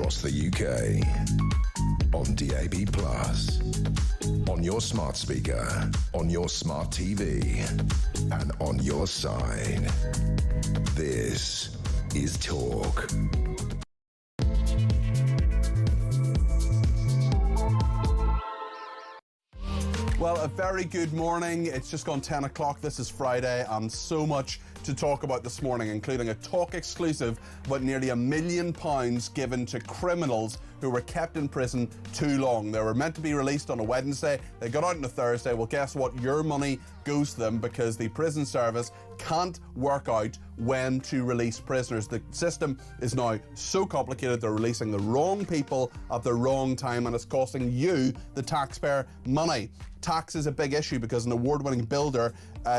across the UK, on DAB+, on your smart speaker, on your smart TV, and on your side. This is Talk. Well, a very good morning. It's just gone 10 o'clock. This is Friday, and so much to talk about this morning, including a Talk exclusive about nearly £1 million given to criminals who were kept in prison too long. They were meant to be released on a Wednesday. They got out on a Thursday. Well, guess what? Your money goes to them because the prison service can't work out when to release prisoners. The system is now so complicated, they're releasing the wrong people at the wrong time, and it's costing you, the taxpayer, money. Tax is a big issue because an award-winning builder,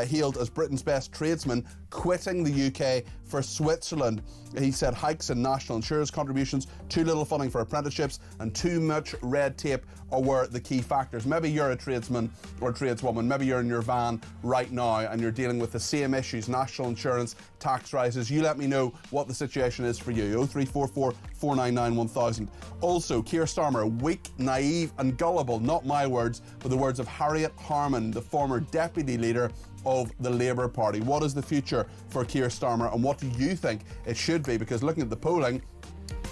hailed as Britain's best tradesman, quitting the UK for Switzerland. He said hikes in national insurance contributions, too little funding for apprenticeships, and too much red tape were the key factors. Maybe you're a tradesman or tradeswoman, maybe you're in your van right now and you're dealing with the same issues, national insurance, tax rises. You let me know what the situation is for you. 0344 499 1000. Also, Keir Starmer, weak, naive and gullible, not my words, but the words of Harriet Harman, the former deputy leader of the Labour Party. What is the future for Keir Starmer, and what do you think it should be? Because looking at the polling,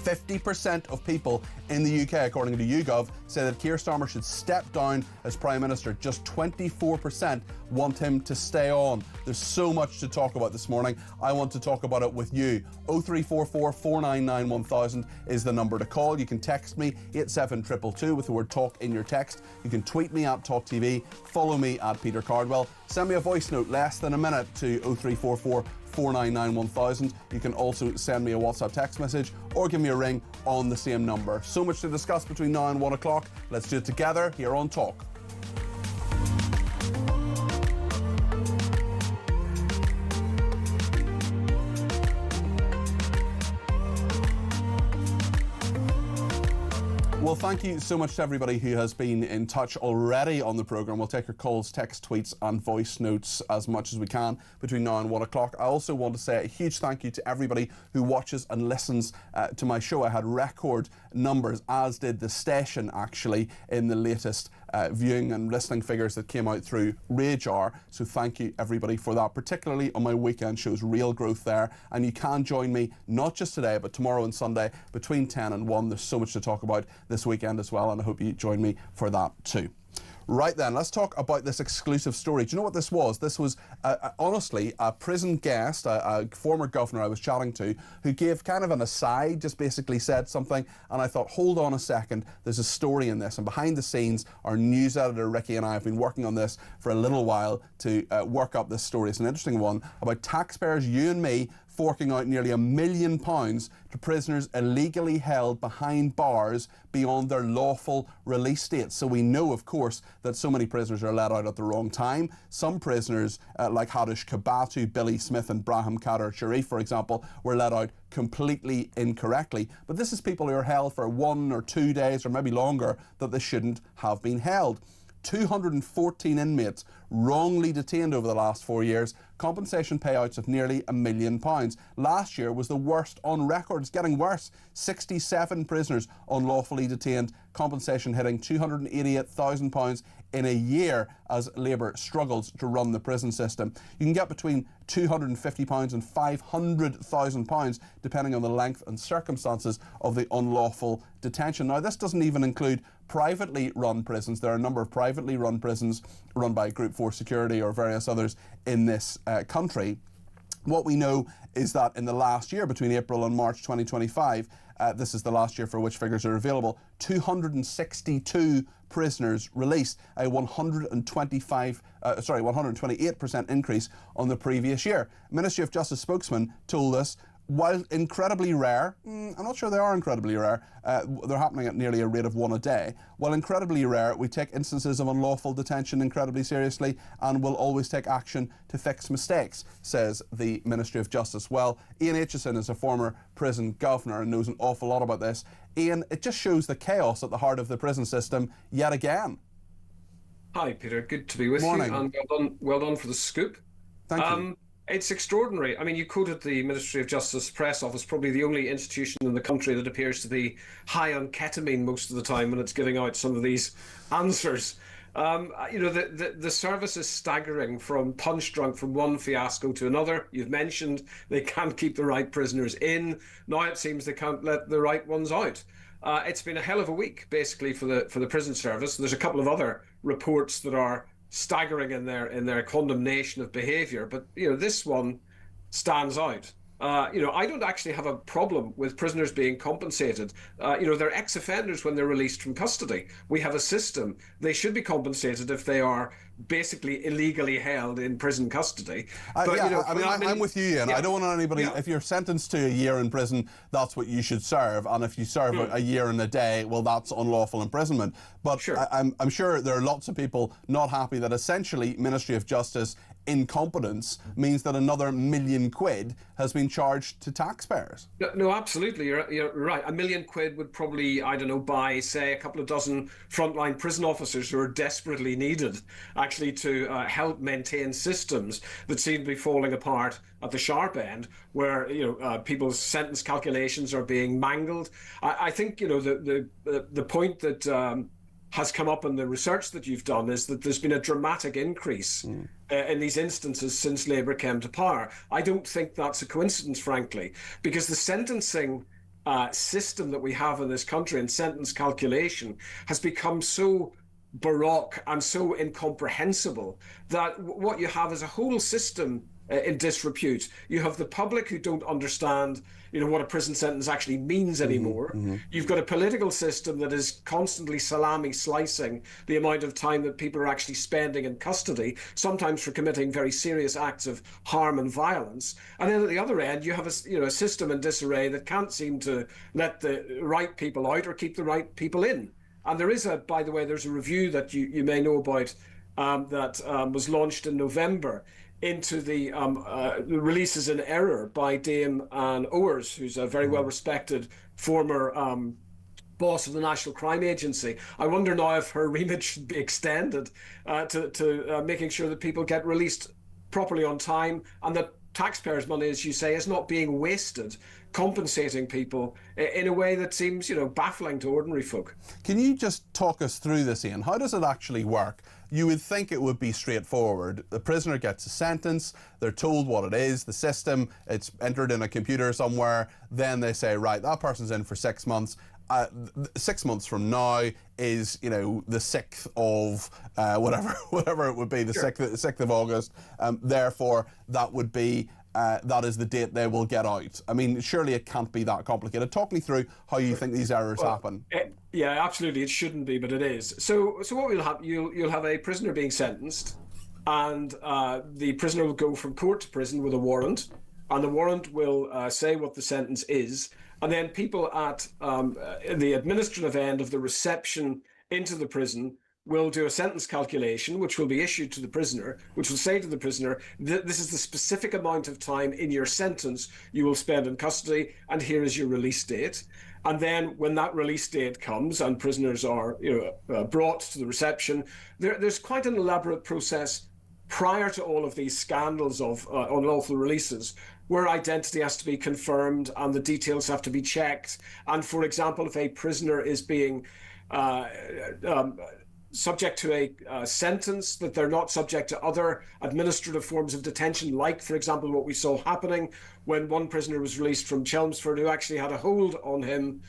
50% of people in the UK, according to YouGov, say that Keir Starmer should step down as Prime Minister. Just 24% want him to stay on. There's so much to talk about this morning. I want to talk about it with you. 0344 499 1000 is the number to call. You can text me 87222 with the word talk in your text. You can tweet me at talkTV. Follow me at Peter Cardwell. Send me a voice note less than a minute to 0344 499 1000. You can also send me a WhatsApp text message or give me a ring on the same number. So much to discuss between now and 1 o'clock. Let's do it together here on Talk. Well, thank you so much to everybody who has been in touch already on the programme. We'll take your calls, text, tweets and voice notes as much as we can between now and 1 o'clock. I also want to say a huge thank you to everybody who watches and listens to my show. I had record numbers, as did the station actually, in the latest viewing and listening figures that came out through Radar. So thank you everybody for that, particularly on my weekend shows. Real growth there. And you can join me not just today but tomorrow and Sunday between 10 and 1. There's so much to talk about this weekend as well, and I hope you join me for that too. Right then, let's talk about this exclusive story. Do you know what this was? This was, honestly, a prison guest, a former governor I was chatting to, who gave kind of an aside, just basically said something, and I thought, hold on a second, there's a story in this. And behind the scenes, our news editor, Ricky, and I have been working on this for a little while to work up this story. It's an interesting one about taxpayers, you and me, forking out nearly £1 million to prisoners illegally held behind bars beyond their lawful release dates. So we know, of course, that so many prisoners are let out at the wrong time. Some prisoners, like Hadish Kabatu, Billy Smith and Brahim Kader Sharif, for example, were let out completely incorrectly. But this is people who are held for 1 or 2 days or maybe longer that they shouldn't have been held. 214 inmates wrongly detained over the last 4 years, compensation payouts of nearly £1 million. Last year was the worst on record. It's getting worse. 67 prisoners unlawfully detained, compensation hitting £288,000 in a year as Labour struggles to run the prison system. You can get between £250 and £500,000 depending on the length and circumstances of the unlawful detention. Now, this doesn't even include privately run prisons. There are a number of privately run prisons run by Group 4 Security or various others in this country. What we know is that in the last year, between April and March 2025, this is the last year for which figures are available, 262 prisoners released, a 128% increase on the previous year. Ministry of Justice spokesman told us, while incredibly rare, I'm not sure they are incredibly rare, they're happening at nearly a rate of 1 a day. While incredibly rare, we take instances of unlawful detention incredibly seriously and will always take action to fix mistakes, says the Ministry of Justice. Well, Ian Aitchison is a former prison governor and knows an awful lot about this. Ian, it just shows the chaos at the heart of the prison system yet again. Hi, Peter. Good to be with Morning. you, and well done for the scoop. Thank you. It's extraordinary. I mean, you quoted the Ministry of Justice press office, probably the only institution in the country that appears to be high on ketamine most of the time when it's giving out some of these answers. The service is staggering, from punch drunk from one fiasco to another. You've mentioned they can't keep the right prisoners in. Now it seems they can't let the right ones out. It's been a hell of a week, basically, for the prison service. There's a couple of other reports that are staggering in their condemnation of behaviour, but this one stands out. I don't actually have a problem with prisoners being compensated. They're ex-offenders when they're released from custody. We have a system. They should be compensated if they are basically illegally held in prison custody. I'm with you, Ian. Yeah. I don't want anybody, if you're sentenced to a year in prison, that's what you should serve. And if you serve a year and a day, well, that's unlawful imprisonment. But sure. I'm sure there are lots of people not happy that essentially Ministry of Justice incompetence means that another £1 million has been charged to taxpayers. No, absolutely. You're right. £1 million would probably, I don't know, buy, say, a couple of dozen frontline prison officers who are desperately needed, actually, to help maintain systems that seem to be falling apart at the sharp end, where people's sentence calculations are being mangled. I think the point that has come up in the research that you've done is that there's been a dramatic increase in these instances since Labour came to power. I don't think that's a coincidence, frankly, because the sentencing system that we have in this country and sentence calculation has become so baroque and so incomprehensible that what you have is a whole system in disrepute. You have the public who don't understand what a prison sentence actually means anymore. You've got a political system that is constantly salami slicing the amount of time that people are actually spending in custody, sometimes for committing very serious acts of harm and violence. And then at the other end, you have a system in disarray that can't seem to let the right people out or keep the right people in. And there is by the way, there's a review that you may know about that was launched in November into the releases in error by Dame Anne Owers, who's a very well-respected former boss of the National Crime Agency. I wonder now if her remit should be extended to making sure that people get released properly on time, and that taxpayers' money, as you say, is not being wasted compensating people in a way that seems, baffling to ordinary folk. Can you just talk us through this, Ian? How does it actually work? You would think it would be straightforward. The prisoner gets a sentence, they're told what it is, the system, it's entered in a computer somewhere, then they say, right, that person's in for 6 months. 6 months from now is, the 6th of whatever it would be, the 6th of August. Therefore, that would be that is the date they will get out. I mean, surely it can't be that complicated. Talk me through how you think these errors happen. Yeah, absolutely. It shouldn't be, but it is. So what will happen? You'll have a prisoner being sentenced, and the prisoner will go from court to prison with a warrant, and the warrant will say what the sentence is. And then people at the administrative end of the reception into the prison will do a sentence calculation, which will be issued to the prisoner, which will say to the prisoner, this is the specific amount of time in your sentence you will spend in custody, and here is your release date. And then when that release date comes and prisoners are brought to the reception, there's quite an elaborate process prior to all of these scandals of unlawful releases, where identity has to be confirmed and the details have to be checked. And for example, if a prisoner is being subject to a sentence, that they're not subject to other administrative forms of detention, like, for example, what we saw happening when one prisoner was released from Chelmsford who actually had a hold on him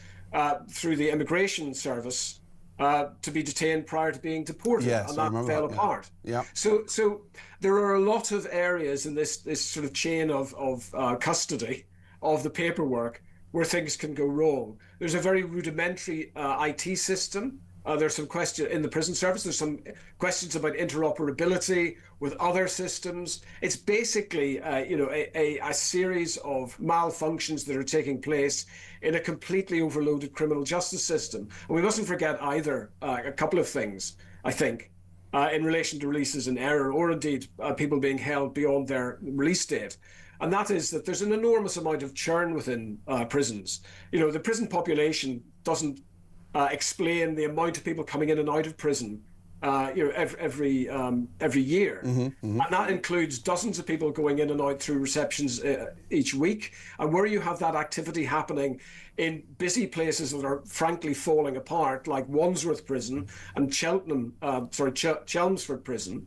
through the immigration service to be detained prior to being deported, and that fell apart. Yeah. So there are a lot of areas in this sort of chain of custody of the paperwork where things can go wrong. There's a very rudimentary IT system. There's some questions in the prison service. There's some questions about interoperability with other systems. It's basically, a series of malfunctions that are taking place in a completely overloaded criminal justice system. And we mustn't forget either a couple of things, I think, in relation to releases in error, or indeed people being held beyond their release date. And that is that there's an enormous amount of churn within prisons. The prison population doesn't explain the amount of people coming in and out of prison every year, and that includes dozens of people going in and out through receptions each week. And where you have that activity happening in busy places that are frankly falling apart, like Wandsworth Prison and Chelmsford Prison,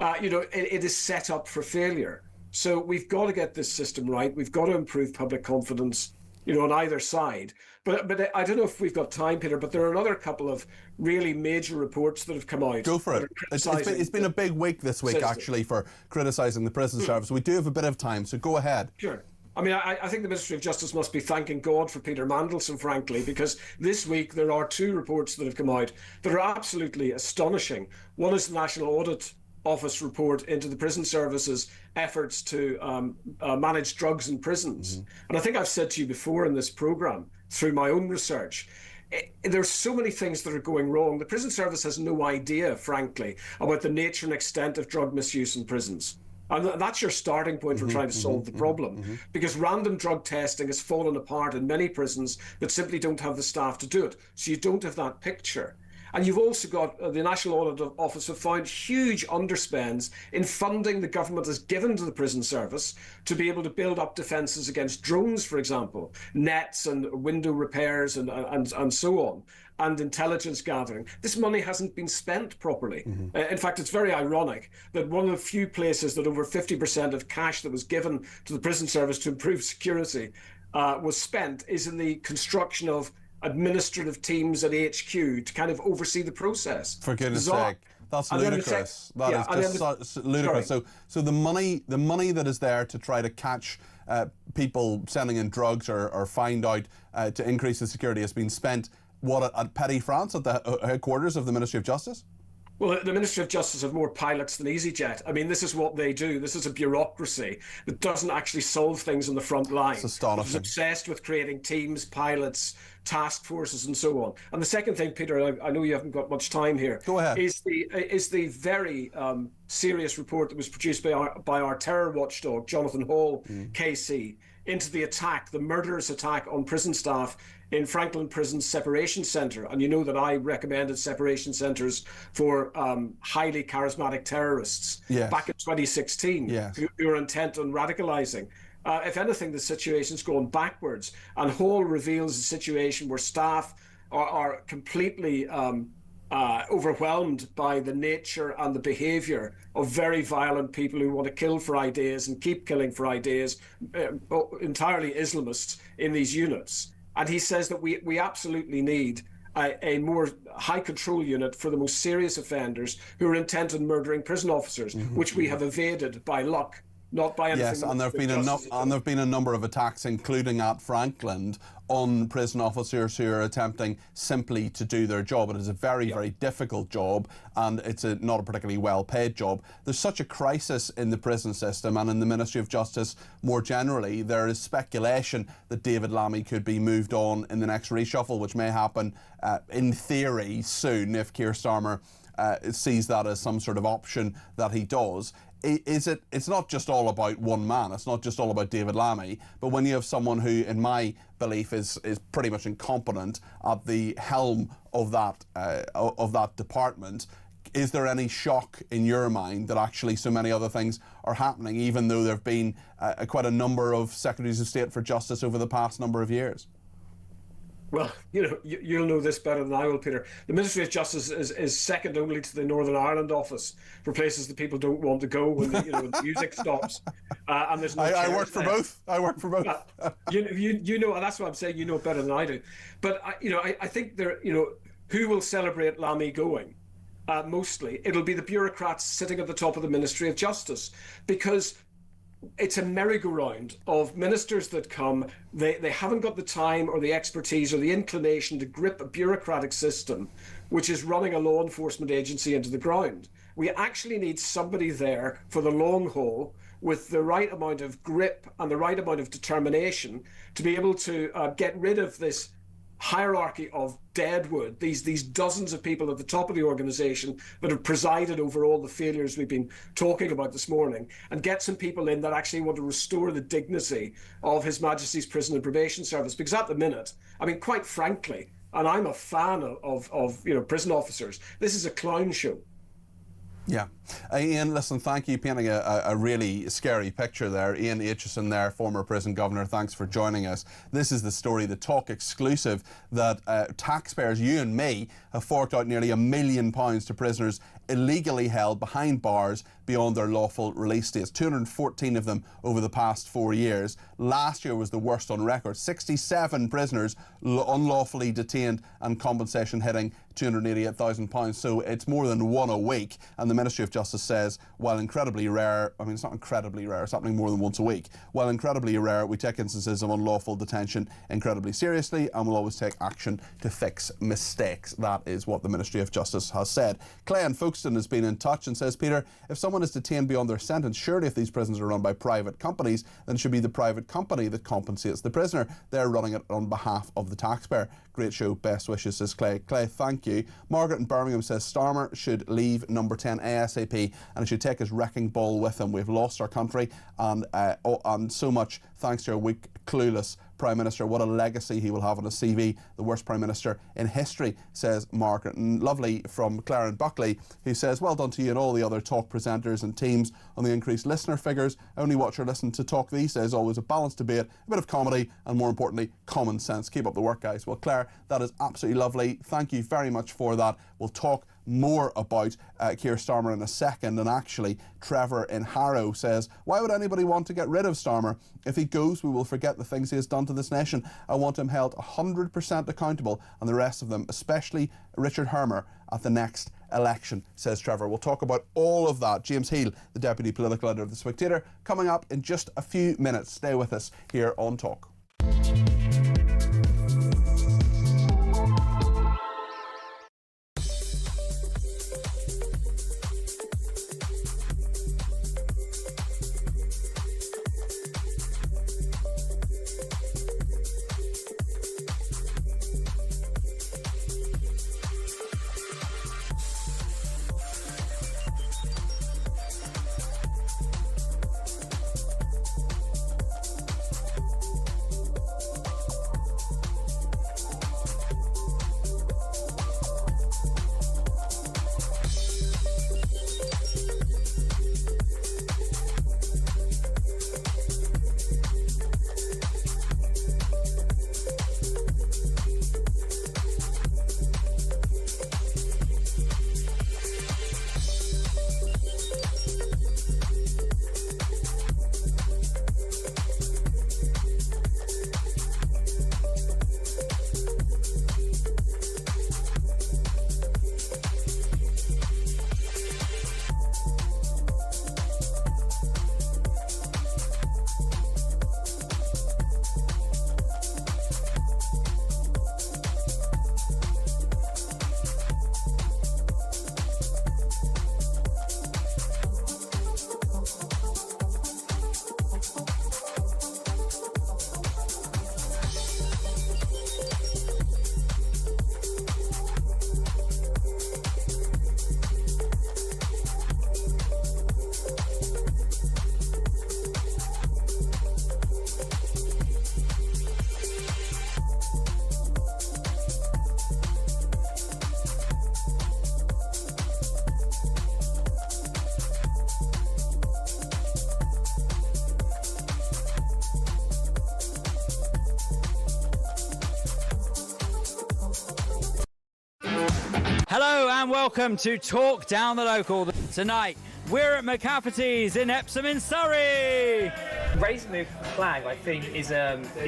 it is set up for failure. So we've got to get this system right. We've got to improve public confidence, on either side. But I don't know if we've got time, Peter, but there are another couple of really major reports that have come out. Go for it. It's been a big week this week, actually, for criticising the prison service. We do have a bit of time, so go ahead. Sure. I mean, I think the Ministry of Justice must be thanking God for Peter Mandelson, frankly, because this week there are two reports that have come out that are absolutely astonishing. One is the National Audit Office report into the prison service's efforts to manage drugs in prisons. And I think I've said to you before in this programme, through my own research, there's so many things that are going wrong. The prison service has no idea, frankly, about the nature and extent of drug misuse in prisons. And that's your starting point for trying to solve the problem, because random drug testing has fallen apart in many prisons that simply don't have the staff to do it. So you don't have that picture. And you've also got the National Audit Office have found huge underspends in funding the government has given to the prison service to be able to build up defences against drones, for example, nets and window repairs and so on, and intelligence gathering. This money hasn't been spent properly. In fact, it's very ironic that one of the few places that over 50% of cash that was given to the prison service to improve security was spent is in the construction of administrative teams at HQ to kind of oversee the process. For goodness sake, that's ludicrous. That is just ludicrous. So the money that is there to try to catch people sending in drugs or find out to increase the security has been spent at Petty France, at the headquarters of the Ministry of Justice? Well, the Ministry of Justice have more pilots than EasyJet. I mean, this is what they do. This is a bureaucracy that doesn't actually solve things on the front line. It's astonishing. It's obsessed with creating teams, pilots, task forces, and so on. And the second thing, Peter, I know you haven't got much time here. Go ahead. Is the very serious report that was produced by our terror watchdog, Jonathan Hall, KC, into the murderous attack on prison staff in Franklin Prison's separation centre. And you know that I recommended separation centres for highly charismatic terrorists back in 2016 who are intent on radicalising. If anything, the situation's gone backwards. And Hall reveals a situation where staff are completely overwhelmed by the nature and the behaviour of very violent people who want to kill for ideas and keep killing for ideas, entirely Islamists in these units. And he says that we absolutely need a more high control unit for the most serious offenders who are intent on murdering prison officers, which we have evaded by luck, not by anything. Yes, and there have been a number of attacks, including at Franklin, on prison officers who are attempting simply to do their job. It is a very, very difficult job, and it's not a particularly well-paid job. There's such a crisis in the prison system and in the Ministry of Justice more generally. There is speculation that David Lammy could be moved on in the next reshuffle, which may happen in theory soon if Keir Starmer sees that as some sort of option that he does. It's not just all about one man. It's not just all about David Lammy. But when you have someone who, in my belief, is pretty much incompetent at the helm of that department, is there any shock in your mind that actually so many other things are happening, even though there have been quite a number of Secretaries of State for Justice over the past number of years? Well, you'll know this better than I will, Peter. The Ministry of Justice is second only to the Northern Ireland office for places that people don't want to go when the music stops. And there's no. I work for both. I work for both. You know, and that's what I'm saying. You know better than I do. But I think who will celebrate Lammy going? Mostly, it'll be the bureaucrats sitting at the top of the Ministry of Justice, because it's a merry-go-round of ministers that come. They haven't got the time or the expertise or the inclination to grip a bureaucratic system which is running a law enforcement agency into the ground. We actually need somebody there for the long haul with the right amount of grip and the right amount of determination to be able to get rid of this hierarchy of deadwood, these dozens of people at the top of the organisation that have presided over all the failures we've been talking about this morning, and get some people in that actually want to restore the dignity of His Majesty's Prison and Probation Service. Because at the minute, I mean, quite frankly, And I'm a fan of prison officers. This is a clown show. Yeah. Ian, listen, thank you. Painting a really scary picture there. Ian Aitchison there, former prison governor, thanks for joining us. This is the story, the Talk exclusive, that taxpayers, you and me, have forked out nearly £1 million to prisoners illegally held behind bars beyond their lawful release dates. 214 of them over the past 4 years. Last year was the worst on record. 67 prisoners unlawfully detained and compensation hitting £288,000. So it's more than one a week. And the Ministry of Justice says, while incredibly rare, I mean, it's not incredibly rare, it's happening more than once a week. While incredibly rare, we take instances of unlawful detention incredibly seriously and will always take action to fix mistakes. That is what the Ministry of Justice has said. Clay in Folkestone has been in touch and says, Peter, if someone is detained beyond their sentence, surely if these prisons are run by private companies, then it should be the private company that compensates the prisoner. They're running it on behalf of the taxpayer. Great show, best wishes, says Clay. Clay, thank you. Margaret in Birmingham says Starmer should leave number 10 ASAP and he should take his wrecking ball with him. We've lost our country and so much thanks to our weak, clueless Prime Minister. What a legacy he will have on his CV. The worst Prime Minister in history, says Margaret. And lovely from Clarence Buckley, who says, well done to you and all the other Talk presenters and teams on the increased listener figures. I only watch or listen to Talk these days. Always a balanced debate, a bit of comedy, and more importantly, common sense. Keep up the work, guys. Well, Claire, that is absolutely lovely. Thank you very much for that. We'll talk more about Keir Starmer in a second. And actually, Trevor in Harrow says, why would anybody want to get rid of Starmer? If he goes, we will forget the things he has done to this nation. I want him held 100% accountable, and the rest of them, especially Richard Hermer, at the next election, says Trevor. We'll talk about all of that. James Heal, the Deputy Political Editor of The Spectator, coming up in just a few minutes. Stay with us here on Talk. Hello and welcome to Talk Down the Local. Tonight, we're at McCafferty's in Epsom in Surrey. Raising the flag, I think, is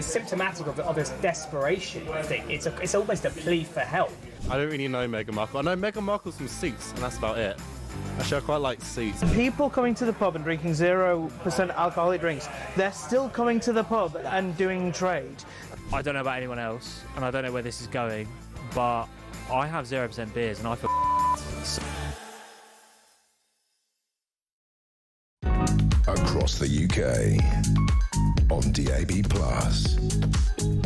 symptomatic of this desperation. I think it's almost a plea for help. I don't really know Meghan Markle. I know Meghan Markle's from Suits, and that's about it. Actually, I quite like Suits. People coming to the pub and drinking 0% alcoholic drinks, they're still coming to the pub and doing trade. I don't know about anyone else, and I don't know where this is going, but I have 0% beers and I feel across the UK, on DAB+,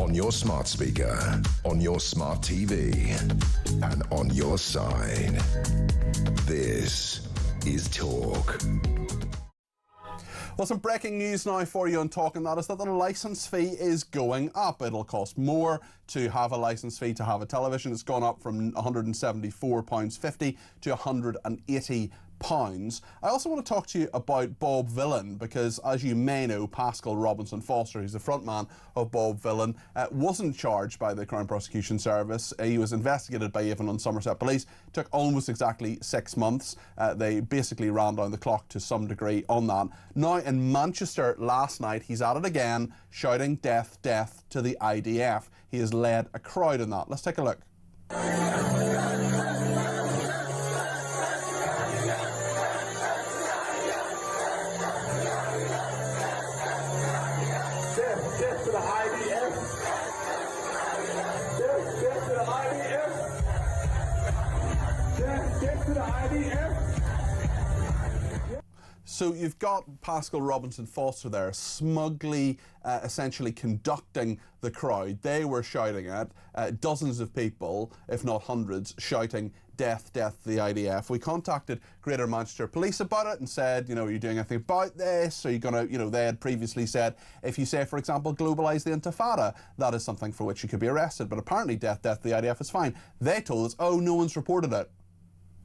on your smart speaker, on your smart TV, and on your side. This is Talk. Well, some breaking news now for you on Talk, and that is that the licence fee is going up. It'll cost more to have a licence fee to have a television. It's gone up from £174.50 to £180. I also want to talk to you about Bob Vylan, because as you may know, Pascal Robinson Foster, who's the front man of Bob Vylan, wasn't charged by the Crown Prosecution Service. He was investigated by Avon and Somerset Police. It took almost exactly 6 months. They basically ran down the clock to some degree on that. Now in Manchester last night, he's at it again, shouting death, death to the IDF. He has led a crowd in that. Let's take a look. So you've got Pascal Robinson Foster there smugly essentially conducting the crowd. They were shouting at dozens of people, if not hundreds, shouting death, death to the IDF. We contacted Greater Manchester Police about it and said, are you doing anything about this? Are you going to, they had previously said, if you say, for example, globalise the Intifada, that is something for which you could be arrested. But apparently death, death to the IDF is fine. They told us, oh, no one's reported it.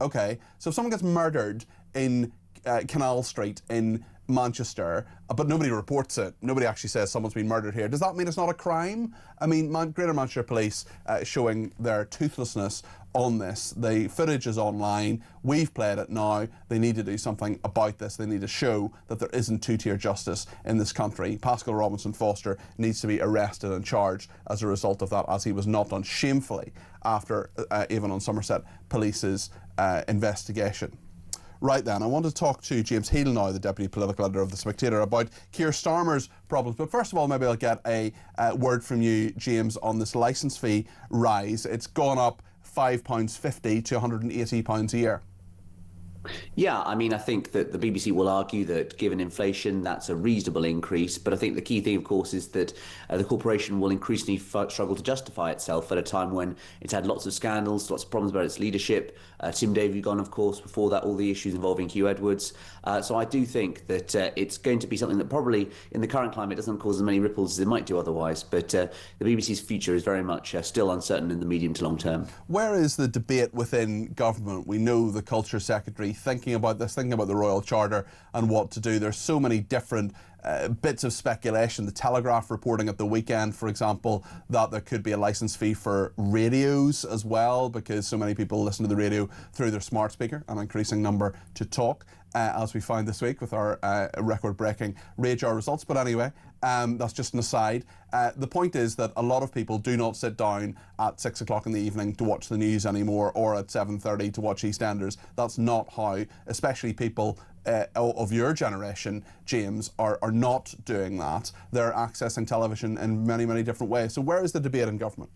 Okay, so if someone gets murdered in Canal Street in Manchester, but nobody reports it, nobody actually says someone's been murdered here, does that mean it's not a crime? I mean, Greater Manchester Police showing their toothlessness on this. The footage is online, we've played it now. They need to do something about this. They need to show that there isn't two-tier justice in this country. Pascal Robinson Foster needs to be arrested and charged as a result of that, as he was not done shamefully after Avon and Somerset Police's investigation. Right then, I want to talk to James Heal now, the Deputy Political Editor of The Spectator, about Keir Starmer's problems. But first of all, maybe I'll get a word from you, James, on this licence fee rise. It's gone up £5.50 to £180 a year. Yeah, I mean, I think that the BBC will argue that given inflation, that's a reasonable increase. But I think the key thing, of course, is that the corporation will increasingly struggle to justify itself at a time when it's had lots of scandals, lots of problems about its leadership. Tim Davie gone, of course, before that, all the issues involving Hugh Edwards. So I do think that it's going to be something that probably in the current climate doesn't cause as many ripples as it might do otherwise. But the BBC's future is very much still uncertain in the medium to long term. Where is the debate within government? We know the Culture Secretary thinking about this, thinking about the Royal Charter and what to do. There's so many different bits of speculation. The Telegraph reporting at the weekend, for example, that there could be a licence fee for radios as well, because so many people listen to the radio through their smart speaker, an increasing number to talk, as we found this week with our record-breaking radar results. But anyway, that's just an aside. The point is that a lot of people do not sit down at 6 o'clock in the evening to watch the news anymore, or at 7:30 to watch EastEnders. That's not how, especially people of your generation, James, are not doing that. They're accessing television in many, many different ways. So where is the debate in government?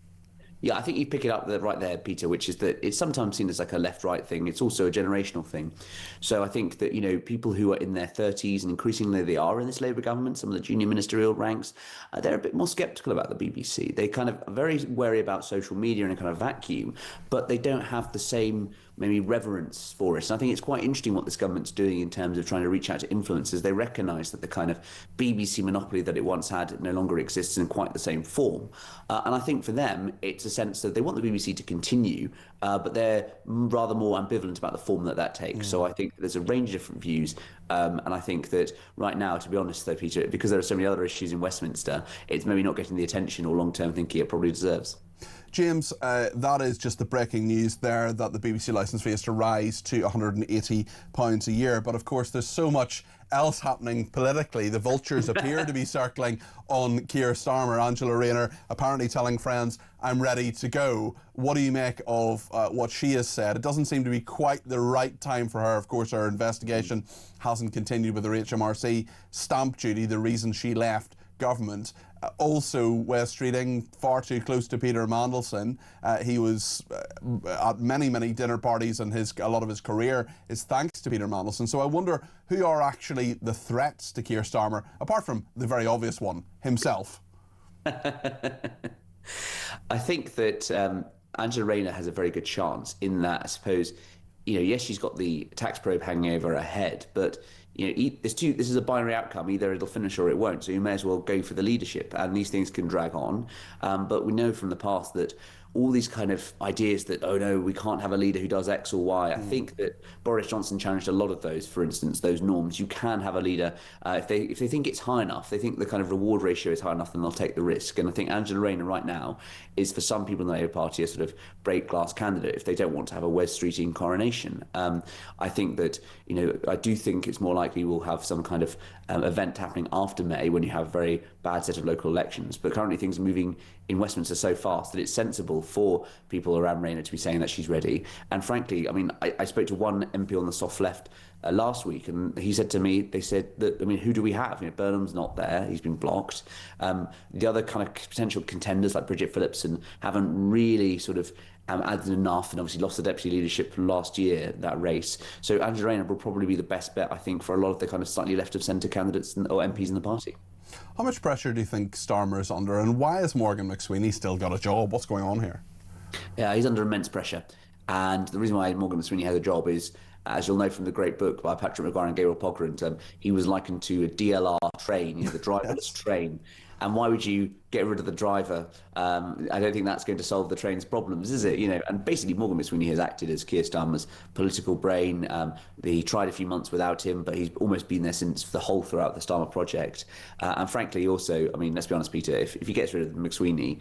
Yeah, I think you pick it up right there, Peter, which is that it's sometimes seen as like a left-right thing. It's also a generational thing. So I think that, people who are in their 30s, and increasingly they are in this Labour government, some of the junior ministerial ranks, they're a bit more sceptical about the BBC. They kind of are very wary about social media in a kind of vacuum, but they don't have the same maybe reverence for it. And I think it's quite interesting what this government's doing in terms of trying to reach out to influencers. They recognise that the kind of BBC monopoly that it once had no longer exists in quite the same form. And I think for them, it's a sense that they want the BBC to continue, but they're rather more ambivalent about the form that takes. So I think there's a range of different views. And I think that right now, to be honest though, Peter, because there are so many other issues in Westminster, it's maybe not getting the attention or long-term thinking it probably deserves. James, that is just the breaking news there, that the BBC licence fee is to rise to £180 a year. But of course, there's so much else happening politically. The vultures appear to be circling on Keir Starmer. Angela Rayner apparently telling friends, I'm ready to go. What do you make of what she has said? It doesn't seem to be quite the right time for her. Of course, her investigation hasn't continued with her HMRC stamp duty, the reason she left government. Also, West Streeting, far too close to Peter Mandelson. He was at many, many dinner parties, and a lot of his career is thanks to Peter Mandelson. So I wonder who are actually the threats to Keir Starmer, apart from the very obvious one, himself. I think that Angela Rayner has a very good chance in that, I suppose, yes, she's got the tax probe hanging over her head, but this is a binary outcome. Either it'll finish or it won't. So you may as well go for the leadership. And these things can drag on. But we know from the past that all these kind of ideas that, oh no, we can't have a leader who does X or Y. I think that Boris Johnson challenged a lot of those, for instance, those norms. You can have a leader if they think it's high enough, they think the kind of reward ratio is high enough, then they'll take the risk. And I think Angela Rayner right now is, for some people in the Labour Party, a sort of break glass candidate if they don't want to have a Wes Streeting coronation. I think that, I do think it's more likely we'll have some kind of event happening after May when you have a very bad set of local elections. But currently things are moving in Westminster so fast that it's sensible for people around Rayner to be saying that she's ready. And frankly, I spoke to one MP on the soft left last week, and he said to me, they said that, who do we have? Burnham's not there, he's been blocked. The other kind of potential contenders like Bridget Phillipson haven't really sort of added enough, and obviously lost the deputy leadership from last year, that race. So Angela Rayner will probably be the best bet, I think, for a lot of the kind of slightly left of centre candidates or MPs in the party. How much pressure do you think Starmer is under, and why has Morgan McSweeney still got a job? What's going on here? Yeah, he's under immense pressure. And the reason why Morgan McSweeney has a job is, as you'll know from the great book by Patrick McGuire and Gabriel Pogrund, he was likened to a DLR train, the driverless train. And why would you get rid of the driver? I don't think that's going to solve the train's problems, is it? And basically Morgan McSweeney has acted as Keir Starmer's political brain. He tried a few months without him, but he's almost been there since the whole throughout the Starmer project. And frankly, also, let's be honest, Peter, if he gets rid of McSweeney,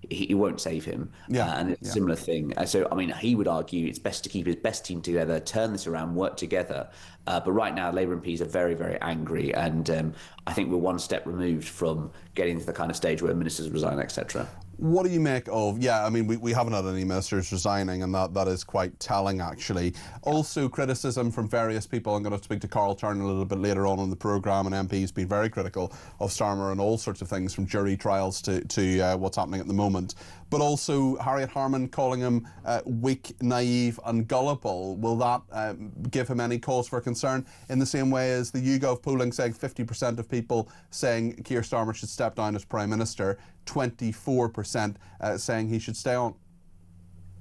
he won't save him. And it's a similar thing. So, he would argue it's best to keep his best team together, turn this around, work together. But right now, Labour MPs are very, very angry. And I think we're one step removed from getting to the kind of stage where ministers resign, etc. What do you make of, we haven't had any ministers resigning, and that is quite telling, actually. Also, criticism from various people. I'm going to speak to Carl Turner a little bit later on in the programme, and MPs been very critical of Starmer and all sorts of things, from jury trials to what's happening at the moment. But also Harriet Harman calling him weak, naive and gullible. Will that give him any cause for concern, in the same way as the YouGov polling saying 50% of people saying Keir Starmer should step down as Prime Minister, 24% saying he should stay on?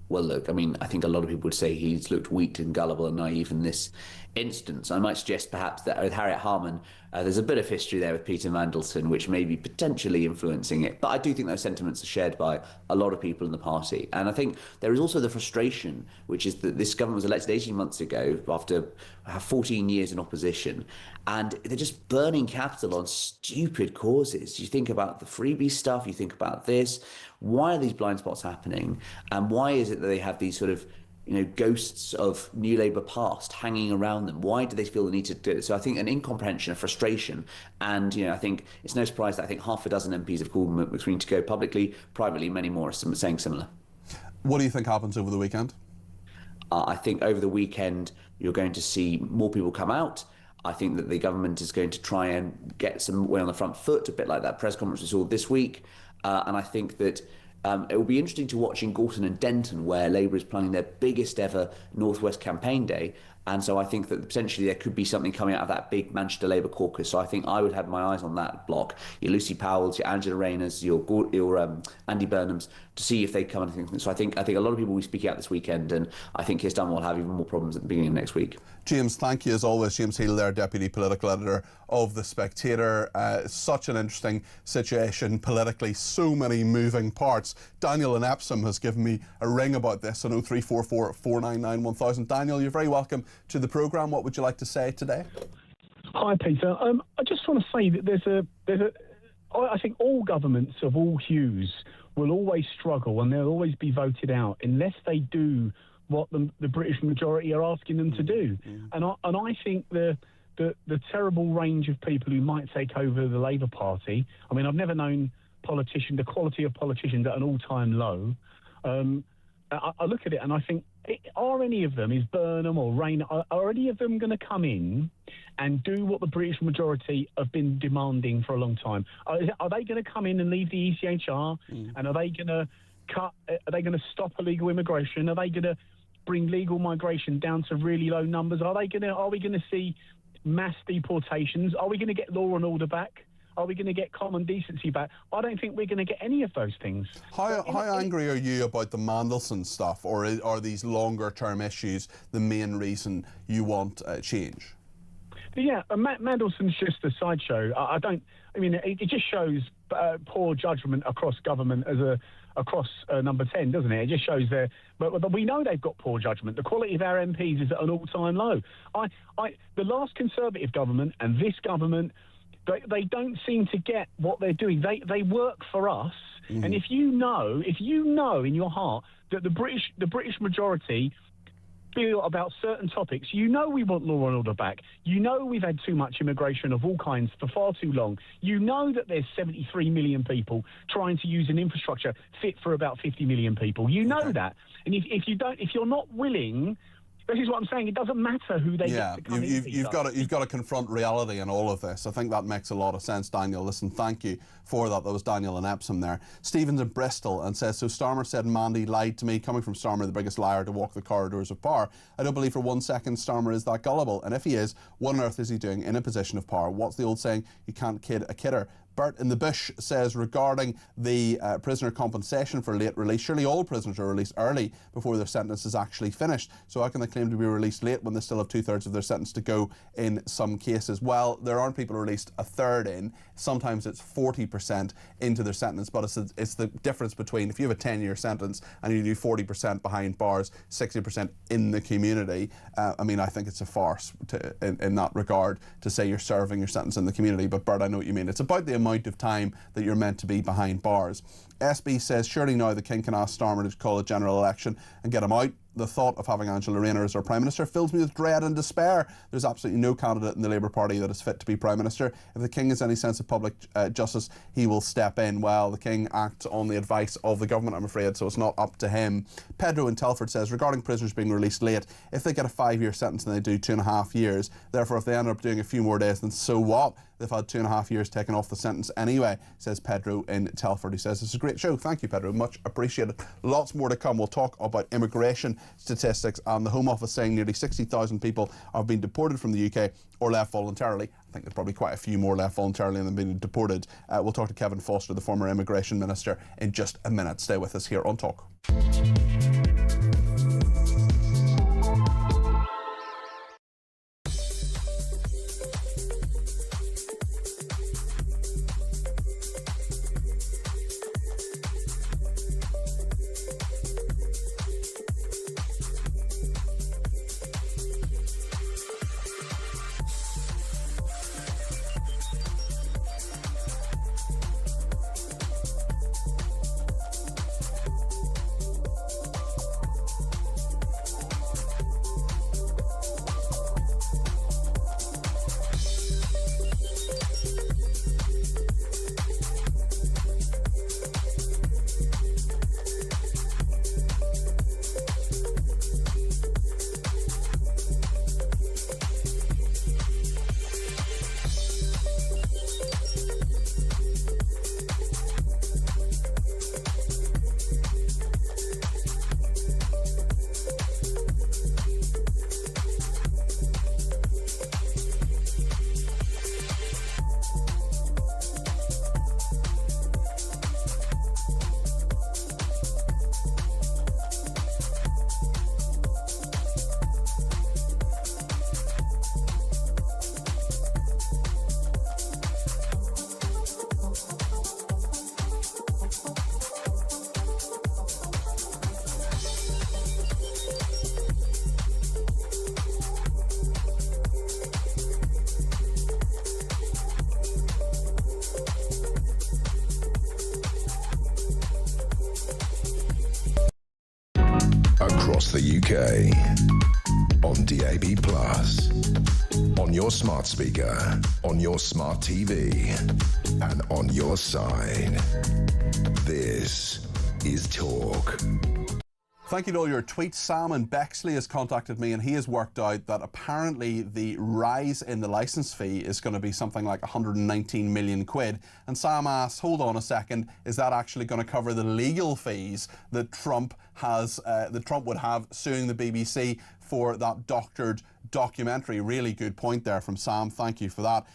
Well, look, I think a lot of people would say he's looked weak and gullible and naive in this instance. I might suggest perhaps that with Harriet Harman, there's a bit of history there with Peter Mandelson, which may be potentially influencing it. But I do think those sentiments are shared by a lot of people in the party. And I think there is also the frustration, which is that this government was elected 18 months ago after 14 years in opposition. And they're just burning capital on stupid causes. You think about the freebie stuff, you think about this. Why are these blind spots happening? And why is it that they have these sort of ghosts of New Labour past hanging around them? Why do they feel the need to do it? So I think an incomprehension, a frustration, and I think it's no surprise that I think half a dozen MPs have called McSweeney to go publicly. Privately, many more are saying similar. What do you think happens over the weekend? I think over the weekend you're going to see more people come out. I think that the government is going to try and get some way on the front foot, a bit like that press conference we saw this week. And I think that it will be interesting to watch in Gorton and Denton, where Labour is planning their biggest ever North West campaign day. And so I think that potentially there could be something coming out of that big Manchester Labour caucus. So I think I would have my eyes on that block. Your Lucy Powell's, your Angela Rayners, your Andy Burnham's, to see if they come and so I think a lot of people will be speaking out this weekend, and I think Keir Starmer will have even more problems at the beginning of next week. James, thank you as always. James Healy there, Deputy Political Editor of The Spectator. Such an interesting situation politically, so many moving parts. Daniel in Epsom has given me a ring about this on 0344 499 1000. Daniel, you're very welcome to the programme. What would you like to say today? Hi, Peter. I just want to say that I think all governments of all hues will always struggle, and they'll always be voted out unless they do what the British majority are asking them to do. And I think the terrible range of people who might take over the Labour Party. I've never known the quality of politicians at an all-time low. I look at it and I think, are any of them, is Burnham or Rayner, are any of them going to come in and do what the British majority have been demanding for a long time? Are they going to come in and leave the ECHR? And are they going to are they going to stop illegal immigration? Are they going to bring legal migration down to really low numbers? Are we going to see mass deportations? Are we going to get law and order back? Are we going to get common decency back? I don't think we're going to get any of those things. How angry are you about the Mandelson stuff, or are these longer term issues the main reason you want change? Yeah, Mandelson's just a sideshow. I mean, it just shows poor judgment across government across number 10, doesn't it? It just shows but we know they've got poor judgment. The quality of our MPs is at an all-time low. The last Conservative government and this government, they don't seem to get what they're doing. They work for us, and if you know in your heart that the British majority feel about certain topics, we want law and order back. We've had too much immigration of all kinds for far too long. That there's 73 million people trying to use an infrastructure fit for about 50 million people. That, and if you're not willing. This is what I'm saying. It doesn't matter who they get to come in. You've got to confront reality in all of this. I think that makes a lot of sense, Daniel. Listen, thank you for that. That was Daniel in Epsom there. Stephen's in Bristol and says, so Starmer said Mandy lied to me. Coming from Starmer, the biggest liar to walk the corridors of power. I don't believe for 1 second Starmer is that gullible. And if he is, what on earth is he doing in a position of power? What's the old saying? You can't kid a kidder. Bert in the Bush says regarding the prisoner compensation for late release, surely all prisoners are released early before their sentence is actually finished. So how can they claim to be released late when they still have 2/3 of their sentence to go in some cases? Well, there aren't people released a third in. Sometimes it's 40% into their sentence, but it's the difference between if you have a 10-year sentence and you do 40% behind bars, 60% in the community. I think it's a farce in that regard to say you're serving your sentence in the community. But Bert, I know what you mean. It's about the amount of time that you're meant to be behind bars. SB says, surely now the King can ask Starmer to call a general election and get him out. The thought of having Angela Rayner as our Prime Minister fills me with dread and despair. There's absolutely no candidate in the Labour Party that is fit to be Prime Minister. If the King has any sense of public justice, he will step in. Well, the King acts on the advice of the government, I'm afraid, so it's not up to him. Pedro in Telford says, regarding prisoners being released late, if they get a 5-year sentence and they do 2.5 years, therefore if they end up doing a few more days, then so what? They've had 2.5 years taken off the sentence anyway, says Pedro in Telford. He says, it's a great show. Thank you, Pedro. Much appreciated. Lots more to come. We'll talk about immigration statistics and the Home Office saying nearly 60,000 people have been deported from the UK or left voluntarily. I think there's probably quite a few more left voluntarily than being deported. We'll talk to Kevin Foster, the former Immigration Minister, in just a minute. Stay with us here on Talk. Across the UK, on DAB+, on your smart speaker, on your smart TV, and on your side. This is Talk. Thank you to all your tweets. Sam in Bexley has contacted me and he has worked out that apparently the rise in the licence fee is going to be something like 119 million quid. And Sam asks, hold on a second, is that actually going to cover the legal fees that Trump would have suing the BBC for that doctored documentary? Really good point there from Sam. Thank you for that.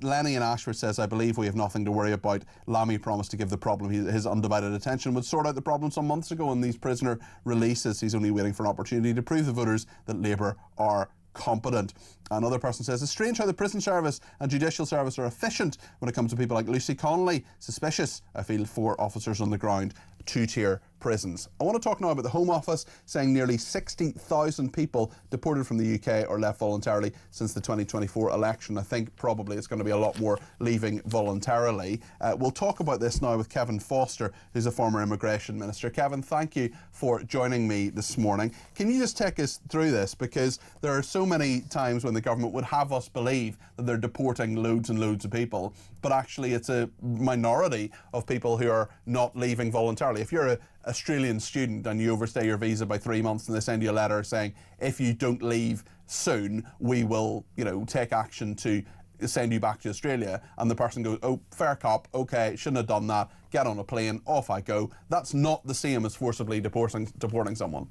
Lenny in Ashford says, I believe we have nothing to worry about. Lammy promised to give the problem his undivided attention, would sort out the problem some months ago in these prisoner releases. He's only waiting for an opportunity to prove to voters that Labour are competent. Another person says, it's strange how the prison service and judicial service are efficient when it comes to people like Lucy Connolly. Suspicious, I feel, for officers on the ground. Two-tier prisons. I want to talk now about the Home Office saying nearly 60,000 people deported from the UK or left voluntarily since the 2024 election. I think probably it's going to be a lot more leaving voluntarily. We'll talk about this now with Kevin Foster, who's a former immigration minister. Kevin, thank you for joining me this morning. Can you just take us through this? Because there are so many times when the government would have us believe that they're deporting loads and loads of people, but actually it's a minority of people who are not leaving voluntarily. If you're an Australian student and you overstay your visa by 3 months and they send you a letter saying, if you don't leave soon, we will, take action to send you back to Australia, and the person goes, oh, fair cop, okay, shouldn't have done that, get on a plane, off I go. That's not the same as forcibly deporting someone.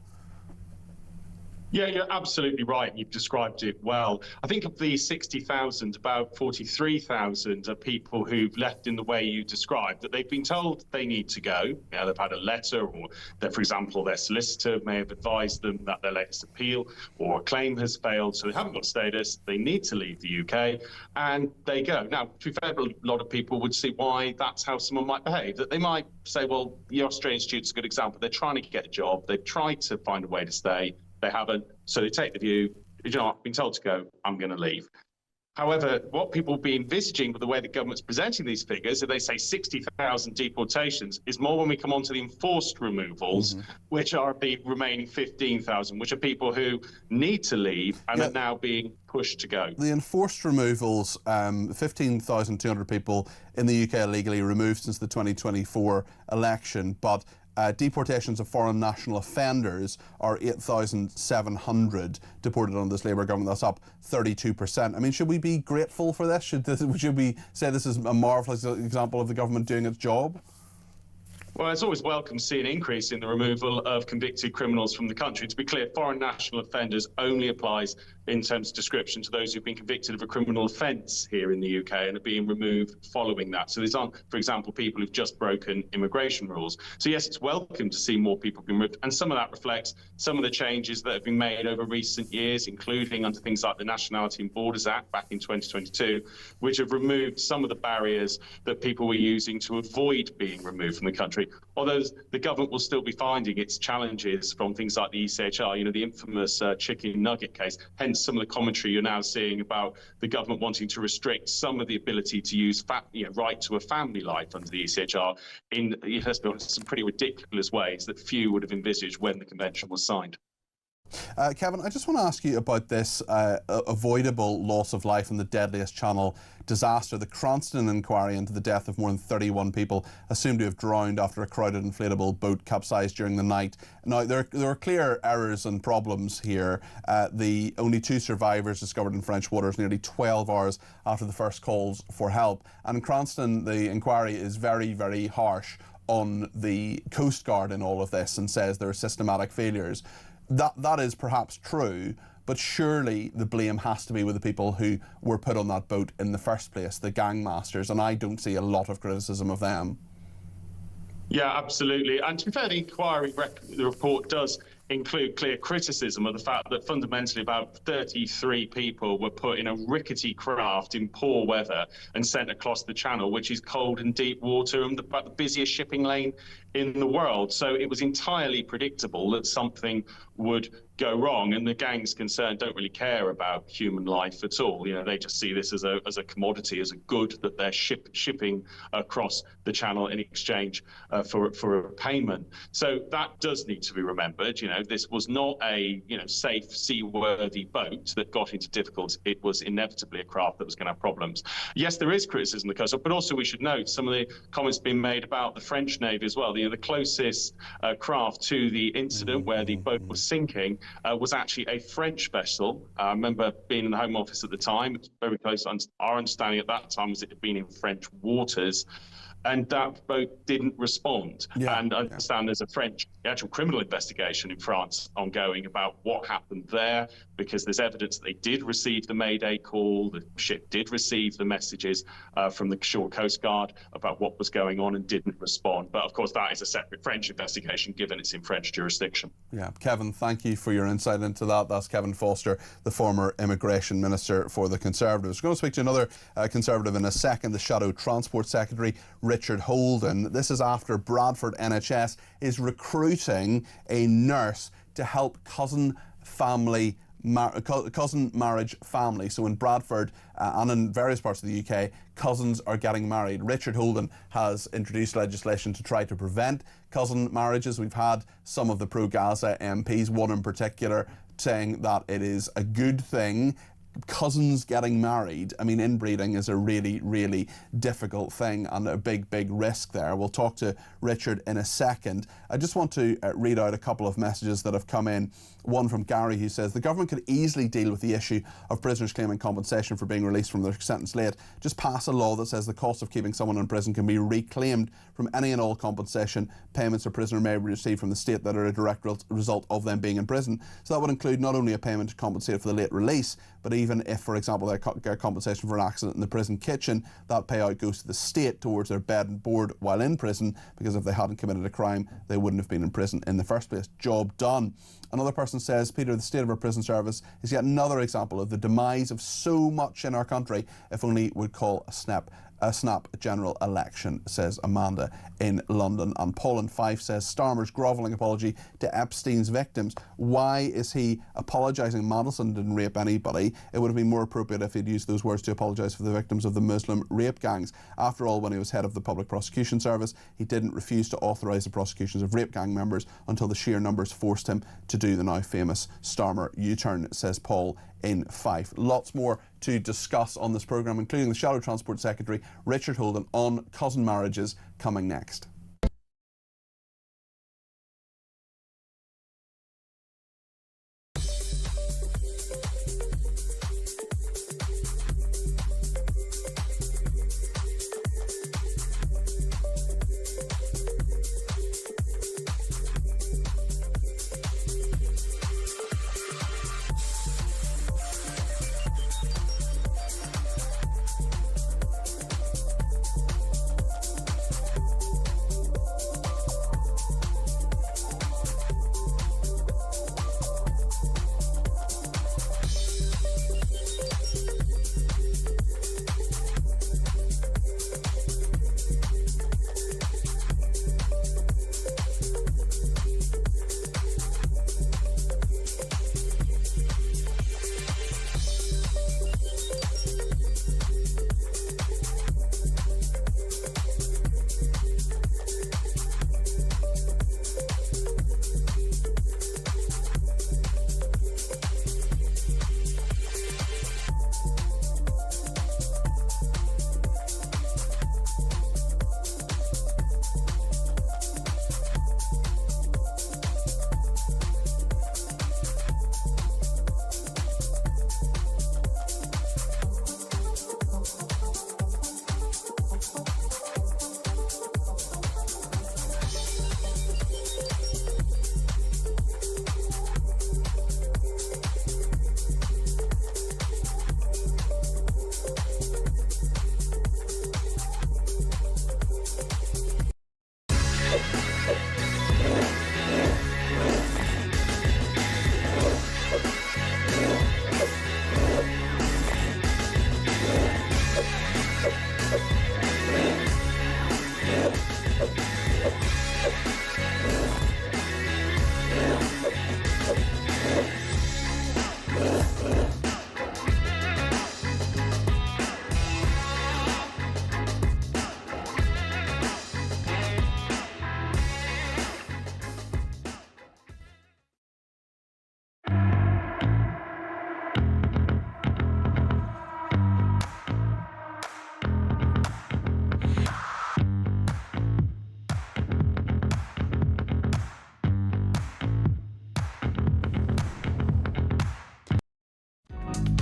Yeah, you're absolutely right. You've described it well. I think of the 60,000, about 43,000 are people who've left in the way you described, that they've been told they need to go. They've had a letter, or that, for example, their solicitor may have advised them that their latest appeal or a claim has failed, so they haven't got status, they need to leave the UK, and they go. Now, to be fair, a lot of people would see why that's how someone might behave, that they might say, well, the Australian student's a good example. They're trying to get a job. They've tried to find a way to stay. They haven't, so they take the view, I've been told to go, I'm going to leave. However, what people will be envisaging with the way the government's presenting these figures, if they say 60,000 deportations, is more when we come on to the enforced removals, which are the remaining 15,000, which are people who need to leave and are now being pushed to go. The enforced removals, 15,200 people in the UK illegally removed since the 2024 election, but deportations of foreign national offenders are 8,700 deported under this Labour government. That's up 32%. I mean, should we be grateful for this? Should we say this is a marvellous example of the government doing its job? Well, it's always welcome to see an increase in the removal of convicted criminals from the country. To be clear, foreign national offenders only applies in terms of description to those who've been convicted of a criminal offence here in the UK and are being removed following that. So these aren't, for example, people who've just broken immigration rules. So yes, it's welcome to see more people being removed, and some of that reflects some of the changes that have been made over recent years, including under things like the Nationality and Borders Act back in 2022, which have removed some of the barriers that people were using to avoid being removed from the country. Although the government will still be finding its challenges from things like the ECHR, the infamous chicken nugget case, hence some of the commentary you're now seeing about the government wanting to restrict some of the ability to use right to a family life under the ECHR in, let's be honest, some pretty ridiculous ways that few would have envisaged when the convention was signed. Kevin, I just want to ask you about this avoidable loss of life in the deadliest Channel disaster. The Cranston inquiry into the death of more than 31 people assumed to have drowned after a crowded inflatable boat capsized during the night. Now, there are clear errors and problems here. The only 2 survivors discovered in French waters nearly 12 hours after the first calls for help. And in Cranston, the inquiry is very, very harsh on the Coast Guard in all of this and says there are systematic failures. That is perhaps true, but surely the blame has to be with the people who were put on that boat in the first place, the gangmasters, and I don't see a lot of criticism of them. Yeah, absolutely. And to be fair, the inquiry the report does include clear criticism of the fact that fundamentally about 33 people were put in a rickety craft in poor weather and sent across the channel, which is cold and deep water and about the busiest shipping lane in the world. So it was entirely predictable that something would go wrong, and the gangs concerned don't really care about human life at all. They just see this as a commodity, as a good that they're shipping across the channel in exchange for a payment. So that does need to be remembered. This was not a safe, seaworthy boat that got into difficulty. It was inevitably a craft that was going to have problems. Yes, there is criticism that goes up, but also we should note some of the comments being made about the French Navy as well. The closest craft to the incident where the boat was sinking was actually a French vessel. I remember being in the Home Office at the time. It was very close. Our understanding at that time was it had been in French waters. and that vote didn't respond. Yeah, and I understand there's a French actual criminal investigation in France ongoing about what happened there, because there's evidence that they did receive the Mayday call, the ship did receive the messages from the Shore Coast Guard about what was going on and didn't respond. But of course, that is a separate French investigation, given it's in French jurisdiction. Yeah, Kevin, thank you for your insight into that. That's Kevin Foster, the former Immigration Minister for the Conservatives. We're going to speak to another Conservative in a second, the Shadow Transport Secretary, Richard Holden. This is after Bradford NHS is recruiting a nurse to help cousin marriage family. So in Bradford and in various parts of the UK, cousins are getting married. Richard Holden has introduced legislation to try to prevent cousin marriages. We've had some of the pro-Gaza MPs, one in particular, saying that it is a good thing. Cousins getting married, I mean, inbreeding is a really, really difficult thing and a big, big risk there. We'll talk to Richard in a second. I just want to read out a couple of messages that have come in. One from Gary, who says, the government could easily deal with the issue of prisoners claiming compensation for being released from their sentence late. Just pass a law that says the cost of keeping someone in prison can be reclaimed from any and all compensation payments a prisoner may receive from the state that are a direct result of them being in prison. So that would include not only a payment to compensate for the late release, but even if, for example, they get compensation for an accident in the prison kitchen, that payout goes to the state towards their bed and board while in prison, because if they hadn't committed a crime, they wouldn't have been in prison in the first place. Job done. Another person says, Peter, the state of our prison service is yet another example of the demise of so much in our country, if only we'd call a snap general election, says Amanda in London. And Paul in Fife says, Starmer's grovelling apology to Epstein's victims. Why is he apologising? Mandelson didn't rape anybody. It would have been more appropriate if he'd used those words to apologise for the victims of the Muslim rape gangs. After all, when he was head of the Public Prosecution Service, he didn't refuse to authorise the prosecutions of rape gang members until the sheer numbers forced him to do the now famous Starmer U-turn, says Paul in Fife. Lots more to discuss on this programme, including the Shadow Transport Secretary, Richard Holden, on cousin marriages, coming next.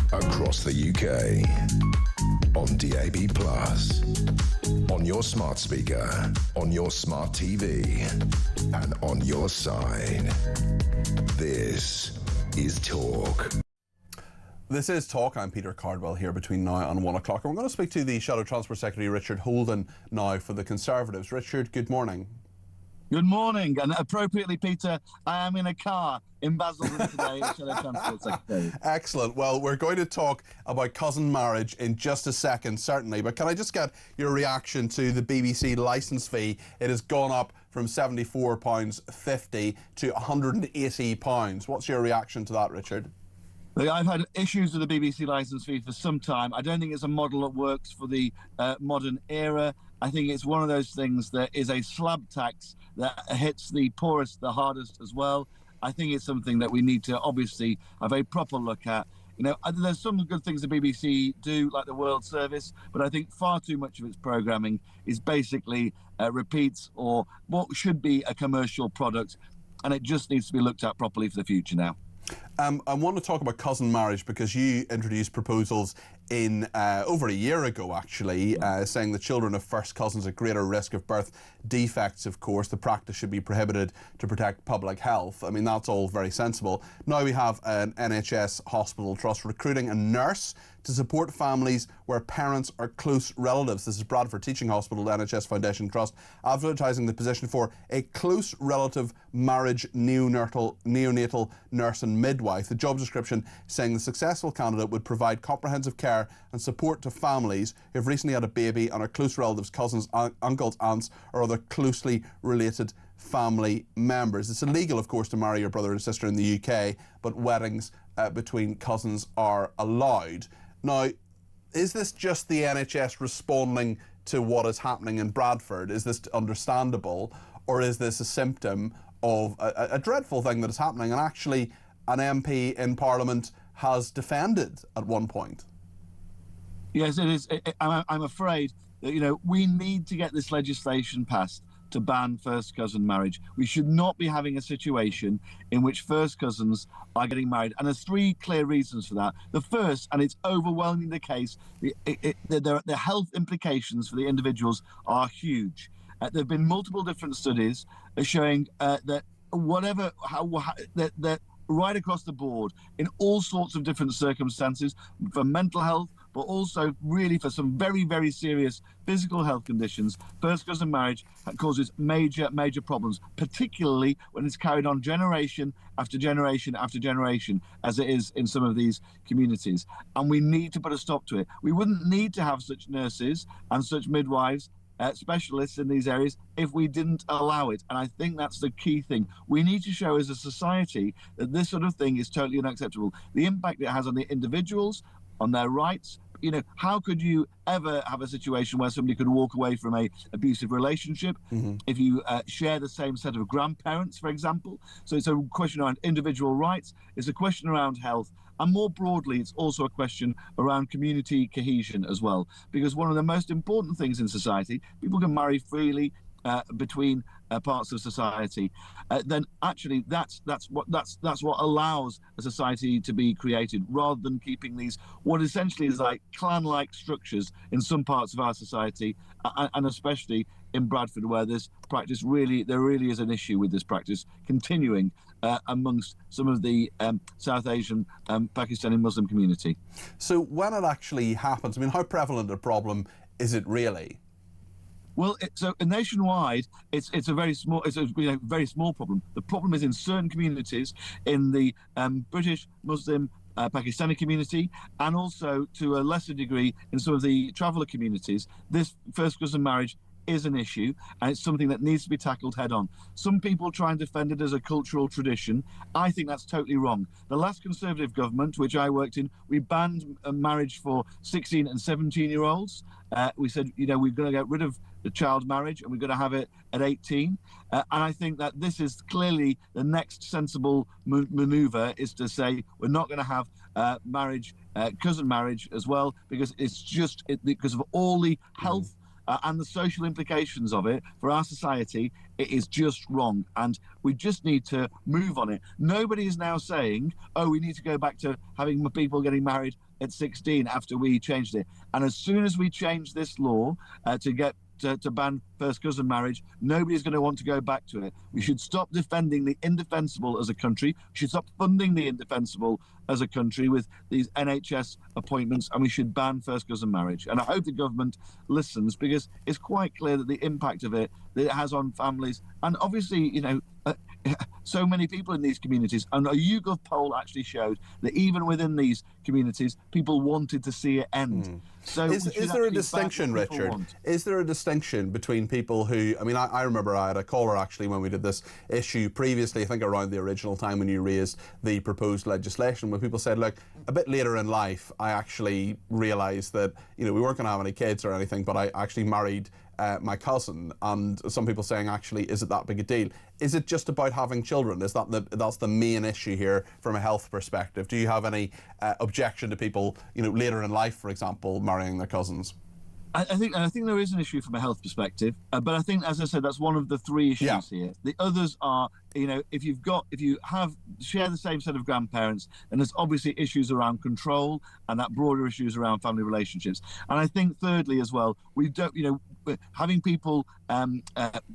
Across the UK, on on DAB+, on your smart speaker, on your smart TV, and on your side. This is Talk. This is Talk. I'm Peter Cardwell here between now and 1 o'clock. And we're going to speak to the Shadow Transport Secretary, Richard Holden, now for the Conservatives. Richard, good morning. Good morning, and appropriately, Peter, I am in a car in Basildon today as Shadow Transport Secretary. Excellent. Well, we're going to talk about cousin marriage in just a second, certainly. But can I just get your reaction to the BBC licence fee? It has gone up from £74.50 to £180. What's your reaction to that, Richard? Look, I've had issues with the BBC licence fee for some time. I don't think it's a model that works for the modern era. I think it's one of those things that is a slab tax that hits the poorest the hardest as well. I think it's something that we need to obviously have a proper look at. You know, there's some good things the BBC do, like the World Service, but I think far too much of its programming is basically repeats or what should be a commercial product, and it just needs to be looked at properly for the future now. I want to talk about cousin marriage because you introduced proposals in over a year ago, actually, saying that children of first cousins at greater risk of birth defects, of course, the practice should be prohibited to protect public health. I mean, that's all very sensible. Now we have an NHS hospital trust recruiting a nurse to support families where parents are close relatives. This is Bradford Teaching Hospital, NHS Foundation Trust, advertising the position for a close relative marriage neonatal nurse and midwife. The job description saying the successful candidate would provide comprehensive care and support to families who have recently had a baby and are close relatives, cousins, uncles, aunts, or other closely related family members. It's illegal, of course, to marry your brother and sister in the UK, but weddings between cousins are allowed. Now, is this just the NHS responding to what is happening in Bradford? Is this understandable, or is this a symptom of a dreadful thing that is happening and actually an MP in Parliament has defended at one point? Yes, it is. I'm afraid that, you know, we need to get this legislation passed to ban first cousin marriage. We should not be having a situation in which first cousins are getting married. And there's three clear reasons for that. The first, and it's overwhelmingly the case, the health implications for the individuals are huge. There have been multiple different studies showing that that right across the board, in all sorts of different circumstances, for mental health, but also really for some very, very serious physical health conditions, first cousin marriage causes major, major problems, particularly when it's carried on generation after generation after generation, as it is in some of these communities. And we need to put a stop to it. We wouldn't need to have such nurses and such midwives, specialists in these areas, if we didn't allow it. And I think that's the key thing. We need to show as a society that this sort of thing is totally unacceptable. The impact it has on the individuals, on their rights. You know, how could you ever have a situation where somebody could walk away from a abusive relationship if you share the same set of grandparents, for example? So it's a question around individual rights. It's a question around health. And more broadly, it's also a question around community cohesion as well. Because one of the most important things in society, people can marry freely between parts of society. Then actually, that's what allows a society to be created, rather than keeping these what essentially is like clan-like structures in some parts of our society, and especially in Bradford, where this practice there really is an issue with this practice continuing amongst some of the South Asian Pakistani Muslim community. So when it actually happens, I mean, how prevalent a problem is it really? Well, so nationwide, it's a very small problem. The problem is in certain communities, in the British Muslim Pakistani community, and also to a lesser degree in some of the traveller communities. This first cousin marriage is an issue, and it's something that needs to be tackled head on. Some people try and defend it as a cultural tradition. I think that's totally wrong. The last Conservative government, which I worked in, we banned marriage for 16 and 17-year-olds. We said, you know, we're going to get rid of the child marriage and we're going to have it at 18. And I think that this is clearly the next sensible manoeuvre, is to say we're not going to have cousin marriage as well, because it's just because of all the health and the social implications of it for our society, it is just wrong. And we just need to move on it. Nobody is now saying, oh, we need to go back to having people getting married at 16 after we changed it. And as soon as we change this law to ban first cousin marriage, nobody's going to want to go back to it. We should stop defending the indefensible as a country. We should stop funding the indefensible as a country with these NHS appointments, and we should ban first cousin marriage. And I hope the government listens, because it's quite clear that the impact of it that it has on families, and obviously, so many people in these communities. And a YouGov poll actually showed that even within these communities, people wanted to see it end. So is there a distinction, Richard? Is there a distinction between people who, I mean, I remember I had a caller actually when we did this issue previously, I think around the original time when you raised the proposed legislation, when people said, look, a bit later in life, I actually realised that, we weren't going to have any kids or anything, but I actually married my cousin, and some people saying, actually, is it that big a deal? Is it just about having children? Is that's the main issue here from a health perspective? Do you have any objection to people, later in life, for example, marrying their cousins? I think there is an issue from a health perspective, but I think, as I said, that's one of the three issues here. The others are, if you share the same set of grandparents, and there's obviously issues around control and that broader issues around family relationships. And I think thirdly as well, we don't, having people,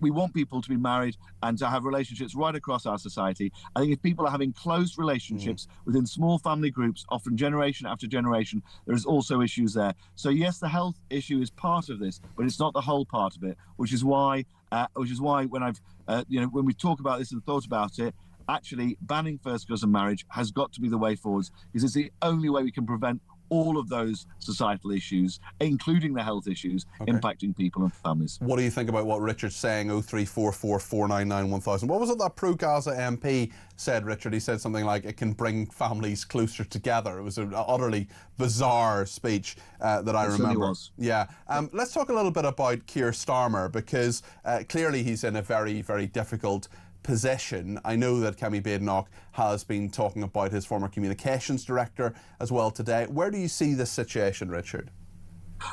we want people to be married and to have relationships right across our society. I think if people are having close relationships within small family groups, often generation after generation, there's also issues there. So yes, the health issue is part of this, but it's not the whole part of it, which is why when I've, when we talk about this and thought about it, actually banning first cousin marriage has got to be the way forwards, because it's the only way we can prevent all of those societal issues, including the health issues, impacting people and families. What do you think about what Richard's saying, 0344 499 1000? What was it that pro-Gaza MP said, Richard? He said something like, it can bring families closer together. It was an utterly bizarre speech that I remember. Was. Yeah. Let's talk a little bit about Keir Starmer, because clearly he's in a very, very difficult position. I know that Kemi Badenoch has been talking about his former communications director as well today. Where do you see this situation, Richard?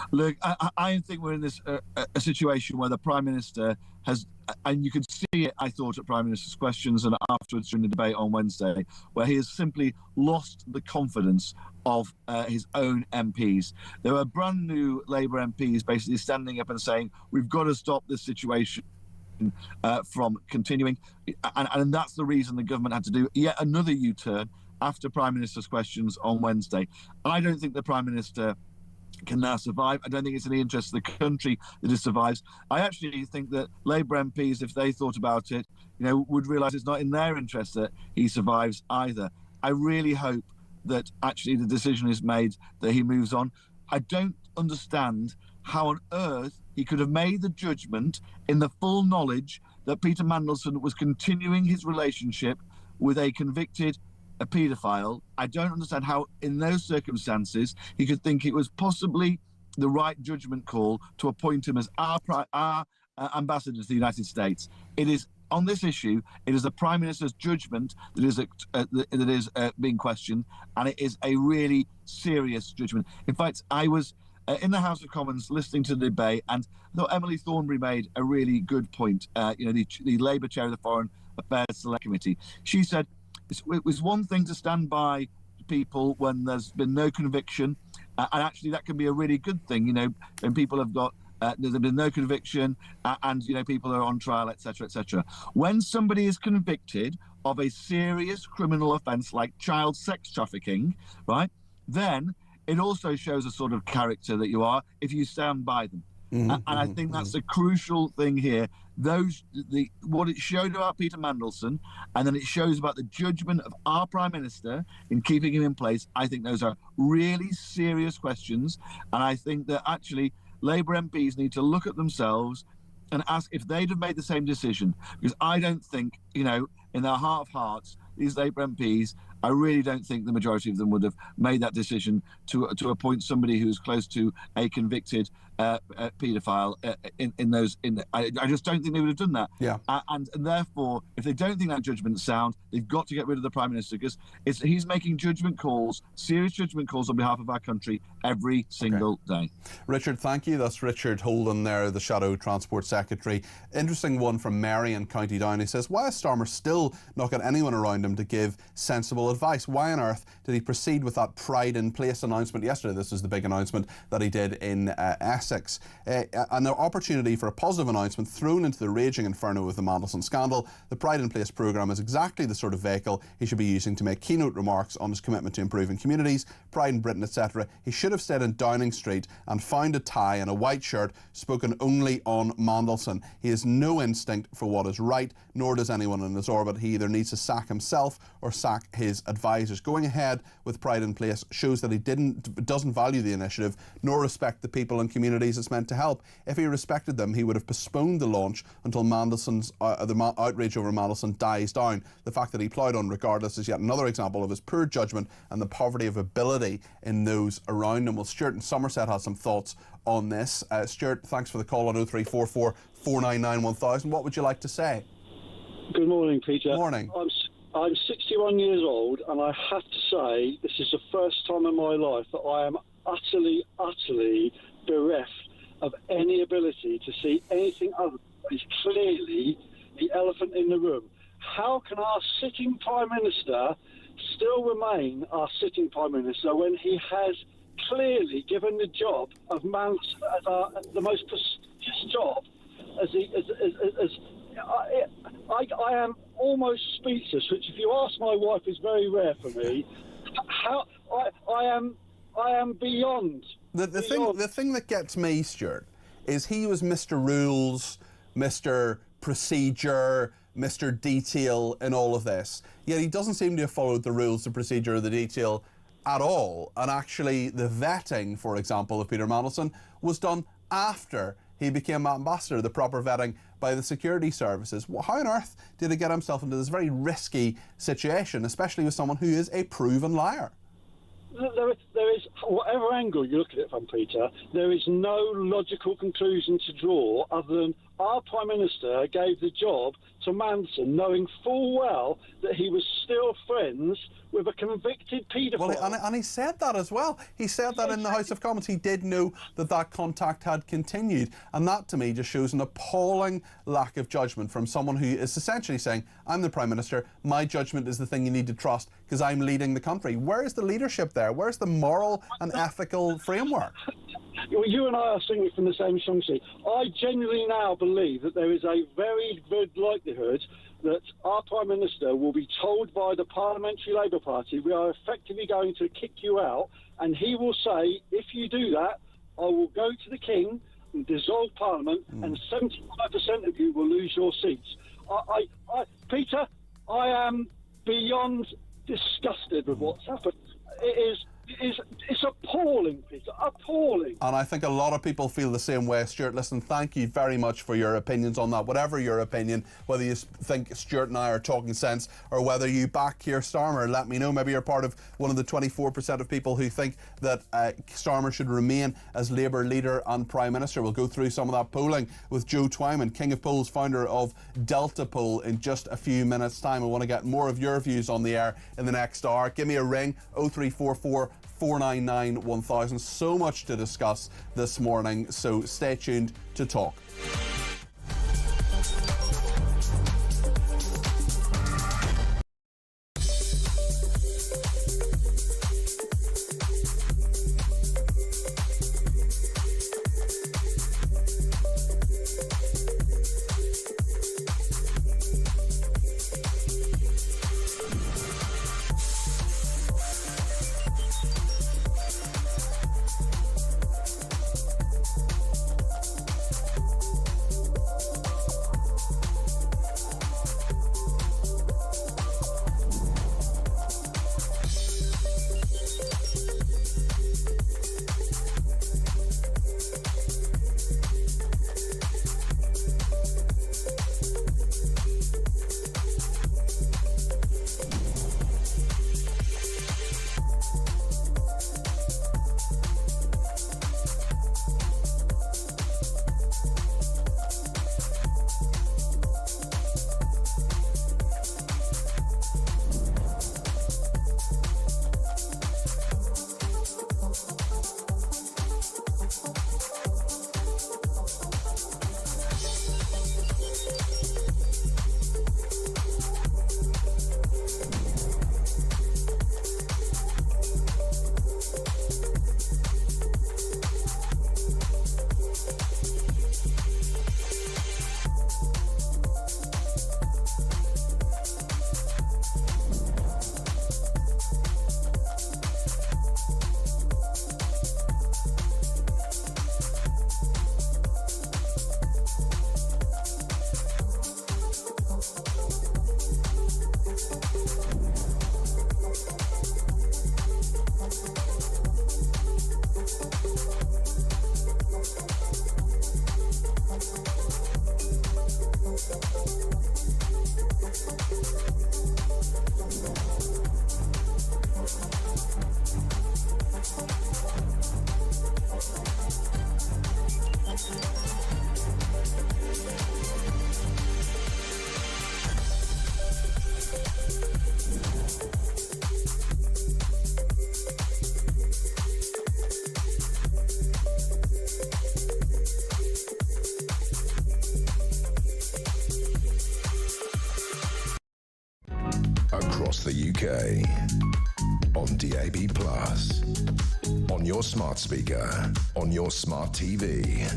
Look, I think we're in this a situation where the Prime Minister has, and you could see it, I thought, at Prime Minister's questions and afterwards during the debate on Wednesday, where he has simply lost the confidence of his own MPs. There were brand new Labour MPs basically standing up and saying, we've got to stop this situation from continuing, and that's the reason the government had to do yet another U-turn after Prime Minister's questions on Wednesday. I don't think the Prime Minister can now survive. I don't think it's in the interest of the country that it survives. I actually think that Labour MPs, if they thought about it, would realise it's not in their interest that he survives either. I really hope that actually the decision is made that he moves on. I don't understand how on earth he could have made the judgment in the full knowledge that Peter Mandelson was continuing his relationship with a convicted paedophile. I don't understand how, in those circumstances, he could think it was possibly the right judgment call to appoint him as our ambassador to the United States. It is, on this issue, it is the Prime Minister's judgment that is being questioned, and it is a really serious judgment. In fact, I was in the House of Commons listening to the debate, and I thought Emily Thornberry made a really good point, the Labour chair of the Foreign Affairs Select Committee. She said it was one thing to stand by people when there's been no conviction, and actually that can be a really good thing, when people have got, there's been no conviction, and, people are on trial, etc., etc. When somebody is convicted of a serious criminal offence like child sex trafficking, right, then it also shows a sort of character that you are if you stand by them. And I think that's a crucial thing here. What it showed about Peter Mandelson, and then it shows about the judgment of our Prime Minister in keeping him in place. I think those are really serious questions. And I think that actually Labour MPs need to look at themselves and ask if they'd have made the same decision. Because I don't think, in their heart of hearts, these Labour MPs I really don't think the majority of them would have made that decision to appoint somebody who's close to a convicted paedophile. I just don't think they would have done that. Yeah. And therefore, if they don't think that judgment's sound, they've got to get rid of the Prime Minister, because he's making judgment calls, serious judgment calls on behalf of our country every single day. Richard, thank you. That's Richard Holden there, the Shadow Transport Secretary. Interesting one from Mary in County Down. He says, why has Starmer still not got anyone around him to give sensible advice? Why on earth did he proceed with that Pride in Place announcement yesterday? This was the big announcement that he did in Essex. An opportunity for a positive announcement thrown into the raging inferno of the Mandelson scandal. The Pride in Place programme is exactly the sort of vehicle he should be using to make keynote remarks on his commitment to improving communities, pride in Britain, etc. He should have stayed in Downing Street and found a tie and a white shirt, spoken only on Mandelson. He has no instinct for what is right, nor does anyone in his orbit. He either needs to sack himself or sack his advisors. Going ahead with Pride in Place shows that he doesn't value the initiative, nor respect the people and communities it's meant to help. If he respected them, he would have postponed the launch until Mandelson's the outrage over Mandelson dies down. The fact that he ploughed on regardless is yet another example of his poor judgment and the poverty of ability in those around him. Well, Stuart in Somerset has some thoughts on this. Stuart, thanks for the call on 0344 499 1000. What would you like to say? Good morning, Peter. Morning. I'm 61 years old, and I have to say this is the first time in my life that I am utterly bereft of any ability to see anything other than is clearly the elephant in the room. How can our sitting Prime Minister still remain our sitting Prime Minister when he has clearly given the job of Mandelson as the most prestigious job I am almost speechless, which if you ask my wife is very rare for me. How I am beyond. The thing that gets me, Stuart, is he was Mr. Rules, Mr. Procedure, Mr. Detail in all of this. Yet he doesn't seem to have followed the rules, the procedure, or the detail at all. And actually the vetting, for example, of Peter Mandelson was done after he became ambassador, the proper vetting by the security services. How on earth did he get himself into this very risky situation, especially with someone who is a proven liar? There is, whatever angle you look at it from, Peter, there is no logical conclusion to draw other than our Prime Minister gave the job to Mandelson, knowing full well that he was still friends with a convicted paedophile. Well, and he said that as well. He said that in the House of Commons. He did know that that contact had continued. And that, to me, just shows an appalling lack of judgment from someone who is essentially saying, I'm the Prime Minister, my judgment is the thing you need to trust because I'm leading the country. Where is the leadership there? Where's the moral and ethical framework? You and I are singing from the same song sheet. I genuinely now believe that there is a very good likelihood that our Prime Minister will be told by the Parliamentary Labour Party, we are effectively going to kick you out, and he will say, if you do that, I will go to the King and dissolve Parliament, and 75% of you will lose your seats. Peter, I am beyond disgusted with what's happened. It's appalling, Peter, appalling. And I think a lot of people feel the same way. Stuart, listen, thank you very much for your opinions on that. Whatever your opinion, whether you think Stuart and I are talking sense or whether you back Keir Starmer, let me know. Maybe you're part of one of the 24% of people who think that Starmer should remain as Labour leader and Prime Minister. We'll go through some of that polling with Joe Twyman, King of Polls, founder of Delta Poll, in just a few minutes' time. I want to get more of your views on the air in the next hour. Give me a ring, 0344 499 1000. So much to discuss this morning, so stay tuned to Talk. across the UK. On DAB+, on your smart speaker, on your smart TV,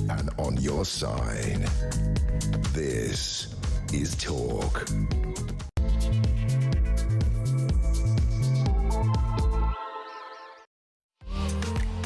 and on your side. This is Talk.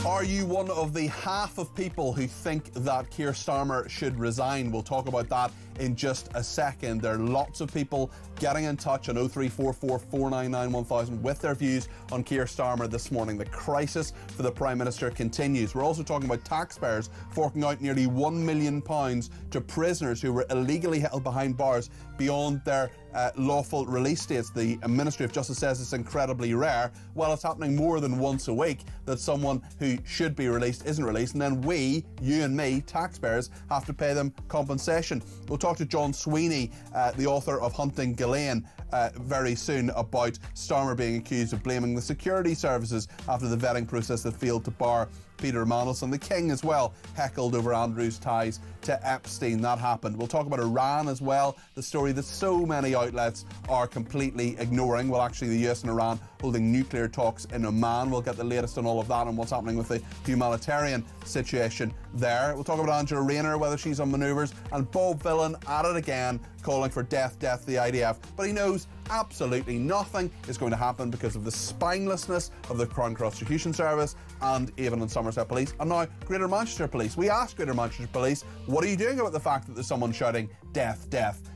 Are you one of the half of people who think that Keir Starmer should resign? We'll talk about that in just a second. There are lots of people getting in touch on 0344 499 1000 with their views on Keir Starmer this morning. The crisis for the Prime Minister continues. We're also talking about taxpayers forking out nearly £1 million to prisoners who were illegally held behind bars beyond their lawful release dates. The Ministry of Justice says it's incredibly rare. Well, it's happening more than once a week that someone who should be released isn't released, and then we, you and me, taxpayers, have to pay them compensation. We'll talk to John Sweeney, the author of Hunting Ghislaine, very soon about Starmer being accused of blaming the security services after the vetting process that failed to bar Peter Mandelson. The King as well heckled over Andrew's ties to Epstein. That happened. We'll talk about Iran as well, the story that so many outlets are completely ignoring. Well, actually, the US and Iran holding nuclear talks in Oman. We'll get the latest on all of that and what's happening with the humanitarian situation there. We'll talk about Angela Rayner, whether she's on manoeuvres, and Bob Villan at it again, calling for death, the IDF. But he knows absolutely nothing is going to happen because of the spinelessness of the Crown Prosecution Service and Avon and Somerset Police, and now Greater Manchester Police. We asked Greater Manchester Police, what are you doing about the fact that there's someone shouting death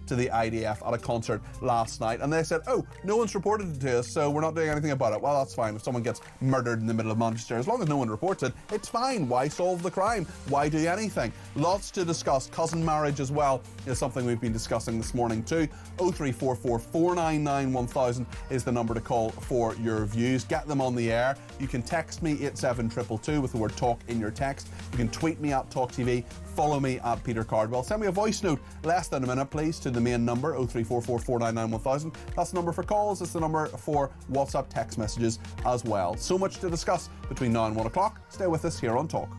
to the IDF at a concert last night? And they said, oh, no one's reported it to us, so we're not doing anything about it. Well, that's fine. If someone gets murdered in the middle of Manchester, as long as no one reports it, it's fine. Why solve the crime? Why do anything? Lots to discuss. Cousin marriage as well is something we've been discussing this morning too. 0344 499 1000 is the number to call for your views. Get them on the air. You can text me 87222 with the word talk in your text. You can tweet me at talkTV. Follow me at Peter Cardwell. Send me a voice note, less than a minute, please, to the main number, 0344 499 1000. That's the number for calls. It's the number for WhatsApp text messages as well. So much to discuss between now and 1 o'clock. Stay with us here on Talk.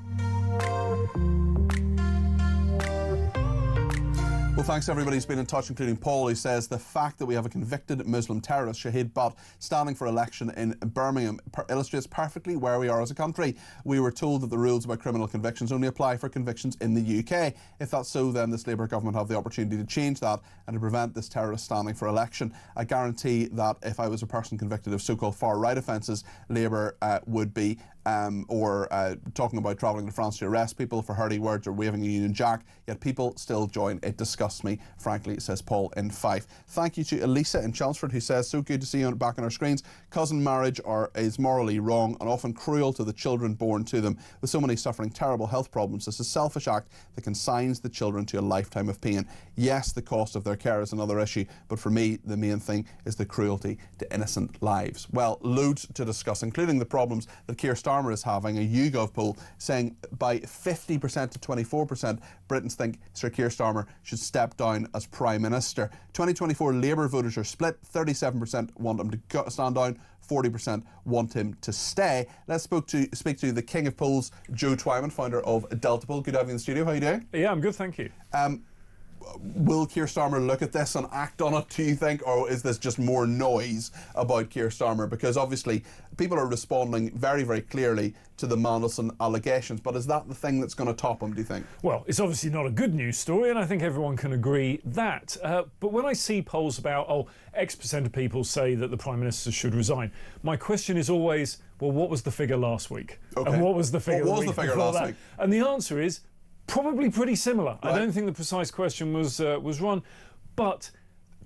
Well, thanks to everybody who's been in touch, including Paul, who says the fact that we have a convicted Muslim terrorist, Shahid Butt, standing for election in Birmingham illustrates perfectly where we are as a country. We were told that the rules about criminal convictions only apply for convictions in the UK. If that's so, then this Labour government have the opportunity to change that and to prevent this terrorist standing for election. I guarantee that if I was a person convicted of so-called far-right offences, Labour would be talking about travelling to France to arrest people for hurty words or waving a Union Jack, yet people still join. It disgusts me, frankly, says Paul in Fife. Thank you to Elisa in Chelmsford, who says, so good to see you back on our screens. Cousin marriage is morally wrong and often cruel to the children born to them. With so many suffering terrible health problems, this is a selfish act that consigns the children to a lifetime of pain. Yes, the cost of their care is another issue, but for me, the main thing is the cruelty to innocent lives. Well, loads to discuss, including the problems that Keir Starmer is having. A YouGov poll saying by 50% to 24%, Britons think Sir Keir Starmer should step down as Prime Minister. 2024 Labour voters are split. 37% want him to stand down, 40% want him to stay. Let's speak to the king of polls, Joe Twyman, founder of Delta Poll. Good to have you in the studio. How are you doing? Yeah, I'm good, thank you. Will Keir Starmer look at this and act on it, do you think, or is this just more noise about Keir Starmer? Because obviously people are responding very, very clearly to the Mandelson allegations, but is that the thing that's going to top him, do you think? Well, it's obviously not a good news story, and I think everyone can agree that. But when I see polls about, X% of people say that the Prime Minister should resign, my question is always, well, what was the figure last week? Okay. And what was the figure what was the figure last week? And the answer is probably pretty similar. Right. I don't think the precise question was run, but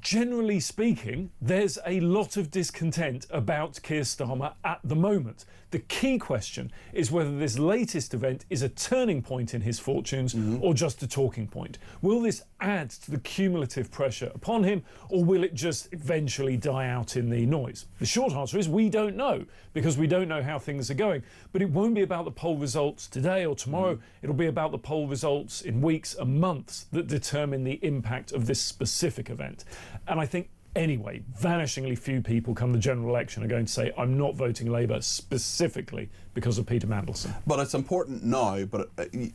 generally speaking, there's a lot of discontent about Keir Starmer at the moment. The key question is whether this latest event is a turning point in his fortunes or just a talking point. Will this add to the cumulative pressure upon him, or will it just eventually die out in the noise? The short answer is we don't know, because we don't know how things are going. But it won't be about the poll results today or tomorrow. It'll be about the poll results in weeks and months that determine the impact of this specific event. And I think anyway, vanishingly few people come the general election are going to say, I'm not voting Labour specifically because of Peter Mandelson. But it's important now, but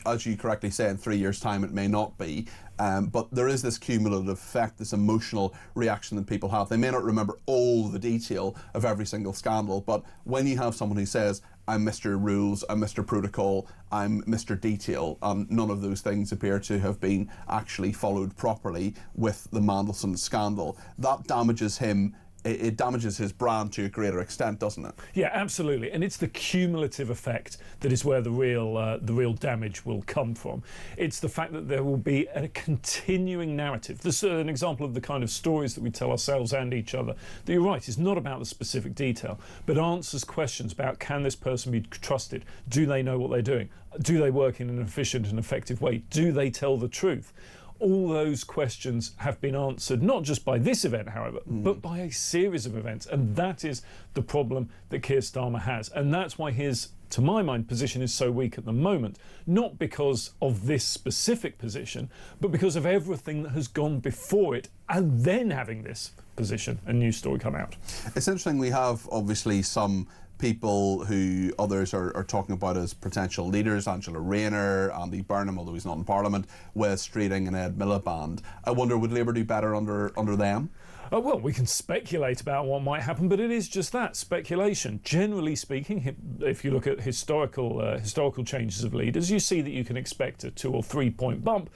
as you correctly say, in 3 years' time it may not be. But there is this cumulative effect, this emotional reaction that people have. They may not remember all the detail of every single scandal, but when you have someone who says, I'm Mr. Rules, I'm Mr. Protocol, I'm Mr. Detail, and none of those things appear to have been actually followed properly with the Mandelson scandal, that damages him. It damages his brand to a greater extent, doesn't it? Yeah, absolutely. And it's the cumulative effect that is where the real damage will come from. It's the fact that there will be a continuing narrative. This is an example of the kind of stories that we tell ourselves and each other. That you're right, it's not about the specific detail, but answers questions about, can this person be trusted? Do they know what they're doing? Do they work in an efficient and effective way? Do they tell the truth? All those questions have been answered, not just by this event, however, but by a series of events. And that is the problem that Keir Starmer has. And that's why his, to my mind, position is so weak at the moment. Not because of this specific position, but because of everything that has gone before it, and then having this position, a news story come out. It's interesting, we have obviously some people who others are talking about as potential leaders, Angela Rayner, Andy Burnham, although he's not in Parliament, Wes Streeting and Ed Miliband. I wonder, would Labour do better under them? Well, we can speculate about what might happen, but it is just that, speculation. Generally speaking, if you look at historical changes of leaders, you see that you can expect a 2 or 3 point bump,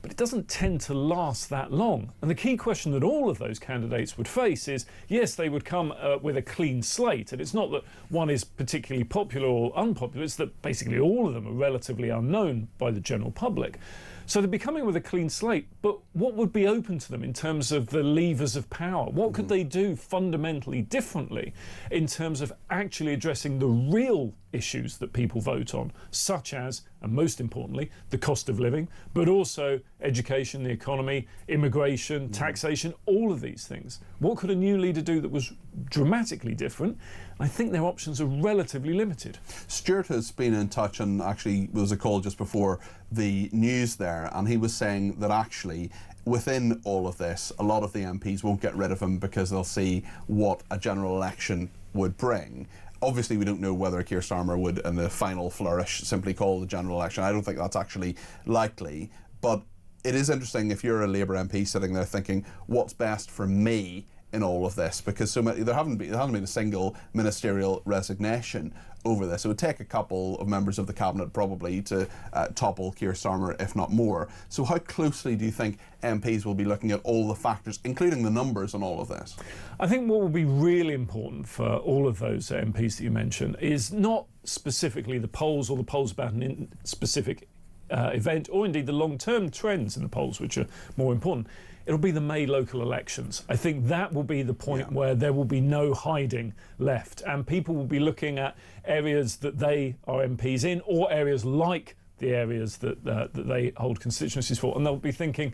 but it doesn't tend to last that long. And the key question that all of those candidates would face is, yes, they would come with a clean slate, and it's not that one is particularly popular or unpopular, it's that basically all of them are relatively unknown by the general public. So they'd be coming with a clean slate, but what would be open to them in terms of the levers of power? What could they do fundamentally differently in terms of actually addressing the real issues that people vote on, such as, and most importantly, the cost of living, but also education, the economy, immigration, taxation, all of these things. What could a new leader do that was dramatically different? I think their options are relatively limited. Stuart has been in touch, and actually there was a call just before the news there, and he was saying that actually within all of this, a lot of the MPs won't get rid of him because they'll see what a general election would bring. Obviously, we don't know whether Keir Starmer would, in the final flourish, simply call the general election. I don't think that's actually likely. But it is interesting if you're a Labour MP sitting there thinking, what's best for me in all of this? Because so many, there hasn't been a single ministerial resignation over this. It would take a couple of members of the cabinet probably to topple Keir Starmer, if not more. So how closely do you think MPs will be looking at all the factors, including the numbers on all of this? I think what will be really important for all of those MPs that you mentioned is not specifically the polls or the polls about a specific event, or indeed the long-term trends in the polls, which are more important. It'll be the May local elections. I think that will be the point where there will be no hiding left, and people will be looking at areas that they are MPs in, or areas like the areas that they hold constituencies for, and they'll be thinking,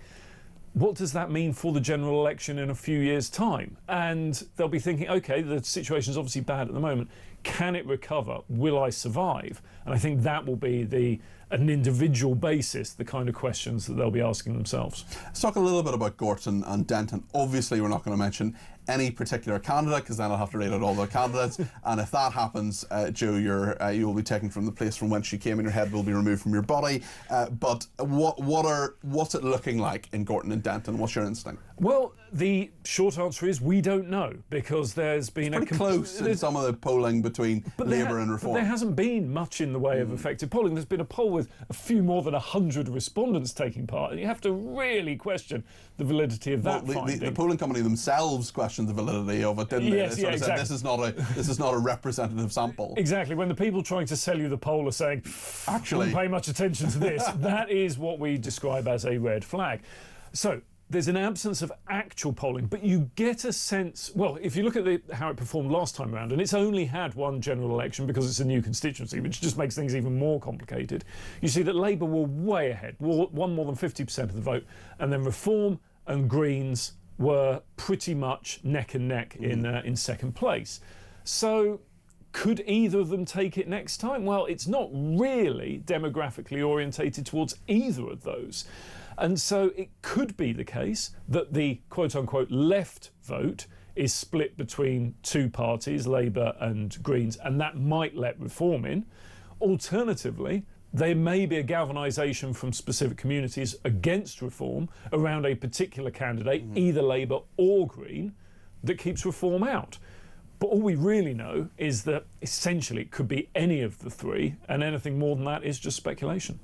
what does that mean for the general election in a few years' time? And they'll be thinking, OK, the situation's obviously bad at the moment. Can it recover? Will I survive? And I think that will be an individual basis, the kind of questions that they'll be asking themselves. Let's talk a little bit about Gorton and Denton. Obviously, we're not going to mention any particular candidate, because then I'll have to read out all the candidates. And if that happens, Joe, you will be taken from the place from whence you came, and your head will be removed from your body. But what's it looking like in Gorton and Denton? What's your instinct? Well, the short answer is we don't know, because there's been pretty close in some of the polling between Labour and Reform. But there hasn't been much in the way of effective polling. There's been a poll with a few more than 100 respondents taking part, and you have to really question the validity of that finding. The polling company themselves questioned the validity of it, didn't they? Yes, They sort of exactly. said, this is not a representative sample. Exactly. When the people trying to sell you the poll are saying, actually, don't pay much attention to this, that is what we describe as a red flag. So there's an absence of actual polling, but you get a sense, well, if you look at how it performed last time around, and it's only had one general election because it's a new constituency, which just makes things even more complicated, you see that Labour were way ahead, won more than 50% of the vote, and then Reform and Greens were pretty much neck and neck in second place. So could either of them take it next time? Well, it's not really demographically orientated towards either of those. And so it could be the case that the quote-unquote left vote is split between two parties, Labour and Greens, and that might let reform in. Alternatively, there may be a galvanisation from specific communities against reform around a particular candidate, either Labour or Green, that keeps reform out. But all we really know is that essentially it could be any of the three, and anything more than that is just speculation.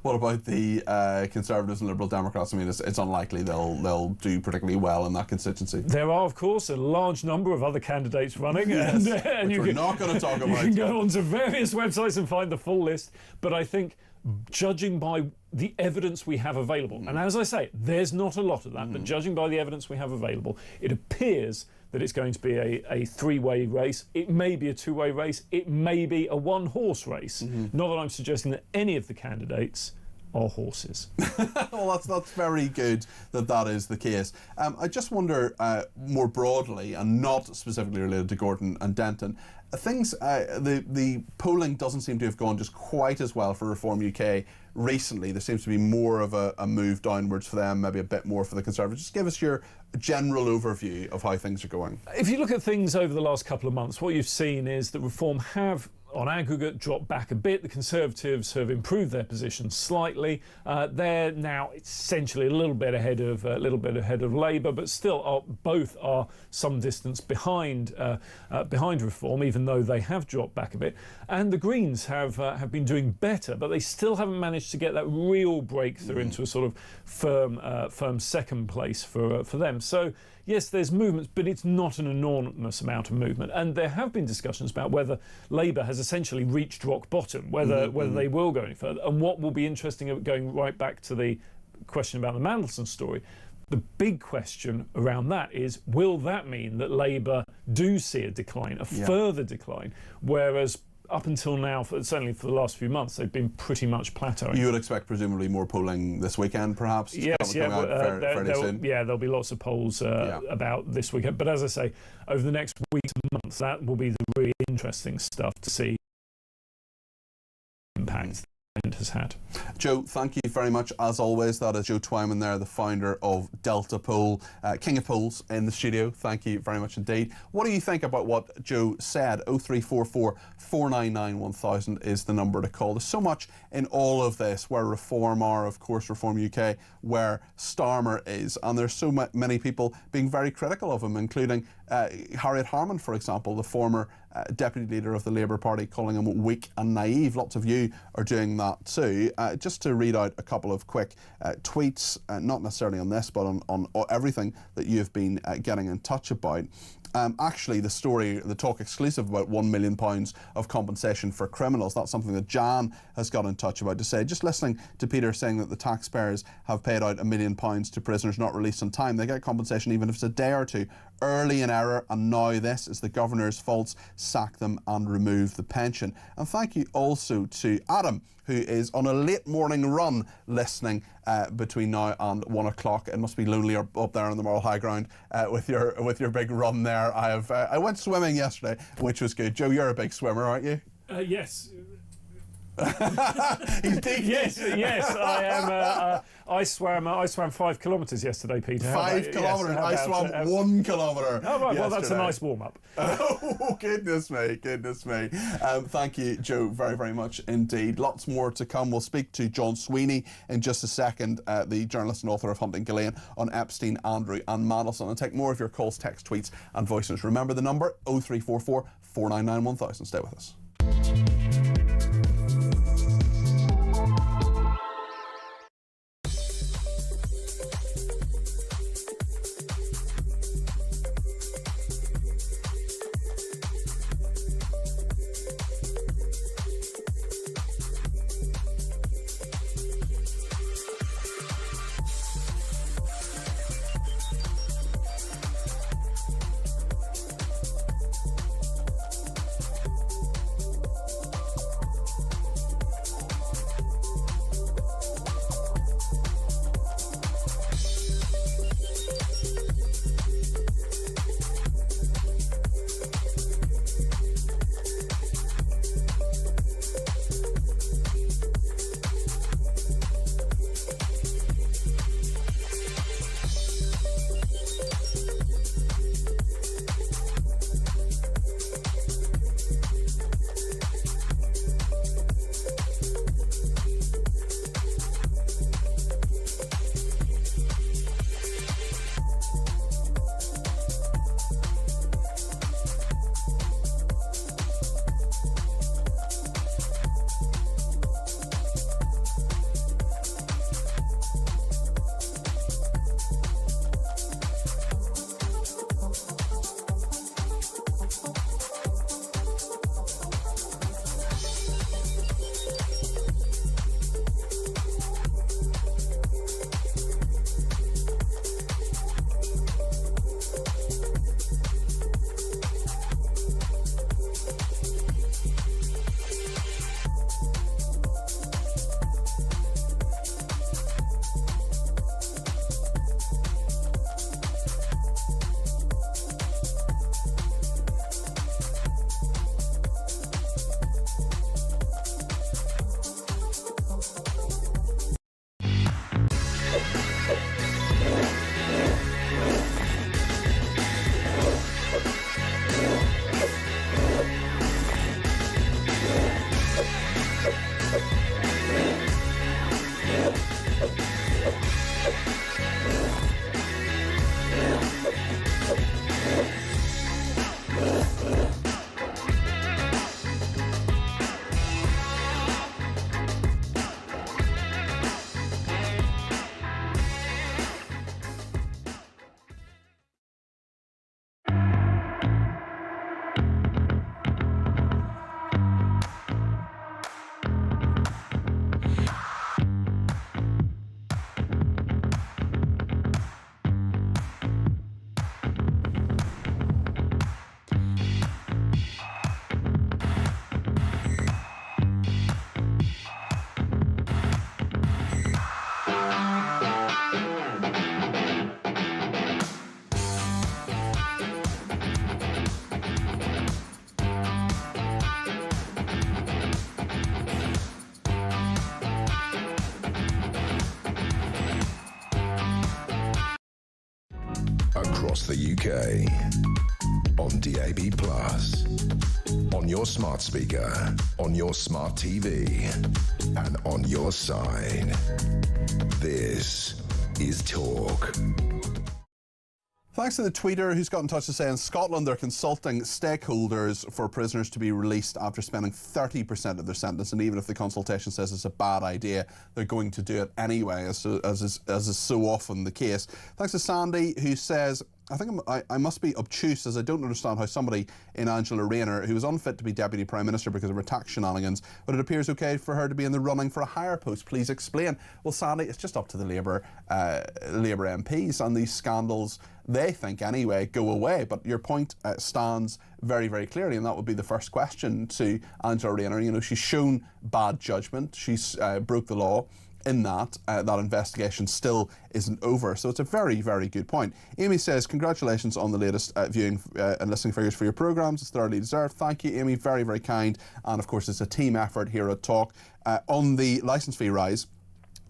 What about the Conservatives and Liberal Democrats? I mean, it's unlikely they'll do particularly well in that constituency. There are, of course, a large number of other candidates running, and we're not going to talk about. You can go onto various websites and find the full list. But I think, judging by the evidence we have available, and as I say, there's not a lot of that, but judging by the evidence we have available, it appears that it's going to be a three-way race. It may be a two-way race. It may be a one-horse race. Not that I'm suggesting that any of the candidates are horses. Well, that's very good that is the case. I just wonder, more broadly, and not specifically related to Gordon and Denton, the polling doesn't seem to have gone just quite as well for Reform UK recently. There seems to be more of a move downwards for them, maybe a bit more for the Conservatives. Just give us your general overview of how things are going. If you look at things over the last couple of months, what you've seen is that Reform have, on aggregate, dropped back a bit. The Conservatives have improved their position slightly. They're now essentially a little bit ahead of Labour, but still both are some distance behind Reform, even though they have dropped back a bit. And the Greens have been doing better, but they still haven't managed to get that real breakthrough into a sort of firm second place for them. So yes, there's movements, but it's not an enormous amount of movement. And there have been discussions about whether Labour has essentially reached rock bottom, whether they will go any further. And what will be interesting, going right back to the question about the Mandelson story, the big question around that is, will that mean that Labour do see a decline, further decline, whereas up until now, certainly for the last few months, they've been pretty much plateauing. You would expect presumably more polling this weekend, perhaps? Yes, there'll be lots of polls about this weekend. But as I say, over the next weeks and months, that will be the really interesting stuff to see impacts it has had. Joe, thank you very much. As always, that is Joe Twyman there, the founder of Delta Poll, King of Polls in the studio. Thank you very much indeed. What do you think about what Joe said? 0344 499 1000 is the number to call. There's so much in all of this, where Reform are, of course, Reform UK, where Starmer is, and there's so many people being very critical of him, including Harriet Harman, for example, the former deputy leader of the Labour Party, calling him weak and naive. Lots of you are doing that too. Just to read out a couple of quick tweets, not necessarily on this, but on everything that you've been getting in touch about. Actually, the story, the Talk exclusive about £1 million of compensation for criminals, that's something that Jan has got in touch about to say. Just listening to Peter saying that the taxpayers have paid out £1 million to prisoners not released on time. They get compensation even if it's a day or two early in error, and now this is the governor's faults. Sack them and remove the pension. And thank you also to Adam, who is on a late morning run listening between now and 1 o'clock. It must be lonely up there on the Moral High Ground with your big run there. I went swimming yesterday, which was good. Joe, you're a big swimmer, aren't you? Yes. He's deep. Yes, I am. I swam 5 kilometres yesterday, Peter. 5 kilometres? I swam 1 kilometre. Oh, right, well, that's a nice warm-up. Oh, goodness me. Thank you, Joe, very, very much indeed. Lots more to come. We'll speak to John Sweeney in just a second, the journalist and author of Hunting Gillian, on Epstein, Andrew and Mandelson, and take more of your calls, text, tweets and voice notes. Remember the number, 0344 499 1000. Stay with us. across the UK, on DAB+, on your smart speaker, on your smart TV, and on your side. This is Talk. Thanks to the tweeter who's got in touch to say in Scotland they're consulting stakeholders for prisoners to be released after spending 30% of their sentence, and even if the consultation says it's a bad idea, they're going to do it anyway, as is so often the case. Thanks to Sandy who says, I must be obtuse as I don't understand how somebody in Angela Rayner, who was unfit to be Deputy Prime Minister because of her tax shenanigans, but it appears okay for her to be in the running for a higher post. Please explain. Well, Sandy, it's just up to the Labour MPs, and these scandals, they think anyway, go away. But your point stands very, very clearly, and that would be the first question to Angela Rayner. You know, she's shown bad judgment. She's broke the law. In that investigation still isn't over. So it's a very, very good point. Amy says, congratulations on the latest viewing and listening figures for your programmes. It's thoroughly deserved. Thank you, Amy. Very, very kind. And of course, it's a team effort here at Talk. On the licence fee rise,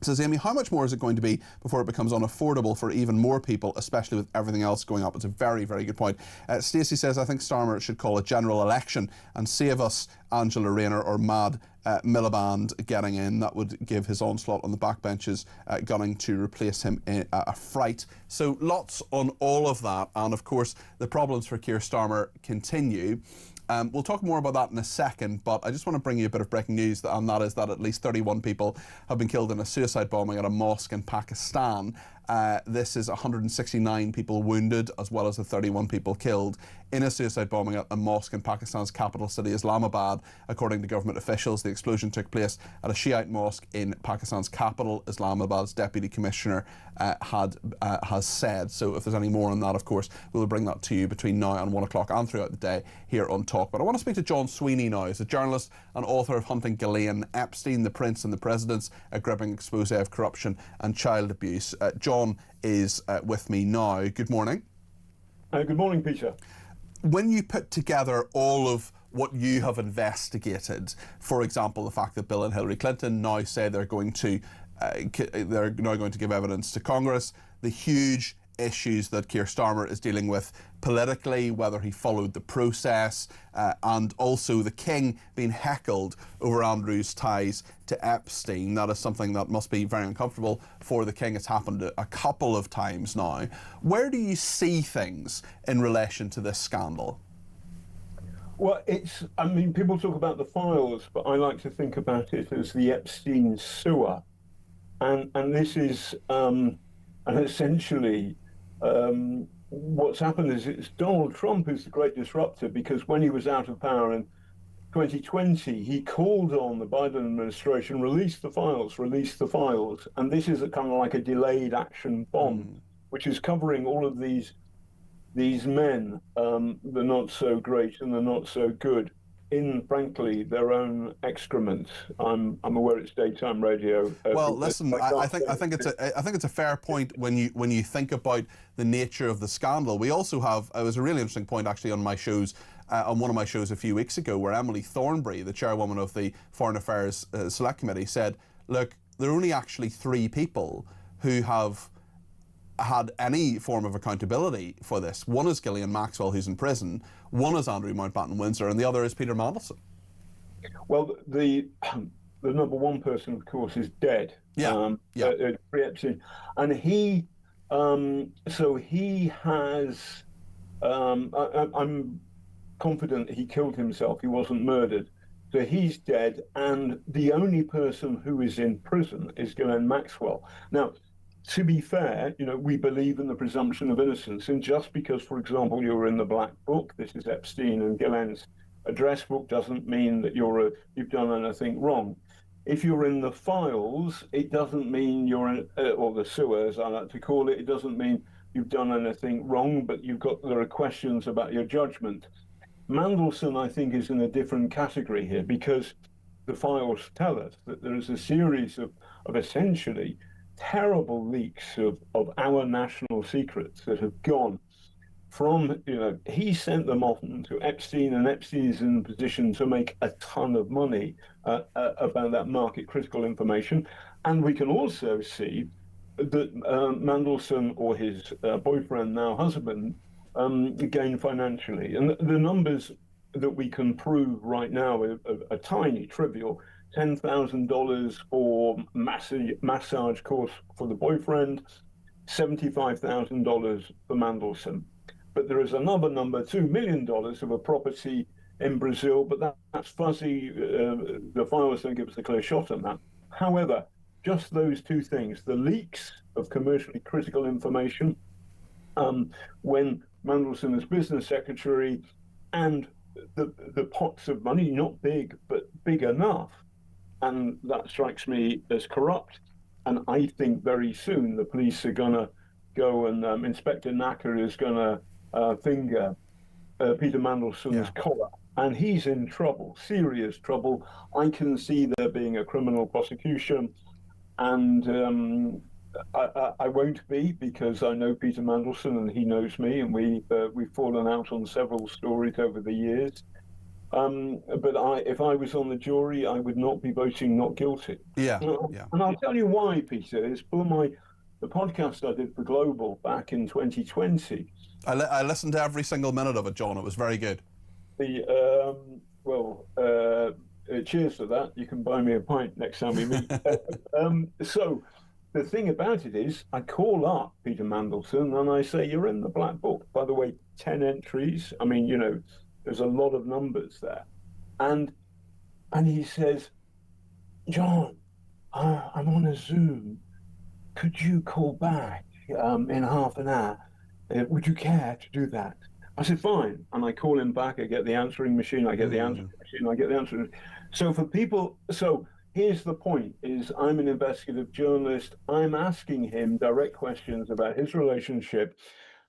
says Amy, how much more is it going to be before it becomes unaffordable for even more people, especially with everything else going up? It's a very, very good point. Stacey says, I think Starmer should call a general election and save us Angela Rayner or mad Miliband getting in. That would give his onslaught on the backbenches gunning to replace him in a fright. So lots on all of that. And of course, the problems for Keir Starmer continue. We'll talk more about that in a second, but I just want to bring you a bit of breaking news, and that is that at least 31 people have been killed in a suicide bombing at a mosque in Pakistan. This is 169 people wounded, as well as the 31 people killed in a suicide bombing at a mosque in Pakistan's capital city, Islamabad. According to government officials, the explosion took place at a Shiite mosque in Pakistan's capital, Islamabad's Deputy Commissioner has said. So if there's any more on that, of course, we'll bring that to you between now and 1 o'clock and throughout the day here on Talk. But I want to speak to John Sweeney now. He's a journalist and author of Hunting Ghislaine, Epstein, the Prince and the Presidents, a gripping expose of corruption and child abuse. John is with me now. Good morning. Good morning, Peter. When you put together all of what you have investigated, for example, the fact that Bill and Hillary Clinton now say they're now going to give evidence to Congress, the huge issues that Keir Starmer is dealing with politically, whether he followed the process, and also the King being heckled over Andrew's ties to Epstein. That is something that must be very uncomfortable for the King. It's happened a couple of times now. Where do you see things in relation to this scandal? Well, I mean, people talk about the files, but I like to think about it as the Epstein sewer. And this is, and essentially, what's happened is it's Donald Trump who's the great disruptor, because when he was out of power in 2020, he called on the Biden administration, release the files, and this is kind of like a delayed action bomb, which is covering all of these men, the not so great and the not so good, in frankly their own excrement. I'm aware it's daytime radio. Well, listen, I think it's a fair point when you think about the nature of the scandal. We also have, it was a really interesting point actually on my shows, on one of my shows a few weeks ago, where Emily Thornberry, the chairwoman of the Foreign Affairs Select Committee, said, look, there are only actually 3 people who have had any form of accountability for this. One is Ghislaine Maxwell, who's in prison. One is Andrew Mountbatten-Windsor, and the other is Peter Mandelson. Well, the number one person, of course, is dead. Epstein, and he, so he has. I'm confident he killed himself. He wasn't murdered. So he's dead, and the only person who is in prison is Ghislaine Maxwell. Now, to be fair, we believe in the presumption of innocence, and just because, for example, you're in the Black Book, this is Epstein and Ghislaine's address book, doesn't mean that you've done anything wrong. If you're in the files, it doesn't mean you're in, or the sewer, as I like to call it, it doesn't mean you've done anything wrong, but there are questions about your judgment. Mandelson, I think, is in a different category here, because the files tell us that there is a series of essentially terrible leaks of our national secrets that have gone from, he sent them off to Epstein, and Epstein is in a position to make a ton of money about that market critical information. And we can also see that Mandelson, or his boyfriend, now husband, gain financially. And the numbers that we can prove right now are tiny, trivial. $10,000 for massage course for the boyfriend, $75,000 for Mandelson. But there is another number, $2 million of a property in Brazil, but that's fuzzy. The files don't give us a clear shot on that. However, just those 2 things, the leaks of commercially critical information, when Mandelson is business secretary, and the pots of money, not big, but big enough. And that strikes me as corrupt. And I think very soon the police are going to go, and Inspector Nacker is going to finger Peter Mandelson's collar. And he's in trouble, serious trouble. I can see there being a criminal prosecution. And I won't be, because I know Peter Mandelson and he knows me, and we've fallen out on several stories over the years. But if I was on the jury, I would not be voting not guilty. And I'll tell you why, Peter. It's for the podcast I did for Global back in 2020. I listened to every single minute of it, John. It was very good. Cheers to that. You can buy me a pint next time we meet. So the thing about it is, I call up Peter Mandelson and I say, you're in the Black Book. By the way, 10 entries. I mean, there's a lot of numbers there. And he says, John, I'm on a Zoom. Could you call back in half an hour? Would you care to do that? I said, fine. And I call him back. I get the answering machine. I get the answering machine. I get the answering. So for people, here's the point, is I'm an investigative journalist. I'm asking him direct questions about his relationship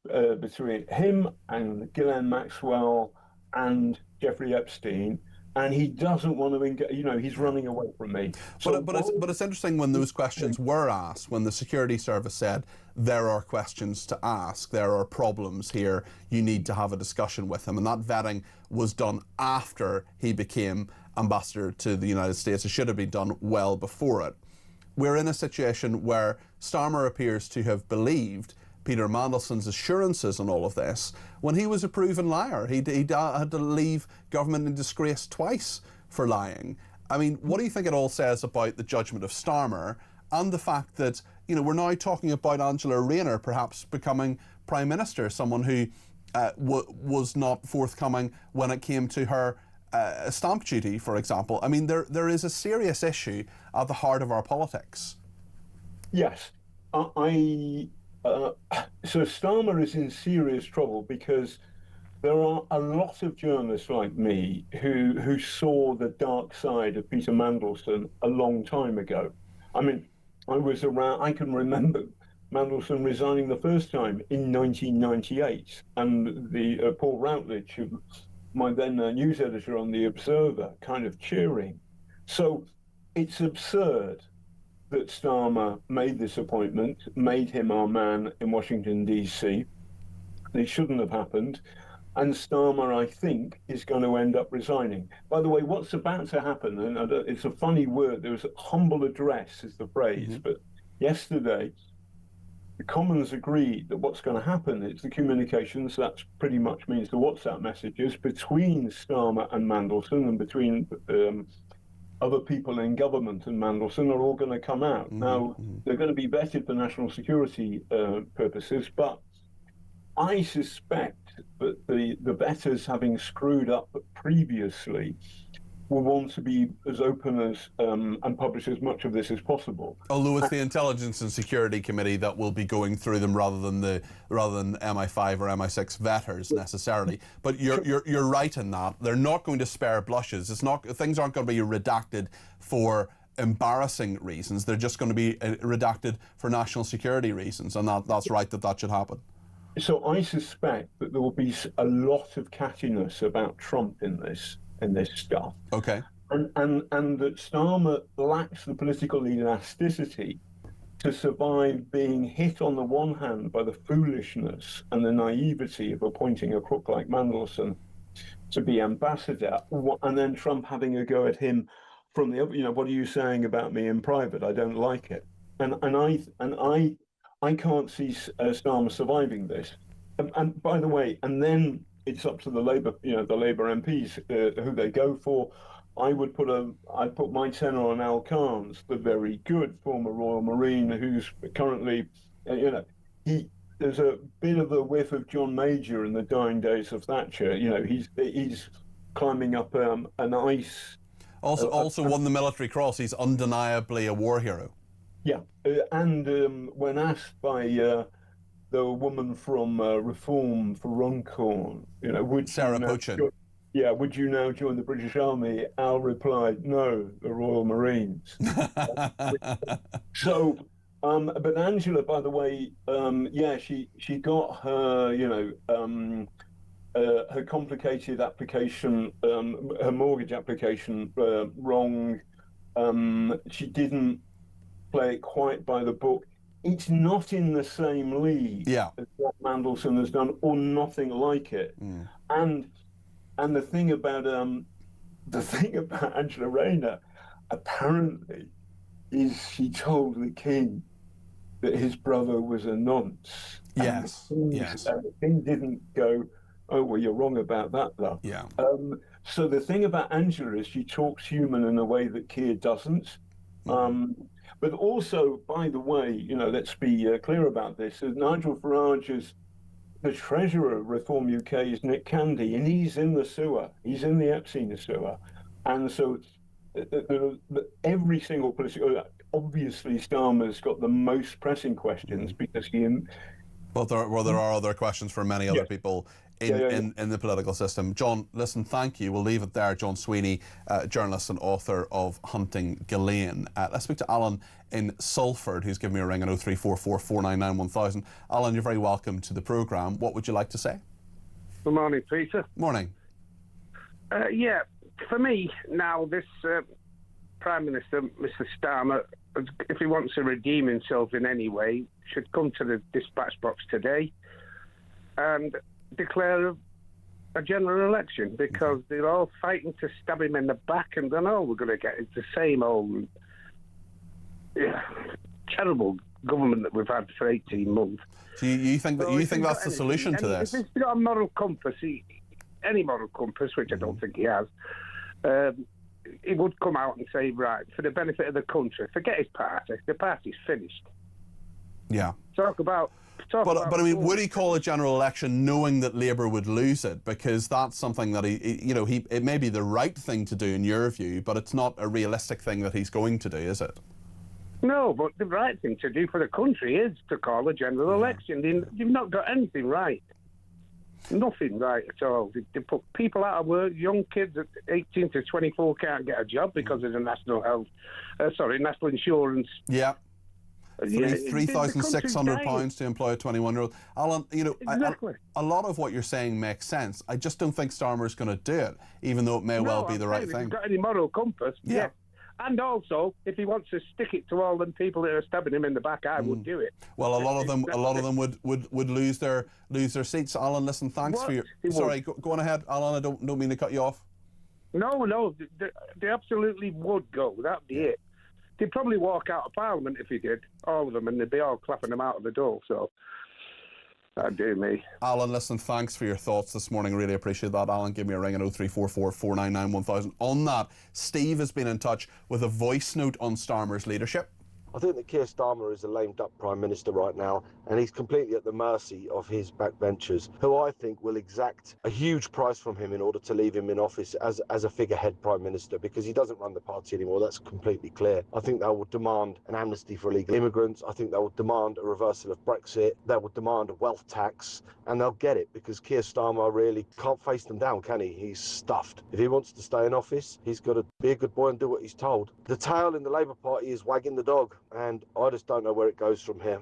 between him and Ghislaine Maxwell and Jeffrey Epstein, and he doesn't want to engage, he's running away from me. So, but it's interesting when those questions were asked, when the security service said, there are questions to ask, there are problems here, you need to have a discussion with him, and that vetting was done after he became ambassador to the United States. It should have been done well before it. We're in a situation where Starmer appears to have believed Peter Mandelson's assurances on all of this, when he was a proven liar. He had to leave government in disgrace twice for lying. I mean, what do you think it all says about the judgment of Starmer and the fact that, you know, we're now talking about Angela Rayner perhaps becoming Prime Minister, someone who was not forthcoming when it came to her stamp duty, for example? I mean, there is a serious issue at the heart of our politics. Yes. So Starmer is in serious trouble because there are a lot of journalists like me who saw the dark side of Peter Mandelson a long time ago. I mean, I was around, I can remember Mandelson resigning the first time in 1998, and the Paul Routledge, who my then news editor on The Observer, kind of cheering. So it's absurd that Starmer made this appointment, made him our man in Washington, D.C. It shouldn't have happened. And Starmer, I think, is going to end up resigning. By the way, what's about to happen, and it's a funny word, there was a humble address is the phrase, but yesterday, the Commons agreed that what's going to happen is the communications, that pretty much means the WhatsApp messages between Starmer and Mandelson and between other people in government and Mandelson are all going to come out. Now, they're going to be vetted for national security purposes, but I suspect that the vetters, having screwed up previously, will want to be as open as and publish as much of this as possible. Although it's the Intelligence and Security Committee that will be going through them rather than MI5 or MI6 vetters necessarily. But you're right in that they're not going to spare blushes. Things aren't going to be redacted for embarrassing reasons. They're just going to be redacted for national security reasons, and that's right that should happen. So I suspect that there will be a lot of cattiness about Trump in this stuff. Okay. And that Starmer lacks the political elasticity to survive being hit on the one hand by the foolishness and the naivety of appointing a crook like Mandelson to be ambassador, and then Trump having a go at him from the other, you know, what are you saying about me in private? I don't like it. And I can't see Starmer surviving this. And by the way, and then it's up to the Labour, the Labour MPs who they go for. I'd put my tenor on Al Carnes, the very good former Royal Marine, who's currently, there's a bit of a whiff of John Major in the dying days of Thatcher. You know, he's climbing up an ice. Also won the Military Cross. He's undeniably a war hero. Yeah, and when asked by the woman from Reform for Runcorn, would Sarah Pochin. Would you now join the British Army? Al replied, no, the Royal Marines. So, but Angela, by the way, she got her, her complicated application, her mortgage application wrong. She didn't play it quite by the book. It's not in the same league as what Mandelson has done, or nothing like it. And the thing about Angela Rayner, apparently, is she told the king that his brother was a nonce. Yes. And the king didn't go, oh well, you're wrong about that, though. Yeah. So the thing about Angela is she talks human in a way that Keir doesn't. But also, by the way, let's be clear about this. Nigel Farage's, the treasurer of Reform UK is Nick Candy, and he's in the sewer. He's in the Epstein sewer. And so every single political, obviously Starmer's got the most pressing questions because he... Well, there are other questions for many other people in the political system. John, listen, thank you. We'll leave it there. John Sweeney, journalist and author of Hunting Ghislaine. Let's speak to Alan in Salford, who's given me a ring on 0344 499 1000. Alan, you're very welcome to the programme. What would you like to say? Good morning, Peter. Morning. For me, now, this Prime Minister, Mr Starmer, if he wants to redeem himself in any way, should come to the dispatch box today and declare a general election, because they're all fighting to stab him in the back, and then all we're going to get is the same old terrible government that we've had for 18 months. So you think that's the solution to this? If he's got a moral compass, any moral compass, which I don't think he has, he would come out and say, right, for the benefit of the country, forget his party. The party's finished. Yeah. But I mean, would he call a general election knowing that Labour would lose it? Because that's something that it may be the right thing to do in your view, but it's not a realistic thing that he's going to do, is it? No, but the right thing to do for the country is to call a general election. You've not got anything right. Nothing right at all. They put people out of work. Young kids at 18 to 24 can't get a job because of the national insurance. Yeah. £3,600 to employ a 21-year-old. Alan, exactly. A lot of what you're saying makes sense. I just don't think Starmer's going to do it, even though it may well be the right thing. If he's got any moral compass, yeah. And also, if he wants to stick it to all them people that are stabbing him in the back, I would do it. Well, a lot of them would lose their seats. Alan, listen, thanks for your. Sorry, go on ahead, Alan. I don't mean to cut you off. No, they absolutely would go. That'd be it. They'd probably walk out of Parliament if he did, all of them, and they'd be all clapping him out of the door. So. That'd do me. Alan, listen, thanks for your thoughts this morning. Really appreciate that. Alan, give me a ring at 0344 499 1000. On that, Steve has been in touch with a voice note on Starmer's leadership. I think that Keir Starmer is a lame duck Prime Minister right now, and he's completely at the mercy of his backbenchers, who I think will exact a huge price from him in order to leave him in office as a figurehead Prime Minister, because he doesn't run the party anymore. That's completely clear. I think they will demand an amnesty for illegal immigrants. I think they will demand a reversal of Brexit. They will demand a wealth tax, and they'll get it because Keir Starmer really can't face them down, can he? He's stuffed. If he wants to stay in office, he's got to be a good boy and do what he's told. The tail in the Labour Party is wagging the dog, and I just don't know where it goes from here.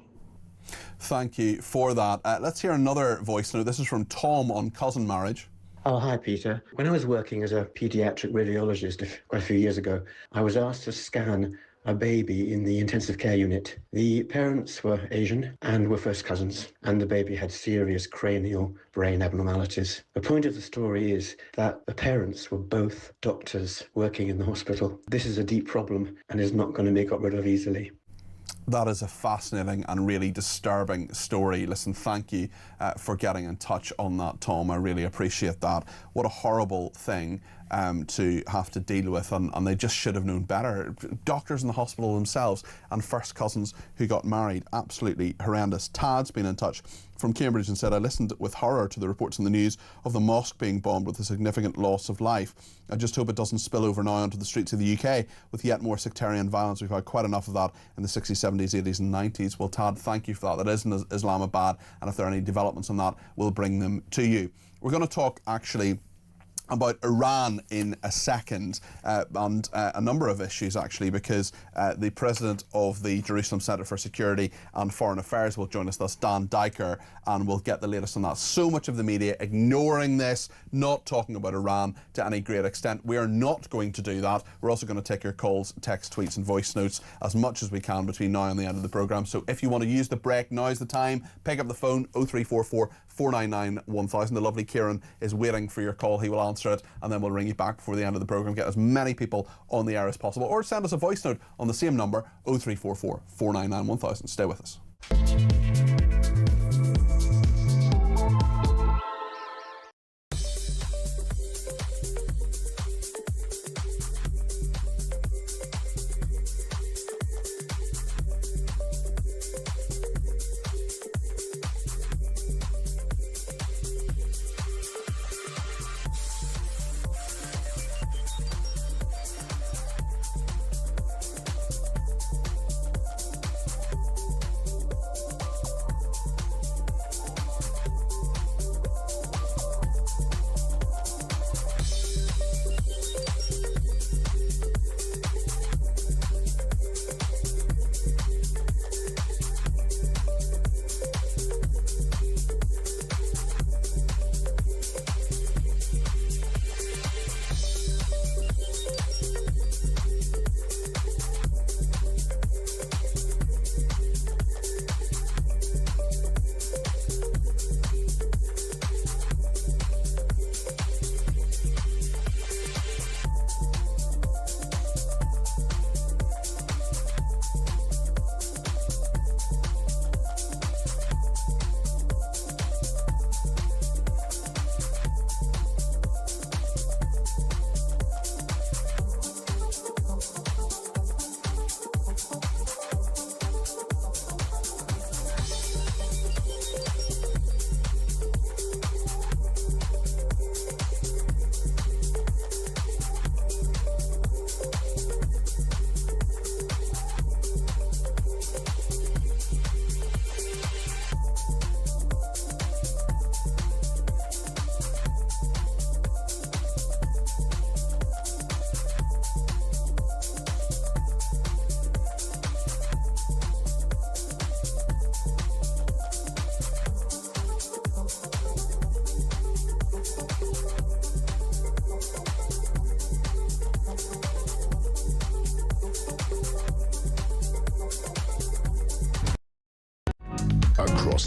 Thank you for that. Let's hear another voice note. This is from Tom on cousin marriage. Oh, hi, Peter. When I was working as a paediatric radiologist quite a few years ago, I was asked to scan a baby in the intensive care unit. The parents were Asian and were first cousins, and the baby had serious cranial brain abnormalities. The point of the story is that the parents were both doctors working in the hospital. This is a deep problem and is not going to be got rid of easily. That is a fascinating and really disturbing story. Listen, thank you for getting in touch on that, Tom. I really appreciate that. What a horrible thing to have to deal with, and they just should have known better. Doctors in the hospital themselves and first cousins who got married, absolutely horrendous. Tad's been in touch from Cambridge and said, I listened with horror to the reports in the news of the mosque being bombed with a significant loss of life. I just hope it doesn't spill over now onto the streets of the UK with yet more sectarian violence. We've had quite enough of that in the 60s, 70s, 80s and 90s. Well, Tad, thank you for that. That is in Islamabad, and if there are any developments on that, we'll bring them to you. We're going to talk actually about Iran in a second, and a number of issues actually, because the president of the Jerusalem Centre for Security and Foreign Affairs will join us, that's Dan Diker, and we'll get the latest on that. So much of the media ignoring this, not talking about Iran to any great extent. We are not going to do that. We're also going to take your calls, text, tweets and voice notes as much as we can between now and the end of the programme. So if you want to use the break, now's the time. Pick up the phone, 0344 499 1000. The lovely Kieran is waiting for your call. He will answer it, and then we'll ring you back before the end of the programme. Get as many people on the air as possible, or send us a voice note on the same number, 0344 499 1000. Stay with us.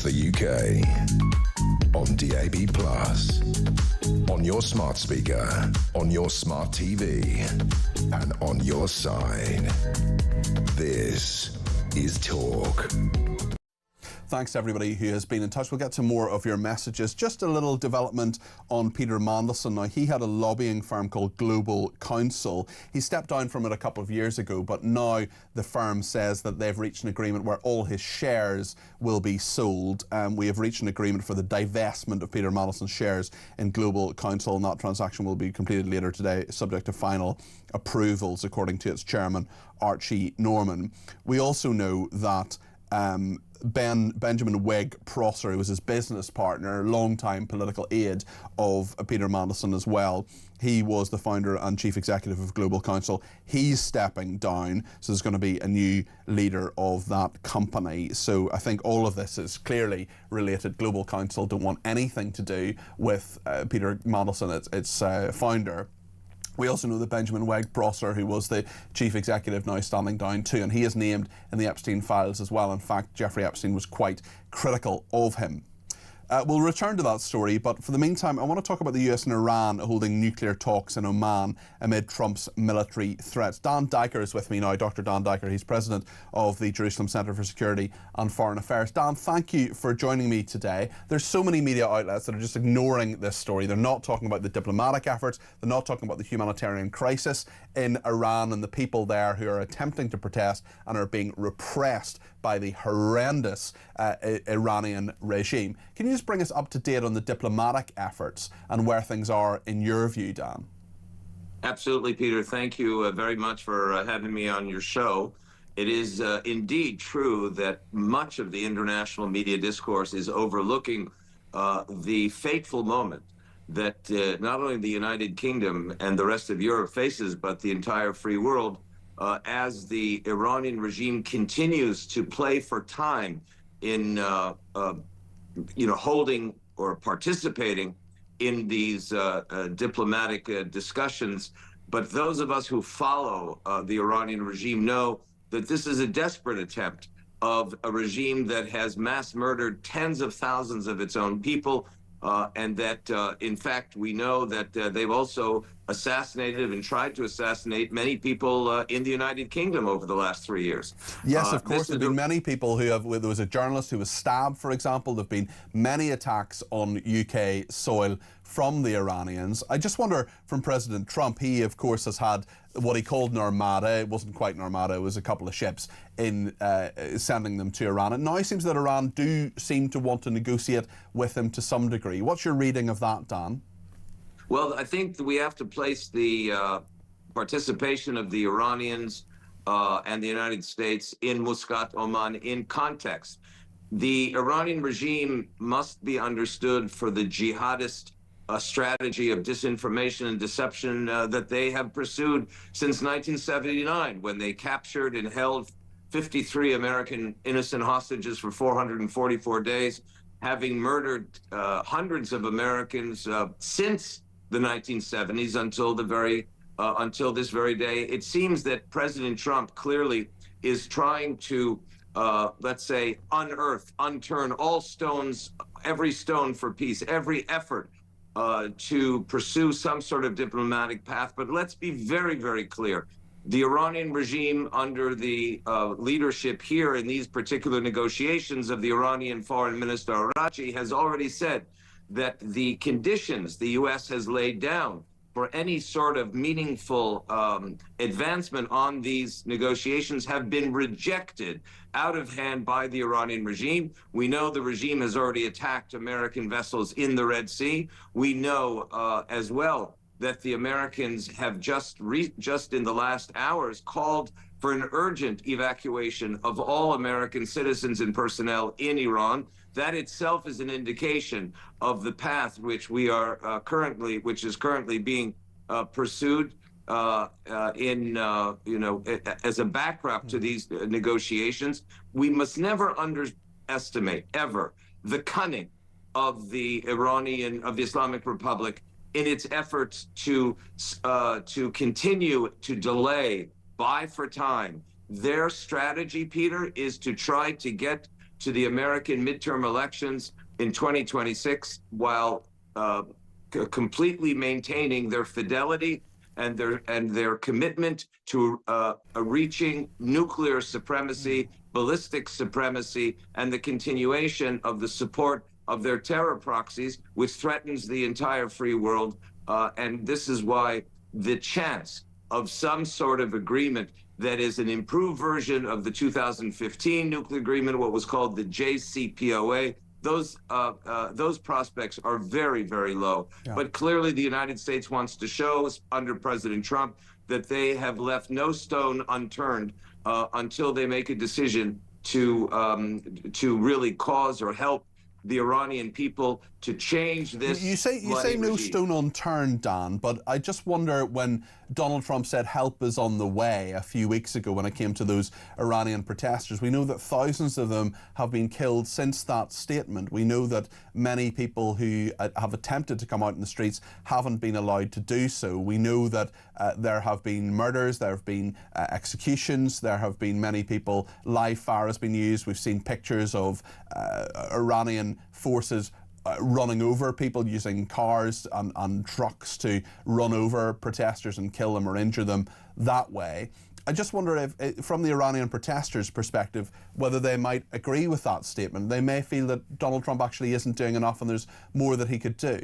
the UK. On DAB+, on your smart speaker, on your smart TV, and on your side. This is Talk. Thanks to everybody who has been in touch. We'll get to more of your messages. Just a little development on Peter Mandelson. Now, he had a lobbying firm called Global Counsel. He stepped down from it a couple of years ago, but now the firm says that they've reached an agreement where all his shares will be sold. We have reached an agreement for the divestment of Peter Mandelson's shares in Global Counsel, and that transaction will be completed later today, subject to final approvals, according to its chairman, Archie Norman. We also know that Benjamin Wigg Prosser, who was his business partner, long-time political aide of Peter Mandelson as well. He was the founder and chief executive of Global Counsel. He's stepping down, so there's going to be a new leader of that company. So I think all of this is clearly related. Global Counsel don't want anything to do with Peter Mandelson, its founder. We also know that Benjamin Wigg Prosser, who was the chief executive, now standing down too, and he is named in the Epstein files as well. In fact, Jeffrey Epstein was quite critical of him. We'll return to that story, but for the meantime, I want to talk about the US and Iran holding nuclear talks in Oman amid Trump's military threats. Dan Diker is with me now, Dr. Dan Diker. He's president of the Jerusalem Centre for Security and Foreign Affairs. Dan, thank you for joining me today. There's so many media outlets that are just ignoring this story. They're not talking about the diplomatic efforts. They're not talking about the humanitarian crisis in Iran and the people there who are attempting to protest and are being repressed by the horrendous Iranian regime. Can you just bring us up to date on the diplomatic efforts and where things are in your view, Dan? Absolutely, Peter. Thank you very much for having me on your show. It is indeed true that much of the international media discourse is overlooking the fateful moment that not only the United Kingdom and the rest of Europe faces, but the entire free world, as the Iranian regime continues to play for time in, holding or participating in these diplomatic discussions. But those of us who follow the Iranian regime know that this is a desperate attempt of a regime that has mass murdered tens of thousands of its own people, and that, in fact, we know that they've also assassinated and tried to assassinate many people in the United Kingdom over the last 3 years. Yes, of course. There have been many people who have, there was a journalist who was stabbed, for example. There have been many attacks on UK soil from the Iranians. I just wonder, from President Trump, he, of course, has had what he called an armada. It wasn't quite an armada, it was a couple of ships in sending them to Iran. It now seems that Iran do seem to want to negotiate with him to some degree. What's your reading of that, Dan? Well, I think that we have to place the participation of the Iranians and the United States in Muscat, Oman, in context. The Iranian regime must be understood for the jihadist strategy of disinformation and deception that they have pursued since 1979, when they captured and held 53 American innocent hostages for 444 days, having murdered hundreds of Americans since the 1970s until this very day. It seems that President Trump clearly is trying to, let's say, unturn all stones, every stone for peace, every effort to pursue some sort of diplomatic path. But let's be very, very clear. The Iranian regime, under the leadership here in these particular negotiations of the Iranian Foreign Minister Araghchi, has already said that the conditions the U.S. has laid down for any sort of meaningful advancement on these negotiations have been rejected out of hand by the Iranian regime. We know the regime has already attacked American vessels in the Red Sea. We know as well that the Americans have just in the last hours called for an urgent evacuation of all American citizens and personnel in Iran. That itself is an indication of the path which we are which is currently being pursued as a backdrop to these negotiations. We must never underestimate ever the cunning of the Islamic Republic in its efforts to continue to delay, buy for time. Their strategy, Peter, is to try to get to the American midterm elections in 2026 while completely maintaining their fidelity and their commitment to reaching nuclear supremacy, ballistic supremacy, and the continuation of the support of their terror proxies, which threatens the entire free world. And this is why the chance of some sort of agreement that is an improved version of the 2015 nuclear agreement, what was called the JCPOA, those prospects are very, very low. Yeah. But clearly the United States wants to show under President Trump that they have left no stone unturned until they make a decision to really cause or help the Iranian people to change this. You say no regime. stone unturned, Dan, but I just wonder, when Donald Trump said help is on the way a few weeks ago when it came to those Iranian protesters, we know that thousands of them have been killed since that statement. We know that many people who have attempted to come out in the streets haven't been allowed to do so. We know that there have been murders, there have been executions, there have been many people, live fire has been used. We've seen pictures of Iranian forces running over people, using cars and trucks to run over protesters and kill them or injure them that way. I just wonder if, from the Iranian protesters' perspective, whether they might agree with that statement. They may feel that Donald Trump actually isn't doing enough and there's more that he could do.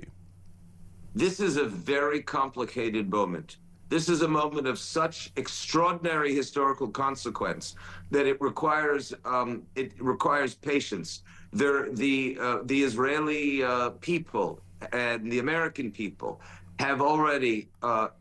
This is a very complicated moment. This is a moment of such extraordinary historical consequence that it requires patience. The Israeli people and the American people have already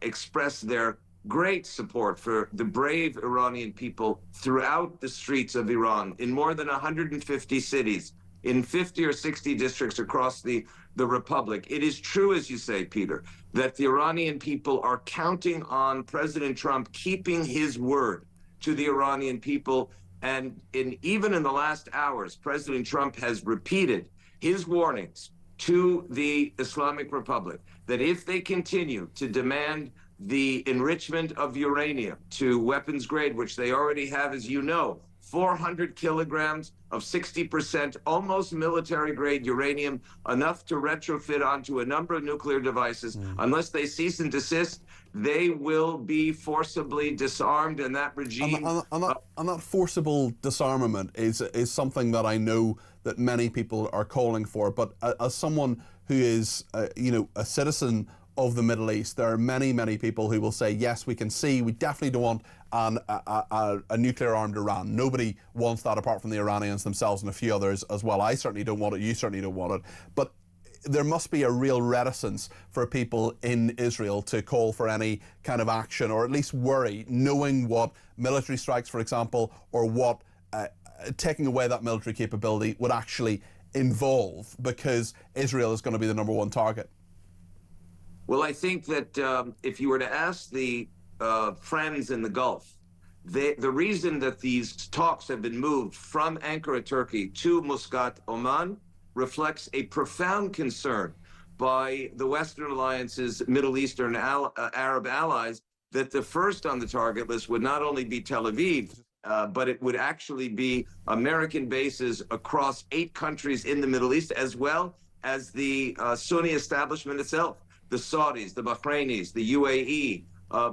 expressed their great support for the brave Iranian people throughout the streets of Iran, in more than 150 cities, in 50 or 60 districts across the Republic. It is true, as you say, Peter, that the Iranian people are counting on President Trump keeping his word to the Iranian people. And even in the last hours, President Trump has repeated his warnings to the Islamic Republic that if they continue to demand the enrichment of uranium to weapons grade, which they already have, as you know, 400 kilograms of 60% almost military grade uranium, enough to retrofit onto a number of nuclear devices. Unless they cease and desist, they will be forcibly disarmed, and that regime... And that forcible disarmament is something that I know that many people are calling for, but as someone who is, a citizen of the Middle East, there are many people who will say, yes, we can see, we definitely don't want a nuclear-armed Iran. Nobody wants that apart from the Iranians themselves and a few others as well. I certainly don't want it, you certainly don't want it. But there must be a real reticence for people in Israel to call for any kind of action, or at least worry, knowing what military strikes, for example, or what taking away that military capability would actually involve, because Israel is going to be the #1 target. Well, I think that if you were to ask the friends in the Gulf, the reason that these talks have been moved from Ankara, Turkey, to Muscat, Oman, reflects a profound concern by the Western Alliance's Middle Eastern Arab allies that the first on the target list would not only be Tel Aviv, but it would actually be American bases across 8 countries in the Middle East, as well as the Sunni establishment itself. The Saudis, the Bahrainis, the UAE,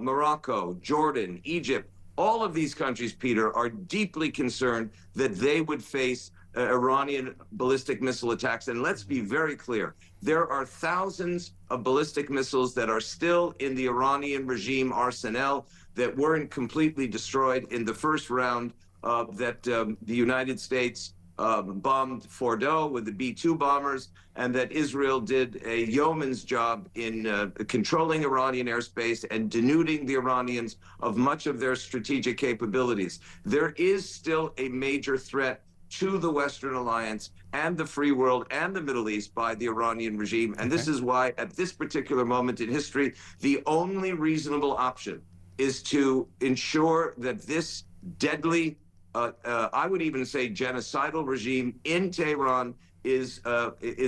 Morocco, Jordan, Egypt, all of these countries, Peter, are deeply concerned that they would face Iranian ballistic missile attacks. And let's be very clear, there are thousands of ballistic missiles that are still in the Iranian regime arsenal that weren't completely destroyed in the first round that the United States bombed Fordo with the B-2 bombers, and that Israel did a yeoman's job in controlling Iranian airspace and denuding the Iranians of much of their strategic capabilities. There is still a major threat to the Western Alliance and the free world and the Middle East by the Iranian regime. And this is why, at this particular moment in history, the only reasonable option is to ensure that this deadly I would even say genocidal regime in Tehran is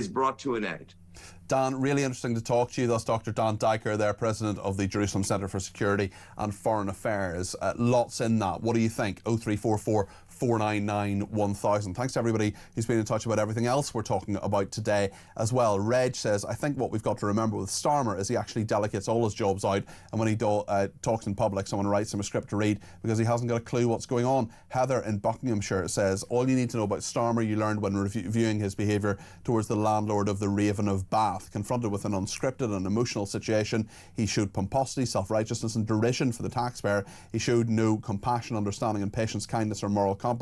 brought to an end. Dan, really interesting to talk to you. That's Dr. Dan Diker there, President of the Jerusalem Centre for Security and Foreign Affairs. Lots in that. What do you think? 0344 499 1000. Thanks to everybody who's been in touch about everything else we're talking about today as well. Reg says, I think what we've got to remember with Starmer is he actually delegates all his jobs out, and when he talks in public, someone writes him a script to read because he hasn't got a clue what's going on. Heather in Buckinghamshire says, all you need to know about Starmer you learned when reviewing his behaviour towards the landlord of the Raven of Bath. Confronted with an unscripted and emotional situation, he showed pomposity, self-righteousness and derision for the taxpayer. He showed no compassion, understanding and patience, kindness or moral compass.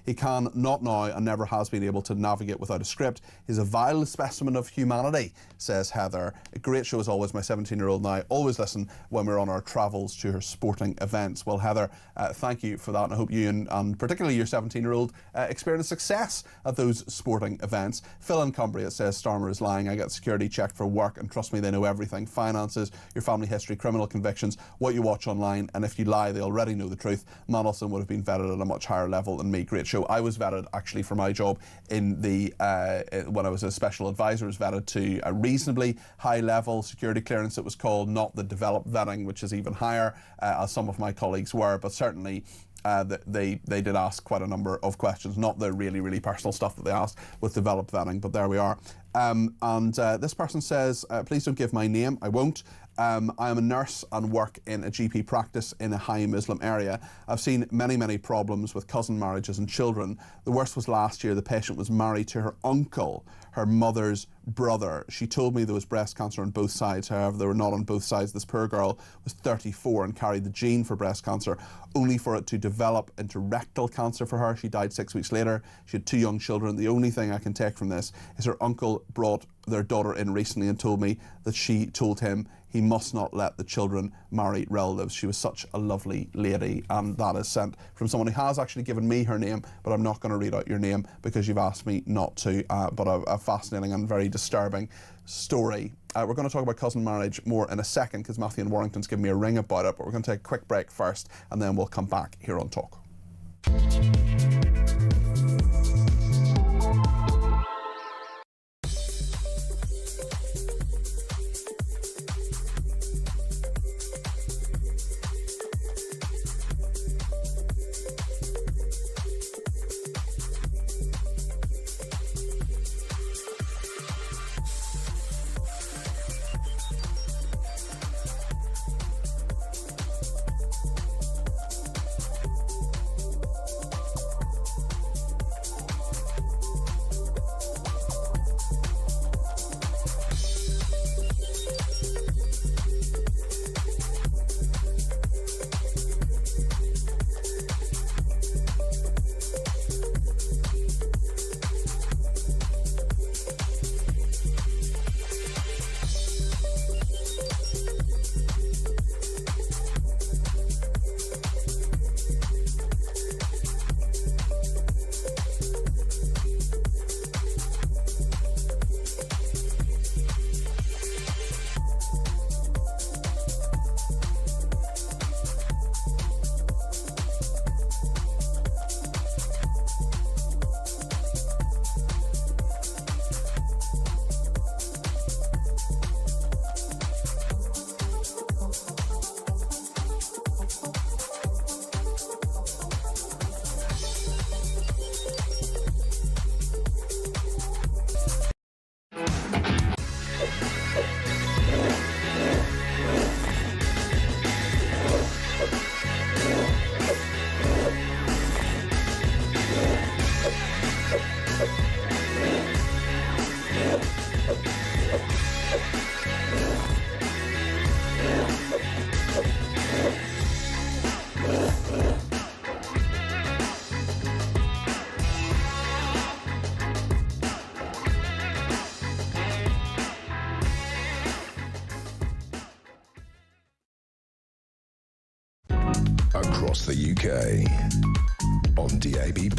He can not now and never has been able to navigate without a script. He's a vile specimen of humanity, says Heather. A great show as always. My 17-year-old now always listen when we're on our travels to her sporting events. Well, Heather, thank you for that, and I hope you and particularly your 17-year-old experience success at those sporting events. Phil in Cumbria says, Starmer is lying. I get security checked for work, and trust me, they know everything. Finances, your family history, criminal convictions, what you watch online, and if you lie, they already know the truth. Mandelson would have been vetted at a much higher level than me. Great show. I was vetted actually for my job in the when I was a special advisor, was vetted to a reasonably high level security clearance, it was called, not the developed vetting, which is even higher, as some of my colleagues were, but certainly they did ask quite a number of questions, not the really personal stuff that they asked with developed vetting, but there we are. This person says, please don't give my name. I won't. I am a nurse and work in a GP practice in a high Muslim area. I've seen many problems with cousin marriages and children. The worst was last year. The patient was married to her uncle, her mother's brother. She told me there was breast cancer on both sides. However, they were not on both sides. This poor girl was 34 and carried the gene for breast cancer, only for it to develop into rectal cancer for her. She died 6 weeks later. She had 2 young children. The only thing I can take from this is her uncle brought their daughter in recently and told me that she told him he must not let the children marry relatives. She was such a lovely lady, and that is sent from someone who has actually given me her name, but I'm not going to read out your name because you've asked me not to, but a fascinating and very disturbing story. We're going to talk about cousin marriage more in a second because Matthew in Warrington's given me a ring about it, but we're going to take a quick break first and then we'll come back here on Talk. Across the UK, on DAB+,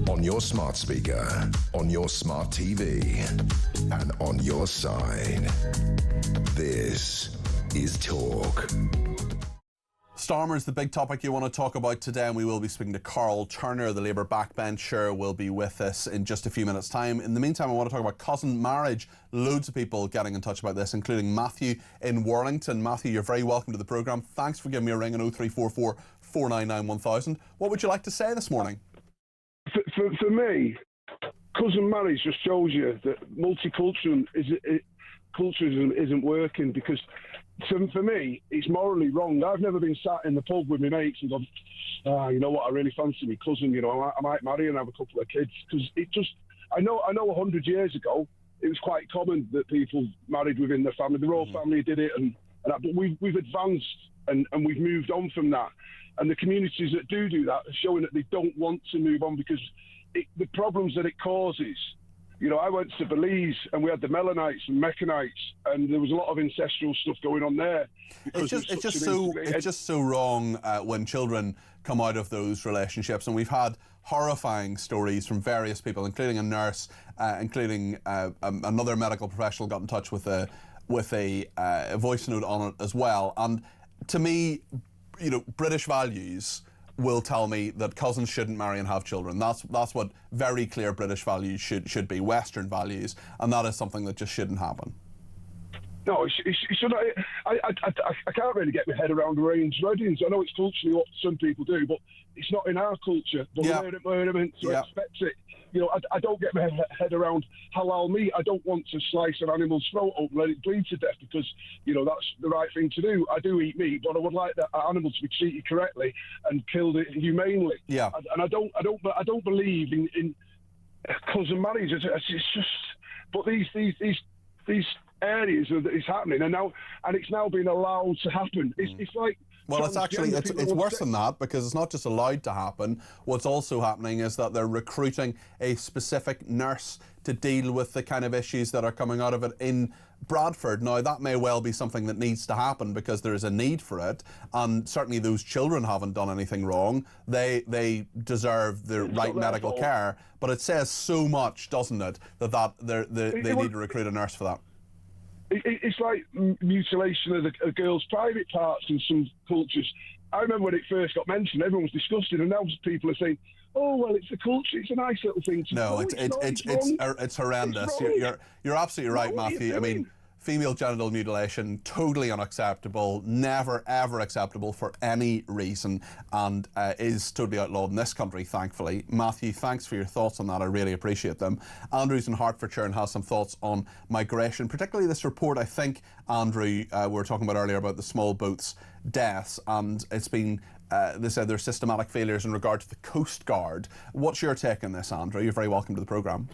on your smart speaker, on your smart TV, and on your side. This is Talk. Starmer is the big topic you want to talk about today, and we will be speaking to Carl Turner, the Labour backbencher, will be with us in just a few minutes' time. In the meantime, I want to talk about cousin marriage. Loads of people getting in touch about this, including Matthew in Warrington. Matthew, you're very welcome to the programme. Thanks for giving me a ring on 0344 499 what would you like to say this morning? For me, cousin marriage just shows you that multiculturalism isn't working, because for me, it's morally wrong. I've never been sat in the pub with my mates and gone, you know what, I really fancy my cousin, you know, I might marry and have a couple of kids. Because it just, I know 100 years ago, it was quite common that people married within their family. The royal family did it, but we've advanced and we've moved on from that. And the communities that do that are showing that they don't want to move on, because the problems that it causes. You know, I went to Belize and we had the Melanites and Mechanites, and there was a lot of ancestral stuff going on there. It's just so wrong when children come out of those relationships, and we've had horrifying stories from various people, including a nurse, including another medical professional got in touch with a voice note on it as well. And to me, you know, British values will tell me that cousins shouldn't marry and have children. That's what very clear British values should be, Western values, and that is something that just shouldn't happen. No, it should. I can't really get my head around arranged weddings. I know it's culturally what some people do, but it's not in our culture. But we're meant to expect it. You know, I don't get my head around halal meat. I don't want to slice an animal's throat open and let it bleed to death, because, you know, that's the right thing to do. I do eat meat, but I would like that animal to be treated correctly and killed humanely. Yeah. And I don't believe in cousin marriage. It's just, but these areas that it's happening, and it's now being allowed to happen. It's like. Well, it's actually, it's worse than that, because it's not just allowed to happen. What's also happening is that they're recruiting a specific nurse to deal with the kind of issues that are coming out of it in Bradford. Now, that may well be something that needs to happen because there is a need for it, and certainly those children haven't done anything wrong. They deserve the right medical care, but it says so much, doesn't it, that they need to recruit a nurse for that. It's like mutilation of a girl's private parts in some cultures. I remember when it first got mentioned, everyone was disgusted, and now people are saying, "Oh well, it's a culture; it's a nice little thing to do." No, it's horrendous. You're absolutely right, Matthew. I mean, female genital mutilation, totally unacceptable, never ever acceptable for any reason, and is totally outlawed in this country, thankfully. Matthew, thanks for your thoughts on that. I really appreciate them. Andrew's in Hertfordshire and has some thoughts on migration, particularly this report. I think, Andrew, we were talking about earlier about the small boats deaths, and it's been they said there's systematic failures in regard to the Coast Guard. What's your take on this, Andrew? You're very welcome to the programme.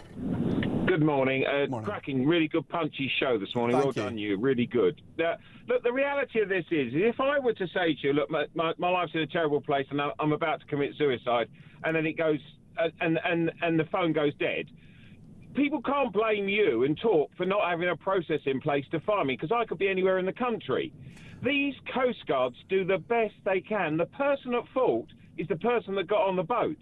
Good morning. Cracking, really good punchy show this morning. Well done, you. Really good. Look, the reality of this is, if I were to say to you, look, my life's in a terrible place and I'm about to commit suicide, and then it goes, and the phone goes dead, people can't blame you and talk for not having a process in place to find me, because I could be anywhere in the country. These Coast Guards do the best they can. The person at fault is the person that got on the boat.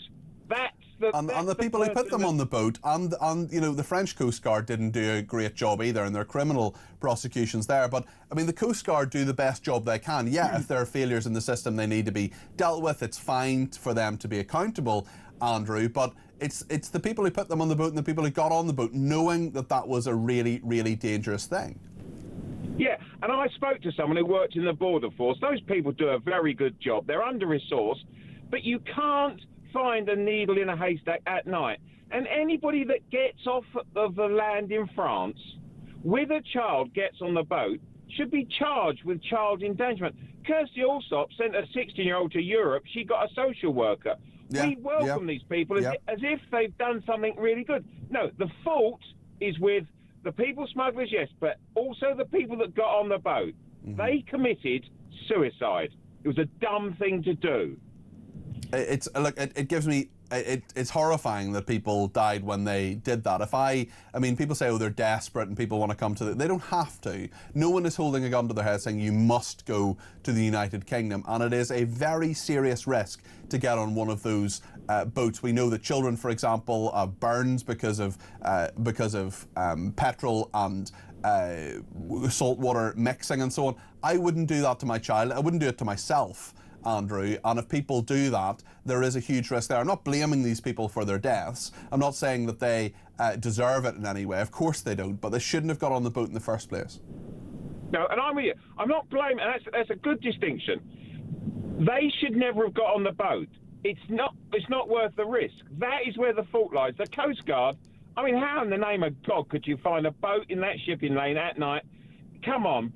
And the people who put them on the boat, and you know, the French Coast Guard didn't do a great job either in their criminal prosecutions there. But I mean, the Coast Guard do the best job they can. Yeah, if there are failures in the system, they need to be dealt with. It's fine for them to be accountable, Andrew. But it's the people who put them on the boat and the people who got on the boat, knowing that that was a really, really dangerous thing. Yeah, and I spoke to someone who worked in the border force. Those people do a very good job. They're under-resourced, but you can't find a needle in a haystack at night. And anybody that gets off of the land in France with a child, gets on the boat, should be charged with child endangerment. Kirsty Allsop sent a 16-year-old to Europe. She got a social worker. Yeah, we welcome these people as if they've done something really good. No, the fault is with the people smugglers, yes, but also the people that got on the boat. They committed suicide. It was a dumb thing to do. It gives me, it's horrifying that people died when they did that. I mean, people say, oh, they're desperate and people want to come to they don't have to. No one is holding a gun to their head saying you must go to the United Kingdom, and it is a very serious risk to get on one of those boats. We know that children, for example, burns because of petrol and saltwater mixing and so on. I wouldn't do that to my child. I wouldn't do it to myself, Andrew, and if people do that, there is a huge risk there. I'm not blaming these people for their deaths. I'm not saying that they deserve it in any way. Of course they don't, but they shouldn't have got on the boat in the first place. No, and I'm with you. I'm not blaming, and that's a good distinction. They should never have got on the boat. It's not worth the risk. That is where the fault lies. The Coast Guard, I mean, how in the name of God could you find a boat in that shipping lane at night? Come on,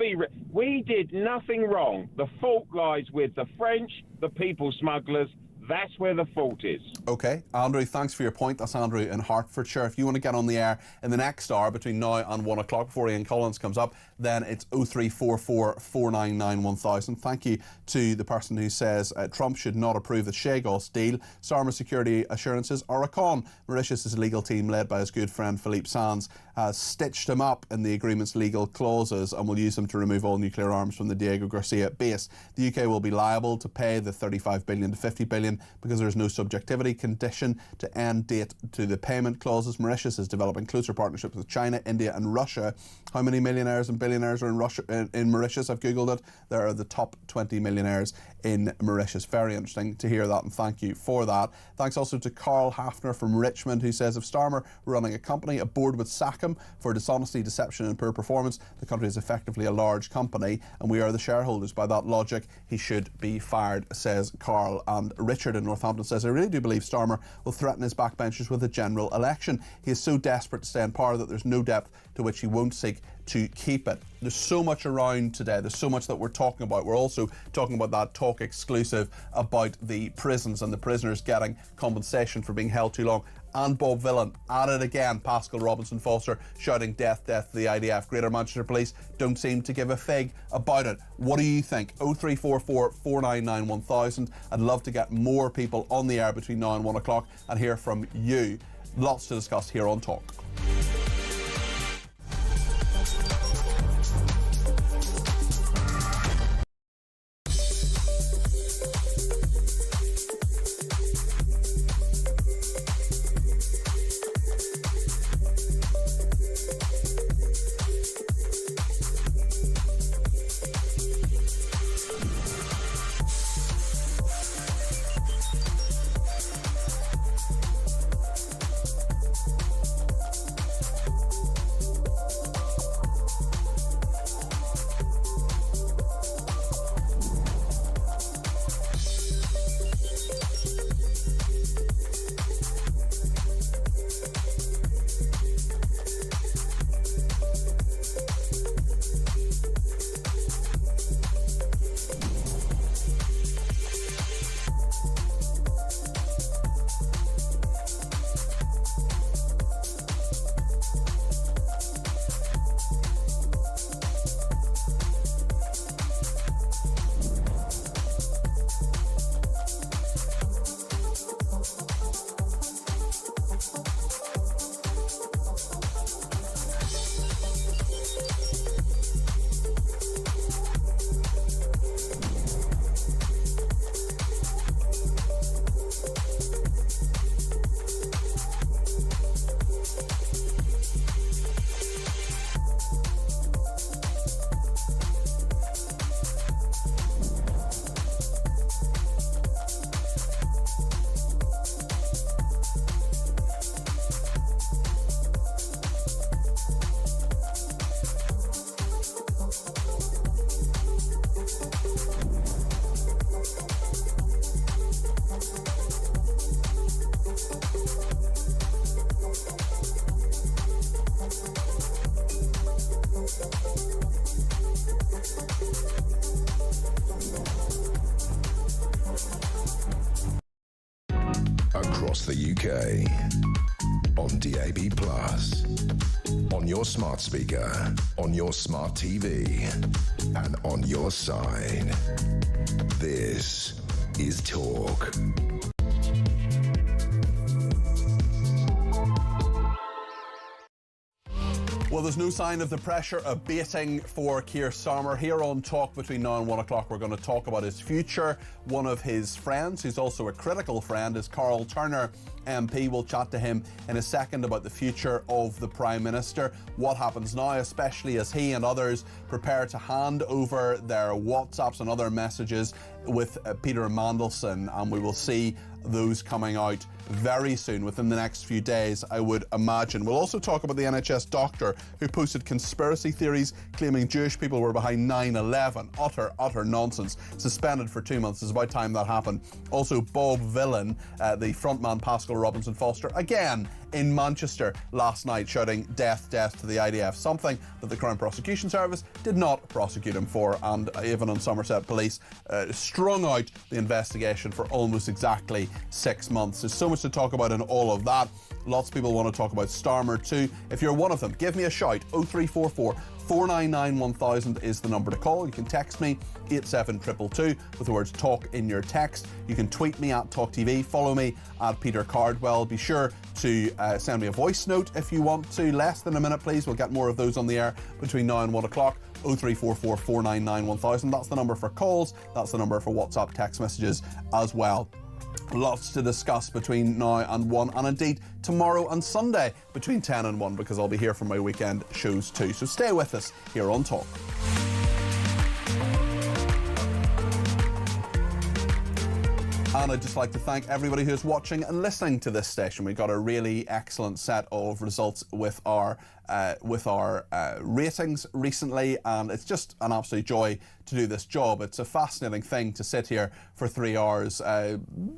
we did nothing wrong. The fault lies with the French, the people smugglers. That's where the fault is. OK, Andrew, thanks for your point. That's Andrew in Hertfordshire. If you want to get on the air in the next hour between now and 1 o'clock before Ian Collins comes up, then it's 0344 499 1000. Thank you to the person who says Trump should not approve the Chagos deal. Starmer security assurances are a con. Mauritius' legal team, led by his good friend Philippe Sands, has stitched him up in the agreement's legal clauses and will use them to remove all nuclear arms from the Diego Garcia base. The UK will be liable to pay the 35 billion to 50 billion because there is no subjectivity condition to end date to the payment clauses. Mauritius is developing closer partnerships with China, India and Russia. How many millionaires and billionaires are in Russia, in Mauritius? I've googled it. There are the top 20 millionaires in Mauritius. Very interesting to hear that, and thank you for that. Thanks also to Carl Hafner from Richmond, who says if Starmer were running a company, a board would sack him for dishonesty, deception and poor performance. The country is effectively a large company and we are the shareholders. By that logic, he should be fired, says Carl. And Richard in Northampton says, I really do believe Starmer will threaten his backbenchers with a general election. He is so desperate to stay in power that there's no depth to which he won't seek to keep it. There's so much around today. There's so much that we're talking about. We're also talking about that talk exclusive about the prisons and the prisoners getting compensation for being held too long. And Bob Villan at it again. Pascal Robinson Foster shouting death, death to the IDF. Greater Manchester Police don't seem to give a fig about it. What do you think? 0344 499 1000. I'd love to get more people on the air between now and 1 o'clock and hear from you. Lots to discuss here on Talk. Across the UK, on DAB+, on your smart speaker, on your smart TV, and on your side. This is Talk. Well, there's no sign of the pressure abating for Keir Starmer. Here on Talk between now and 1 o'clock, we're going to talk about his future. One of his friends, who's also a critical friend, is Carl Turner, MP. We'll chat to him in a second about the future of the Prime Minister, what happens now, especially as he and others prepare to hand over their WhatsApps and other messages with Peter Mandelson, and we will see those coming out very soon, within the next few days, I would imagine. We'll also talk about the NHS doctor who posted conspiracy theories claiming Jewish people were behind 9/11. Utter nonsense. Suspended for 2 months. It's about time that happened. Also, Bob Villan, the frontman Pascal Robinson Foster, again in Manchester last night, shouting death, death to the IDF, something that the Crown Prosecution Service did not prosecute him for, and even on Somerset Police strung out the investigation for almost exactly 6 months. There's so much to talk about in all of that. Lots of people want to talk about Starmer too. If you're one of them, give me a shout. 0344 499 1000 is the number to call. You can text me 87222 with the words talk in your text. You can tweet me at talkTV. Follow me at Peter Cardwell. Be sure to send me a voice note if you want to. Less than a minute, please. We'll get more of those on the air between now and 1 o'clock. 0344 499 1000. That's the number for calls. That's the number for WhatsApp text messages as well. Lots to discuss between now and 1, and indeed tomorrow and Sunday between 10 and 1, because I'll be here for my weekend shows too. So stay with us here on Talk. And I'd just like to thank everybody who's watching and listening to this station. We got a really excellent set of results with our ratings recently, and it's just an absolute joy to do this job. It's a fascinating thing to sit here for 3 hours,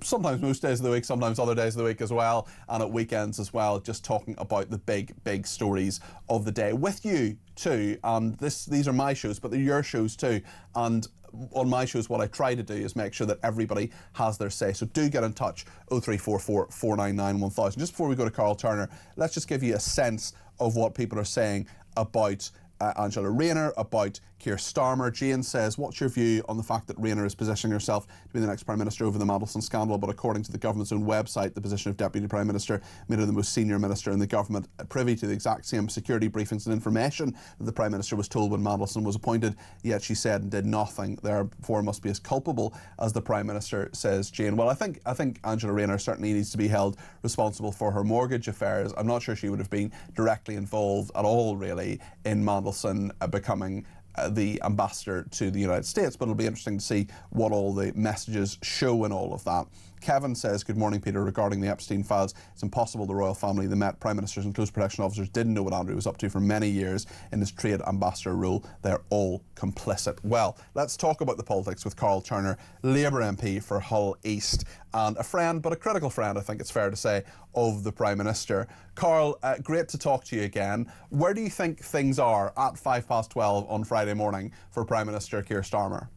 sometimes most days of the week, sometimes other days of the week as well, and at weekends as well, just talking about the big stories of the day with you too. And these are my shows, but they're your shows too. And on my shows, what I try to do is make sure that everybody has their say. So do get in touch, 0344 499 1000. Just before we go to Carl Turner, let's just give you a sense of what people are saying about Angela Rayner, about Keir Starmer. Jane says, what's your view on the fact that Rayner is positioning herself to be the next Prime Minister over the Mandelson scandal, but according to the government's own website, the position of Deputy Prime Minister made her the most senior minister in the government, privy to the exact same security briefings and information that the Prime Minister was told when Mandelson was appointed, yet she said and did nothing, therefore must be as culpable as the Prime Minister, says Jane. Well, I think Angela Rayner certainly needs to be held responsible for her mortgage affairs. I'm not sure she would have been directly involved at all, really, in Mandelson becoming the ambassador to the United States, but it'll be interesting to see what all the messages show in all of that. Kevin says, good morning, Peter. Regarding the Epstein files, it's impossible the royal family, the Met, Prime Ministers and close protection officers didn't know what Andrew was up to for many years in his trade ambassador role. They're all complicit. Well, let's talk about the politics with Carl Turner, Labour MP for Hull East, and a friend, but a critical friend, I think it's fair to say, of the Prime Minister. Carl, great to talk to you again. Where do you think things are at 12:05 on Friday morning for Prime Minister Keir Starmer?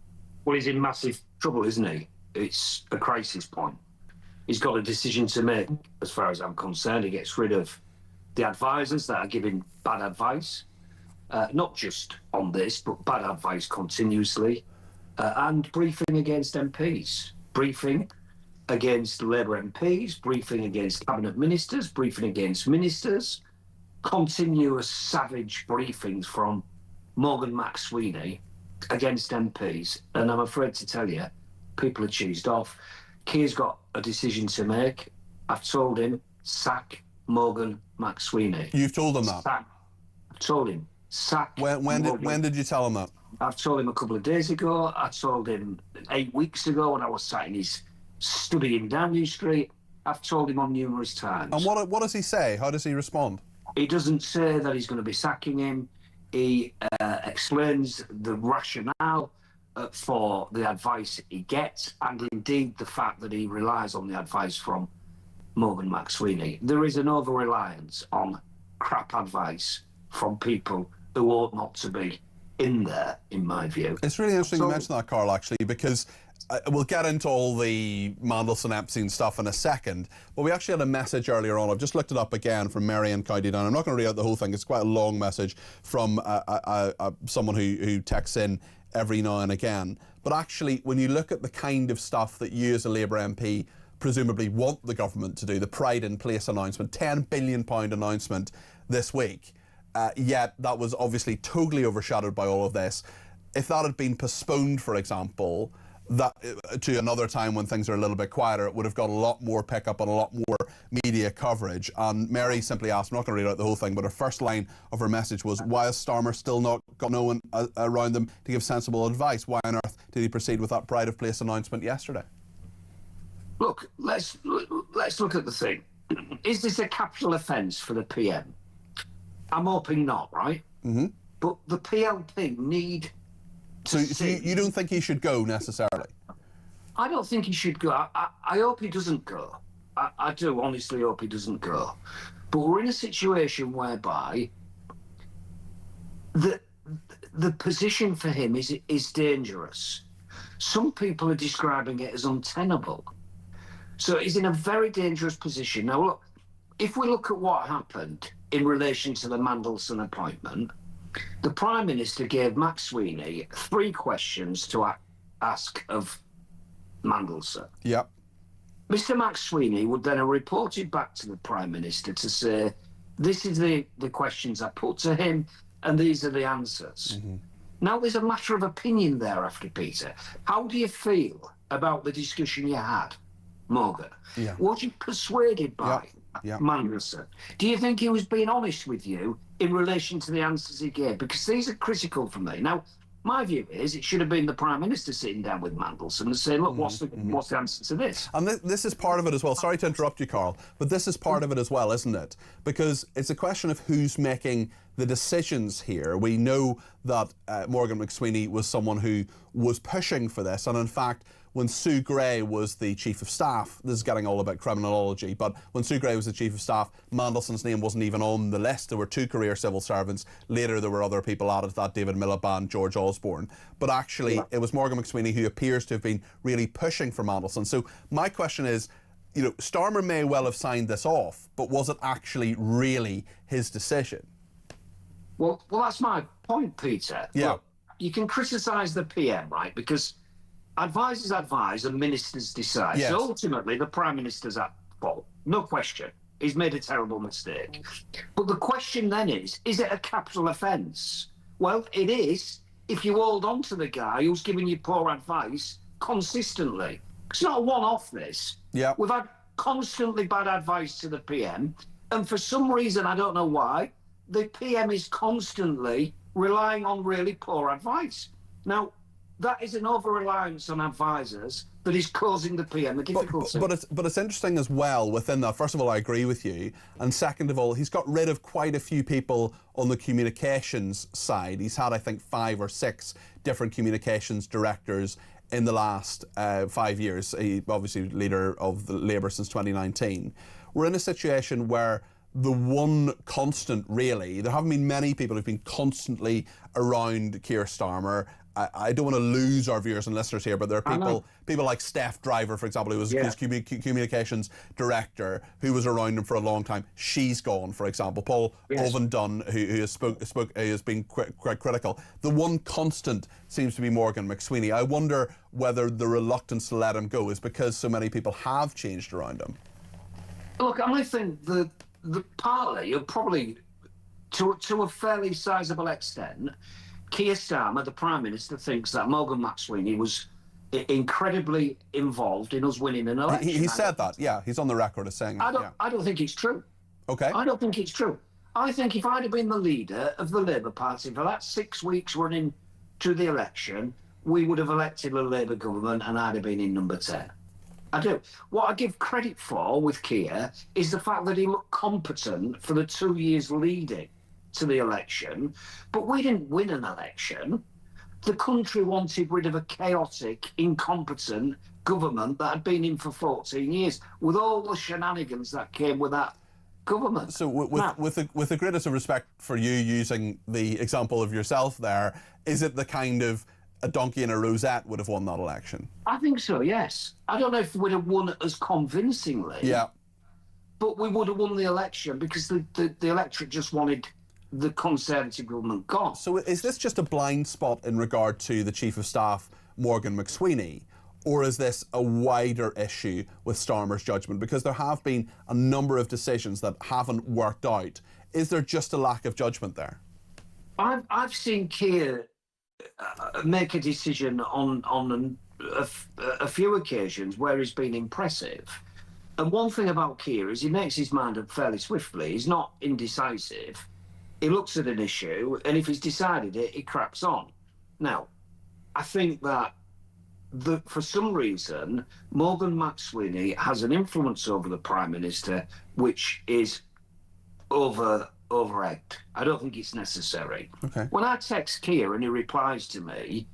Well, he's in massive trouble, isn't he? It's a crisis point. He's got a decision to make, as far as I'm concerned. He gets rid of the advisors that are giving bad advice, not just on this, but bad advice continuously, and briefing against MPs, briefing against Labour MPs, briefing against cabinet ministers, briefing against ministers, continuous savage briefings from Morgan McSweeney against MPs. And I'm afraid to tell you, people are cheesed off. Keir's got a decision to make. I've told him, sack Morgan McSweeney. You've told him that? Sack. I've told him, sack. When did you tell him that? I've told him a couple of days ago. I told him 8 weeks ago when I was sat in his study in Downing Street. I've told him on numerous times. And what does he say? How does he respond? He doesn't say that he's going to be sacking him. He explains the rationale for the advice he gets, and indeed the fact that he relies on the advice from Morgan McSweeney. There is an over-reliance on crap advice from people who ought not to be in there, in my view. It's really interesting you mention that, Carl, actually, because we'll get into all the Mandelson Epstein stuff in a second, but we actually had a message earlier on. I've just looked it up again from Mary in County Down. I'm not going to read out the whole thing. It's quite a long message from someone who texts in every now and again. But actually, when you look at the kind of stuff that you as a Labour MP presumably want the government to do, the Pride in Place announcement, £10 billion announcement this week, yet that was obviously totally overshadowed by all of this. If that had been postponed, for example, that to another time when things are a little bit quieter, it would have got a lot more pickup and a lot more media coverage. And Mary simply asked, I'm not going to read out the whole thing, but her first line of her message was, why has Starmer still not got no one around them to give sensible advice? Why on earth did he proceed with that pride of place announcement yesterday? Look, let's look at the thing. Is this a capital offence for the PM? I'm hoping not, right? Mm-hmm. But the PLP need So you don't think he should go necessarily? I don't think he should go. I hope he doesn't go. I do honestly hope he doesn't go. But we're in a situation whereby the position for him is dangerous. Some people are describing it as untenable. So he's in a very dangerous position. Now, look, if we look at what happened in relation to the Mandelson appointment, the Prime Minister gave Max Sweeney 3 questions to ask of Mandelson. Yep. Mr. Max Sweeney would then have reported back to the Prime Minister to say, this is the questions I put to him, and these are the answers. Mm-hmm. Now, there's a matter of opinion there after Peter. How do you feel about the discussion you had, Morgan? Yeah. Was you persuaded by Mandelson? Do you think he was being honest with you in relation to the answers he gave? Because these are critical for me. Now, my view is it should have been the Prime Minister sitting down with Mandelson and saying, look, what's the answer to this? And this is part of it as well. Sorry to interrupt you, Carl, but this is part of it as well, isn't it? Because it's a question of who's making the decisions here. We know that Morgan McSweeney was someone who was pushing for this, and in fact, when Sue Gray was the Chief of Staff, this is getting all about criminology, but when Sue Gray was the Chief of Staff, Mandelson's name wasn't even on the list. There were 2 career civil servants. Later, there were other people added to that, David Miliband, George Osborne. But actually, it was Morgan McSweeney who appears to have been really pushing for Mandelson. So my question is, you know, Starmer may well have signed this off, but was it actually really his decision? Well, that's my point, Peter. Yeah. Look, you can criticise the PM, right? Because advisors advise and ministers decide. Yes. So ultimately, the Prime Minister's at fault. No question. He's made a terrible mistake. But the question then is it a capital offence? Well, it is if you hold on to the guy who's giving you poor advice consistently. It's not a one-off, this. Yeah. We've had constantly bad advice to the PM, and for some reason, I don't know why, the PM is constantly relying on really poor advice. Now, that is an over-reliance on advisors that is causing the PM a difficulty. But it's interesting as well within that. First of all, I agree with you. And second of all, he's got rid of quite a few people on the communications side. He's had, I think, 5 or 6 different communications directors in the last 5 years. He obviously leader of the Labour since 2019. We're in a situation where the one constant, really, there haven't been many people who've been constantly around Keir Starmer. I don't want to lose our viewers and listeners here, but there are people like Steph Driver, for example, who was his communications director, who was around him for a long time. She's gone, for example. Paul Ovendunn, who has been quite critical. The one constant seems to be Morgan McSweeney. I wonder whether the reluctance to let him go is because so many people have changed around him. Look, I think the partly, or probably to a fairly sizable extent, Keir Starmer, the Prime Minister, thinks that Morgan McSweeney was incredibly involved in us winning an election. He said that, yeah. He's on the record as saying that. I don't think it's true. Okay. I don't think it's true. I think if I'd have been the leader of the Labour Party for that 6 weeks running to the election, we would have elected a Labour government and I'd have been in number 10. I do. What I give credit for with Keir is the fact that he looked competent for the 2 years leading to the election, but we didn't win an election. The country wanted rid of a chaotic, incompetent government that had been in for 14 years, with all the shenanigans that came with that government. So with the greatest of respect for you, using the example of yourself there, is it the kind of a donkey in a rosette would have won that election? I think so, yes. I don't know if we'd have won it as convincingly. Yeah. But we would have won the election because the electorate just wanted the Conservative government gone. So is this just a blind spot in regard to the Chief of Staff, Morgan McSweeney, or is this a wider issue with Starmer's judgment? Because there have been a number of decisions that haven't worked out. Is there just a lack of judgment there? I've seen Keir make a decision on a few occasions where he's been impressive, And one thing about Keir is he makes his mind up fairly swiftly. He's not indecisive. He looks at an issue, and if he's decided it, he cracks on. Now, I think that for some reason, Morgan McSweeney has an influence over the Prime Minister, which is over-egged. I don't think it's necessary. Okay. When I text Keir and he replies to me,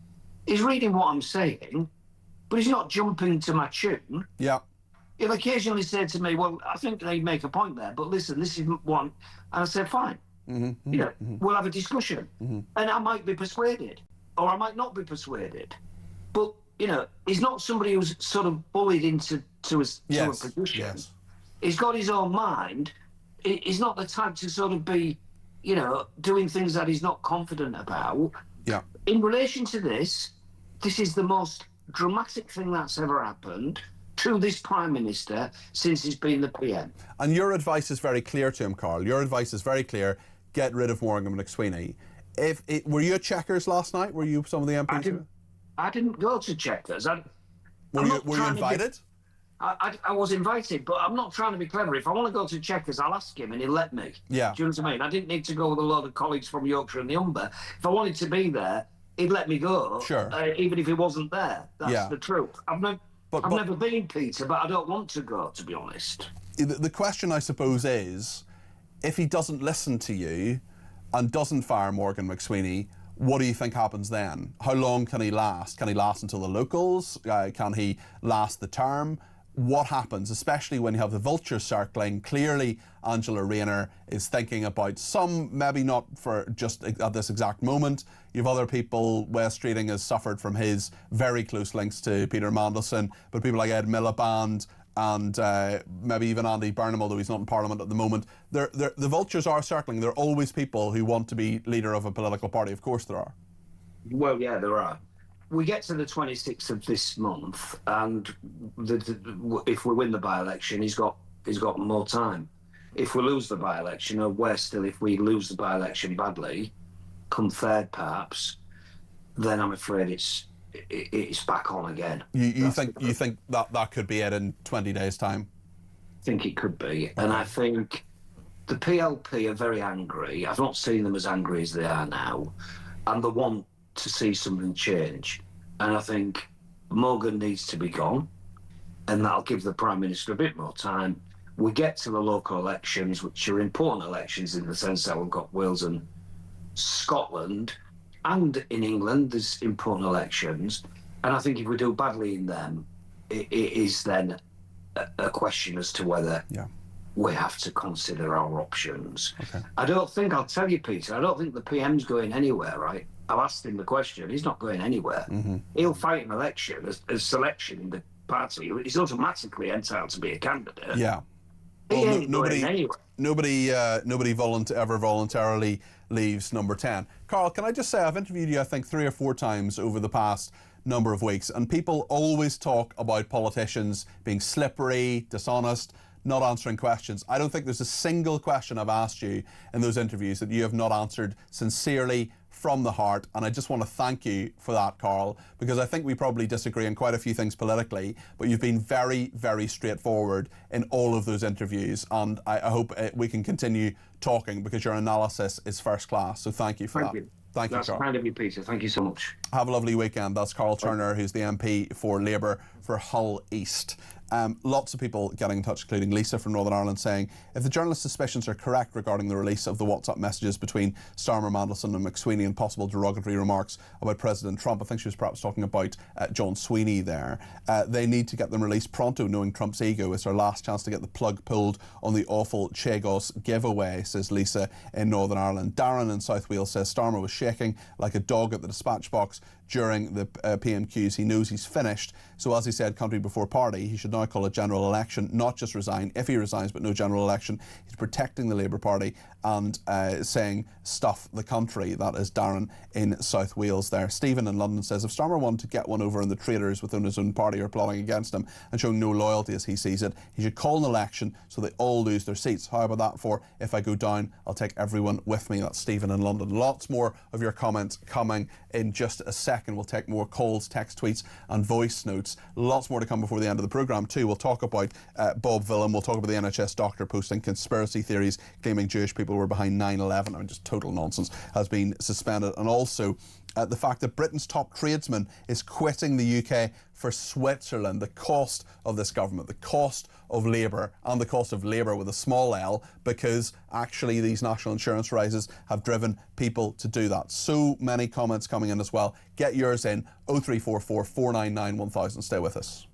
he's reading what I'm saying, but he's not jumping to my tune. Yeah. He'll occasionally say to me, well, I think they make a point there, but listen, this is one. And I say, fine. We'll have a discussion. And I might be persuaded, or I might not be persuaded. But, he's not somebody who's sort of bullied into a position. Yes. He's got his own mind. He's not the type to sort of be, doing things that he's not confident about. Yeah. In relation to this is the most dramatic thing that's ever happened to this Prime Minister since he's been the PM. And your advice is very clear to him, Carl. Your advice is very clear. Get rid of Morgan McSweeney. Were you at Chequers last night? Were you some of the MPs? I didn't go to Chequers. Were you invited? I was invited, but I'm not trying to be clever. If I want to go to Chequers, I'll ask him and he'll let me. Yeah. Do you know what I mean? I didn't need to go with a load of colleagues from Yorkshire and the Humber. If I wanted to be there, he'd let me go. Sure. Even if he wasn't there. That's the truth. I've never been, Peter, but I don't want to go, to be honest. The question, I suppose, is if he doesn't listen to you and doesn't fire Morgan McSweeney, what do you think happens then? How long can he last? Can he last until the locals? Can he last the term? What happens, especially when you have the vultures circling? Clearly, Angela Rayner is thinking about some, maybe not for just at this exact moment. You have other people. Wes Streeting has suffered from his very close links to Peter Mandelson, but people like Ed Miliband and maybe even Andy Burnham, although he's not in Parliament at the moment. The vultures are circling. There are always people who want to be leader of a political party. Of course there are. Well, yeah, there are. We get to the 26th of this month, and if we win the by-election, he's got more time. If we lose the by-election, or worse still, if we lose the by-election badly, come third perhaps, then I'm afraid it's back on again. You think that could be it in 20 days' time? I think it could be, and I think the PLP are very angry. I've not seen them as angry as they are now, and they want to see something change. And I think Morgan needs to be gone, and that'll give the Prime Minister a bit more time. We get to the local elections, which are important elections in the sense that we've got Wales and Scotland, and in England there's important elections. And I think if we do badly in them, it is then a question as to whether we have to consider our options. Okay. I'll tell you, Peter, I don't think the PM's going anywhere, right? I've asked him the question. He's not going anywhere. He'll fight an election, a selection in the party. He's automatically entitled to be a candidate. Yeah. He ain't going anywhere. Nobody ever voluntarily leaves number 10. Carl, can I just say, I've interviewed you, I think, 3 or 4 times over the past number of weeks, and people always talk about politicians being slippery, dishonest, not answering questions. I don't think there's a single question I've asked you in those interviews that you have not answered sincerely, from the heart, and I just want to thank you for that, Carl, because I think we probably disagree on quite a few things politically, but you've been very, very straightforward in all of those interviews, and I hope we can continue talking because your analysis is first class, so thank you for that. Thank you, That's Carl. kind of you, Peter. Thank you so much. Have a lovely weekend. That's Carl Turner, who's the MP for Labour for Hull East. Lots of people getting in touch, including Lisa from Northern Ireland, saying, if the journalist's suspicions are correct regarding the release of the WhatsApp messages between Starmer, Mandelson and McSweeney and possible derogatory remarks about President Trump, I think she was perhaps talking about John Sweeney there, they need to get them released pronto, knowing Trump's ego. It's our last chance to get the plug pulled on the awful Chagos giveaway, says Lisa in Northern Ireland. Darren in South Wales says Starmer was shaking like a dog at the dispatch box during the PMQs. He knows he's finished. So as he said, country before party, he should now call a general election, not just resign. If he resigns, but no general election, he's protecting the Labour Party and saying stuff the country. That is Darren in South Wales there. Stephen in London says, if Starmer wanted to get one over on the traitors within his own party or plotting against him and showing no loyalty as he sees it, he should call an election so they all lose their seats. How about that for, if I go down, I'll take everyone with me? That's Stephen in London. Lots more of your comments coming in just a second. second, we'll take more calls, text, tweets and voice notes. Lots more to come before the end of the programme too. We'll talk about Bob Villan, we'll talk about the NHS doctor posting conspiracy theories claiming Jewish people were behind 9/11. I mean, just total nonsense, has been suspended. And also the fact that Britain's top tradesman is quitting the UK for Switzerland. The cost of this government, the cost of labour, and the cost of labour with a small l, because actually these national insurance rises have driven people to do that. So many comments coming in as well. Get yours in 0344 499 1000. Stay with us.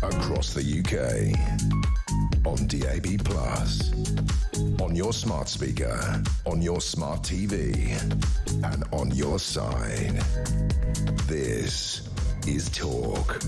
Across the UK, on DAB+, on your smart speaker, on your smart TV, and on your side. This is Talk.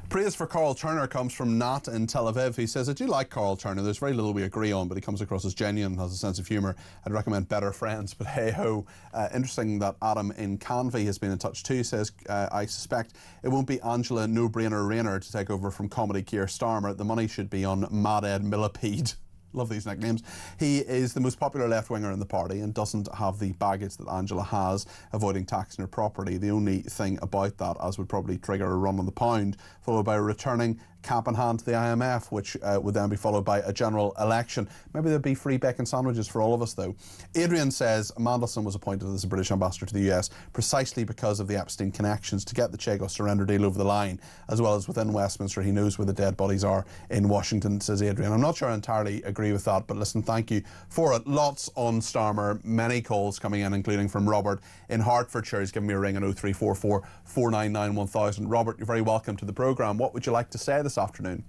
Praise for Carl Turner comes from Nat in Tel Aviv. He says, I do like Carl Turner. There's very little we agree on, but he comes across as genuine and has a sense of humour. I'd recommend Better Friends, but hey-ho. Interesting that Adam in Canvey has been in touch too. Says, I suspect it won't be Angela No-Brainer Rayner to take over from comedy Keir Starmer. The money should be on Mad Ed Millipede. Love these nicknames. He is the most popular left-winger in the party and doesn't have the baggage that Angela has, avoiding taxing her property. The only thing about that, as would probably trigger a run on the pound, followed by a returning cap in hand to the IMF, which would then be followed by a general election. Maybe there'd be free bacon sandwiches for all of us, though. Adrian says Mandelson was appointed as a British ambassador to the US precisely because of the Epstein connections to get the Chego surrender deal over the line, as well as within Westminster. He knows where the dead bodies are in Washington, says Adrian. I'm not sure I entirely agree with that, but listen, thank you for it. Lots on Starmer, many calls coming in, including from Robert in Hertfordshire. He's giving me a ring on 0344 499 1000. Robert, you're very welcome to the programme. What would you like to say this afternoon?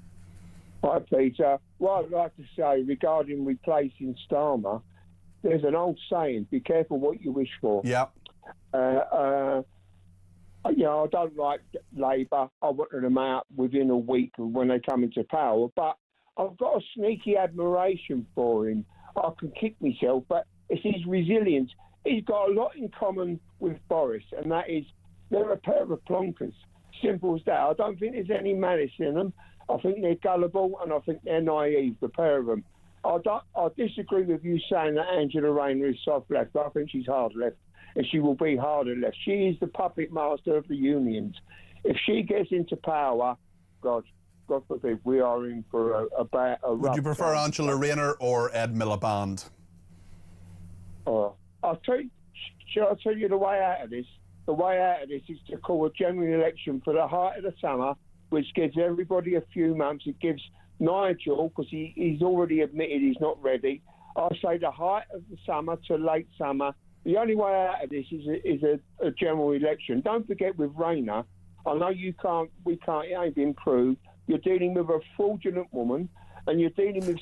Hi, Peter. What I'd like to say regarding replacing Starmer, there's an old saying, be careful what you wish for. Yeah. I don't like Labour. I wanted them out within a week when they come into power, but I've got a sneaky admiration for him. I can kick myself, but it's his resilience. He's got a lot in common with Boris, and that is they're a pair of plonkers. Simple as that. I don't think there's any malice in them. I think they're gullible, and I think they're naive, the pair of them. I disagree with you saying that Angela Rayner is soft left. I think she's hard left, and she will be harder left. She is the puppet master of the unions. If she gets into power, God forbid, we are in for a Would you prefer Angela Rayner or Ed Miliband? Shall I tell you the way out of this? The way out of this is to call a general election for the height of the summer, which gives everybody a few months. It gives Nigel, because he's already admitted he's not ready. I say the height of the summer to late summer. The only way out of this is a general election. Don't forget with Rayner, I know we can't, it ain't been proved. You're dealing with a fraudulent woman, and you're dealing with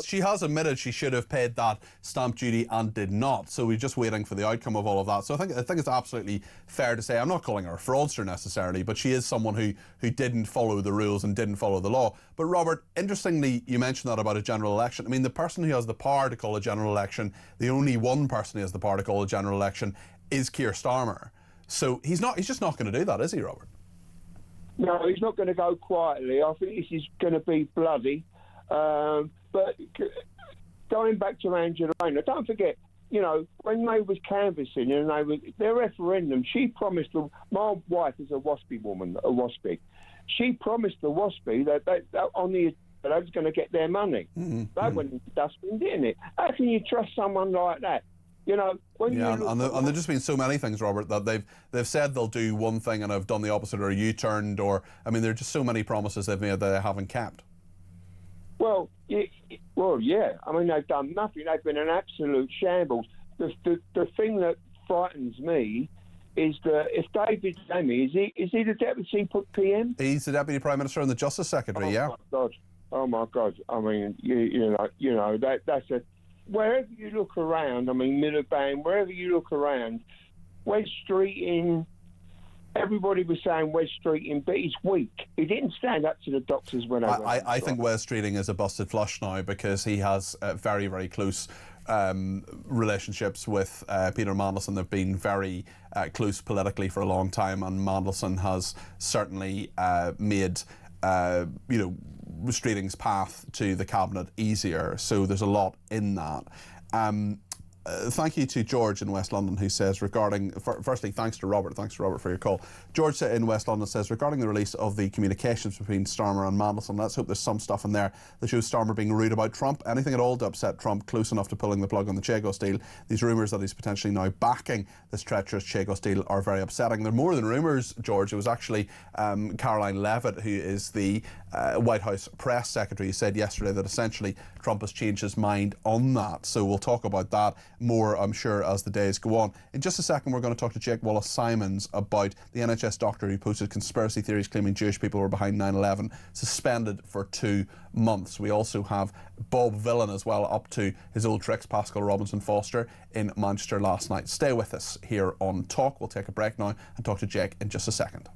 she has admitted she should have paid that stamp duty and did not. So we're just waiting for the outcome of all of that. So I think it's absolutely fair to say, I'm not calling her a fraudster necessarily, but she is someone who didn't follow the rules and didn't follow the law. But Robert, interestingly, you mentioned that about a general election. I mean, the person who has the power to call a general election, the only one person who has the power to call a general election, is Keir Starmer. So he's just not going to do that, is he, Robert? No, he's not going to go quietly. I think this is going to be bloody. But going back to Angela Rayner, don't forget, when they was canvassing and their referendum, she promised my wife is a WASPy woman, a WASPy. She promised the WASPy that on the they was going to get their money. That went into dustbin, didn't it? How can you trust someone like that? And there's just been so many things, Robert, that they've said they'll do one thing and have done the opposite, or U-turned, there are just so many promises they've made that they haven't kept. Well, yeah. I mean, they've done nothing. They've been an absolute shambles. The thing that frightens me is that if David Lammy, is he the Deputy PM? He's the Deputy Prime Minister and the Justice Secretary, yeah. Oh my God. I mean, that's a... Wherever you look around, I mean, Miliband, wherever you look around, West Streeting, everybody was saying West Streeting, but he's weak. He didn't stand up to the doctors when I think West Streeting is a busted flush now, because he has very, very close relationships with Peter Mandelson. They've been very close politically for a long time, and Mandelson has certainly made Streeting's path to the cabinet easier. So there's a lot in that. Thank you to George in West London, who says firstly, thanks to Robert for your call. George in West London says, regarding the release of the communications between Starmer and Mandelson, let's hope there's some stuff in there that shows Starmer being rude about Trump. Anything at all to upset Trump, close enough to pulling the plug on the Chagos deal. These rumours that he's potentially now backing this treacherous Chagos deal are very upsetting. They're more than rumours, George. It was actually Caroline Leavitt, who is the White House press secretary, said yesterday that essentially Trump has changed his mind on that. So we'll talk about that more, I'm sure, as the days go on. In just a second, we're going to talk to Jake Wallace-Simons about the NHS doctor who posted conspiracy theories claiming Jewish people were behind 9/11, suspended for 2 months. We also have Bob Villan as well, up to his old tricks, Pascal Robinson-Foster in Manchester last night. Stay with us here on Talk. We'll take a break now and talk to Jake in just a second.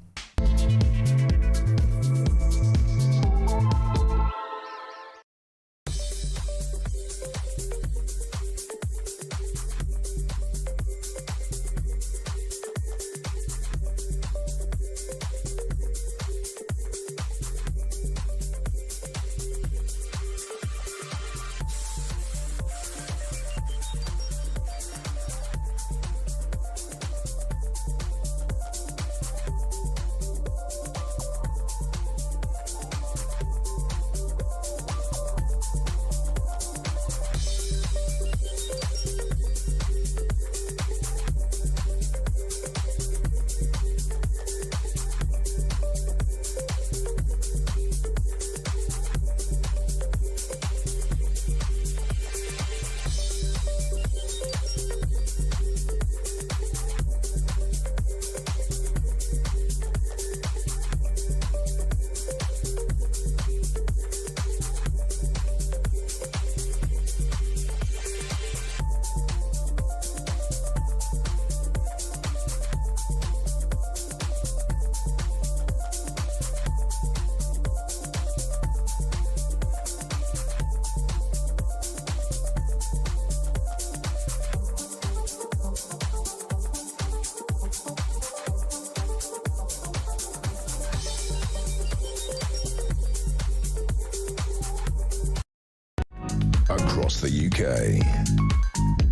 across the UK.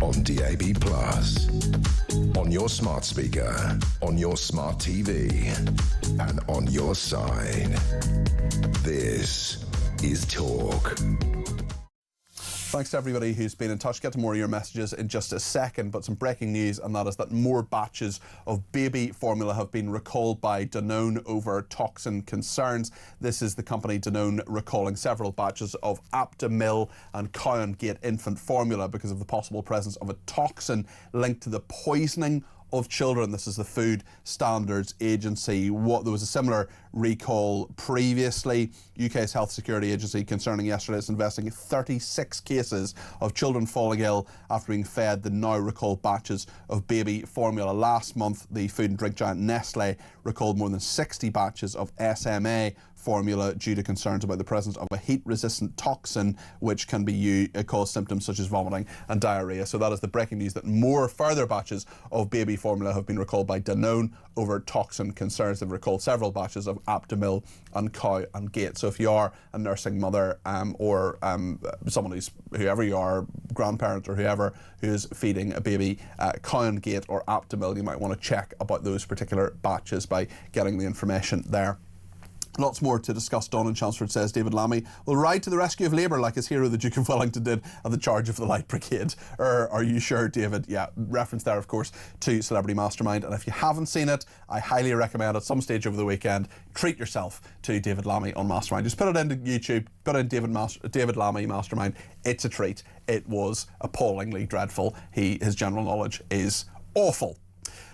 On DAB+, on your smart speaker, on your smart TV, and on your side. This is Talk. Thanks to everybody who's been in touch. Get to more of your messages in just a second, but some breaking news, and that is that more batches of baby formula have been recalled by Danone over toxin concerns. This is the company Danone recalling several batches of Aptamil and Cow and Gate infant formula because of the possible presence of a toxin linked to the poisoning of children. This is the Food Standards Agency. There was a similar recall previously. UK's Health Security Agency concerning yesterday is investigating 36 cases of children falling ill after being fed the now recalled batches of baby formula. Last month, the food and drink giant Nestle recalled more than 60 batches of SMA formula due to concerns about the presence of a heat-resistant toxin which can cause symptoms such as vomiting and diarrhoea. So that is the breaking news, that more further batches of baby formula have been recalled by Danone over toxin concerns. They've recalled several batches of Aptamil and Cow and Gate. So if you are a nursing mother or someone whoever you are, grandparent or whoever, who's feeding a baby Cow and Gate or Aptamil, you might want to check about those particular batches by getting the information there. Lots more to discuss. Don in Chelmsford says David Lammy will ride to the rescue of Labour like his hero the Duke of Wellington did at the charge of the Light Brigade. Are you sure, David? Yeah, reference there, of course, to Celebrity Mastermind. And if you haven't seen it, I highly recommend at some stage over the weekend, treat yourself to David Lammy on Mastermind. Just put it into YouTube, put in David Lammy Mastermind. It's a treat. It was appallingly dreadful. His general knowledge is awful.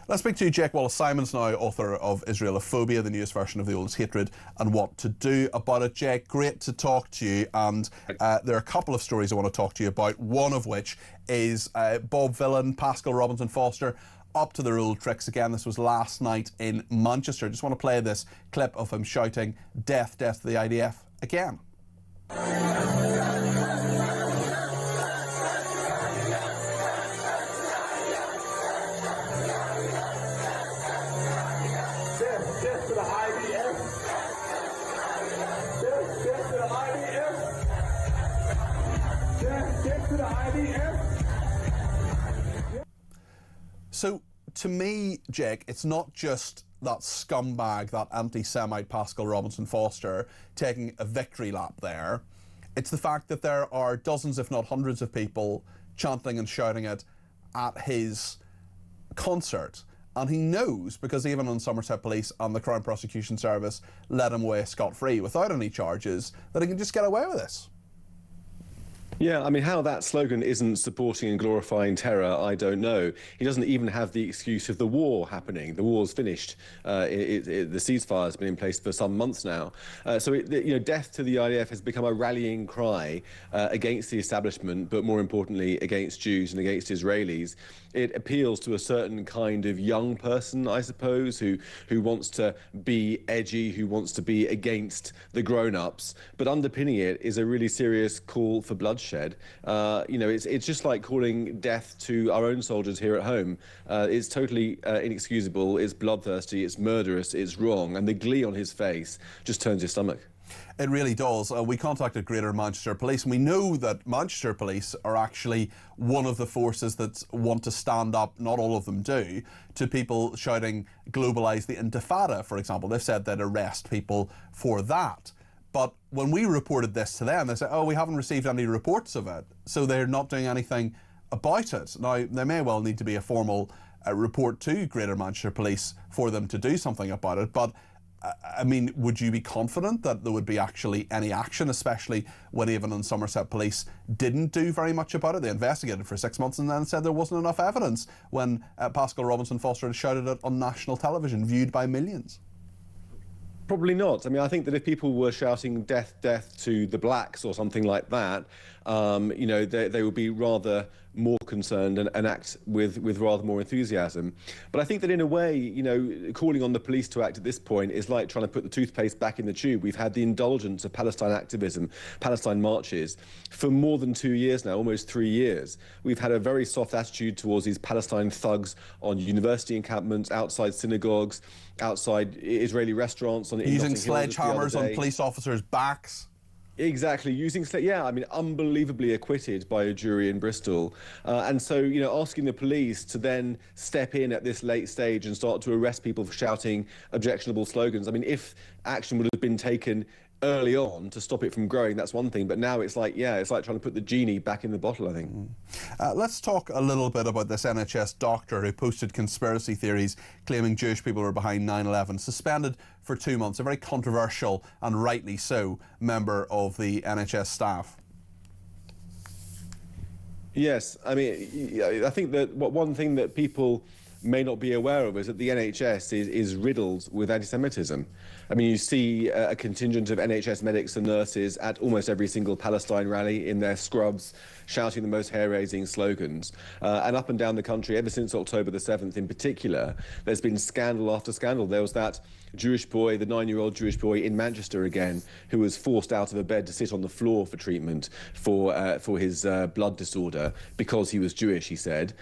Let's speak to Jake Wallace-Simons now, author of Israelophobia, the newest version of The Oldest Hatred, and what to do about it. Jake, great to talk to you, and there are a couple of stories I want to talk to you about, one of which is Bob Villan, Pascal Robinson Foster, up to their old tricks again. This was last night in Manchester. Just want to play this clip of him shouting, "Death, death to the IDF," again. So, to me, Jake, it's not just that scumbag, that anti-Semite Pascal Robinson Foster taking a victory lap there. It's the fact that there are dozens, if not hundreds of people chanting and shouting it at his concert. And he knows, because even on Somerset Police and the Crown Prosecution Service let him away scot-free without any charges, that he can just get away with this. Yeah, I mean, how that slogan isn't supporting and glorifying terror, I don't know. He doesn't even have the excuse of the war happening. The war's finished. The ceasefire has been in place for some months now. So, death to the IDF has become a rallying cry against the establishment, but more importantly, against Jews and against Israelis. It appeals to a certain kind of young person, I suppose, who wants to be edgy, who wants to be against the grown-ups. But underpinning it is a really serious call for bloodshed. It's just like calling death to our own soldiers here at home. It's totally inexcusable, it's bloodthirsty, it's murderous, it's wrong, and the glee on his face just turns your stomach. It really does. We contacted Greater Manchester Police, and we know that Manchester Police are actually one of the forces that want to stand up, not all of them do, to people shouting "globalise the Intifada," for example. They've said they'd arrest people for that. But when we reported this to them, they said, "Oh, we haven't received any reports of it," so they're not doing anything about it. Now, there may well need to be a formal report to Greater Manchester Police for them to do something about it, but I mean, would you be confident that there would be actually any action, especially when even on Somerset Police didn't do very much about it? They investigated for 6 months and then said there wasn't enough evidence when Pascal Robinson Foster had shouted it on national television, viewed by millions. Probably not. I mean, I think that if people were shouting "death, death" to the blacks or something like that, they would be rather more concerned and act with rather more enthusiasm. But I think that in a way, calling on the police to act at this point is like trying to put the toothpaste back in the tube. We've had the indulgence of Palestine activism, Palestine marches, for more than 2 years now, almost 3 years. We've had a very soft attitude towards these Palestine thugs on university encampments, outside synagogues, outside Israeli restaurants. Using sledgehammers on police officers' backs. Exactly, I mean, unbelievably acquitted by a jury in Bristol. And so, asking the police to then step in at this late stage and start to arrest people for shouting objectionable slogans. I mean, if action would have been taken early on to stop it from growing, that's one thing. But now it's like trying to put the genie back in the bottle, I think. Let's talk a little bit about this NHS doctor who posted conspiracy theories claiming Jewish people were behind 9/11, suspended for 2 months, a very controversial and rightly so member of the NHS staff. Yes, I mean, I think that one thing that people may not be aware of is that the NHS is riddled with anti-Semitism. I mean, you see a contingent of NHS medics and nurses at almost every single Palestine rally in their scrubs, shouting the most hair-raising slogans. And up and down the country, ever since October the 7th in particular, there's been scandal after scandal. There was that Jewish boy, the 9-year-old Jewish boy in Manchester again, who was forced out of a bed to sit on the floor for treatment for his blood disorder because he was Jewish, he said.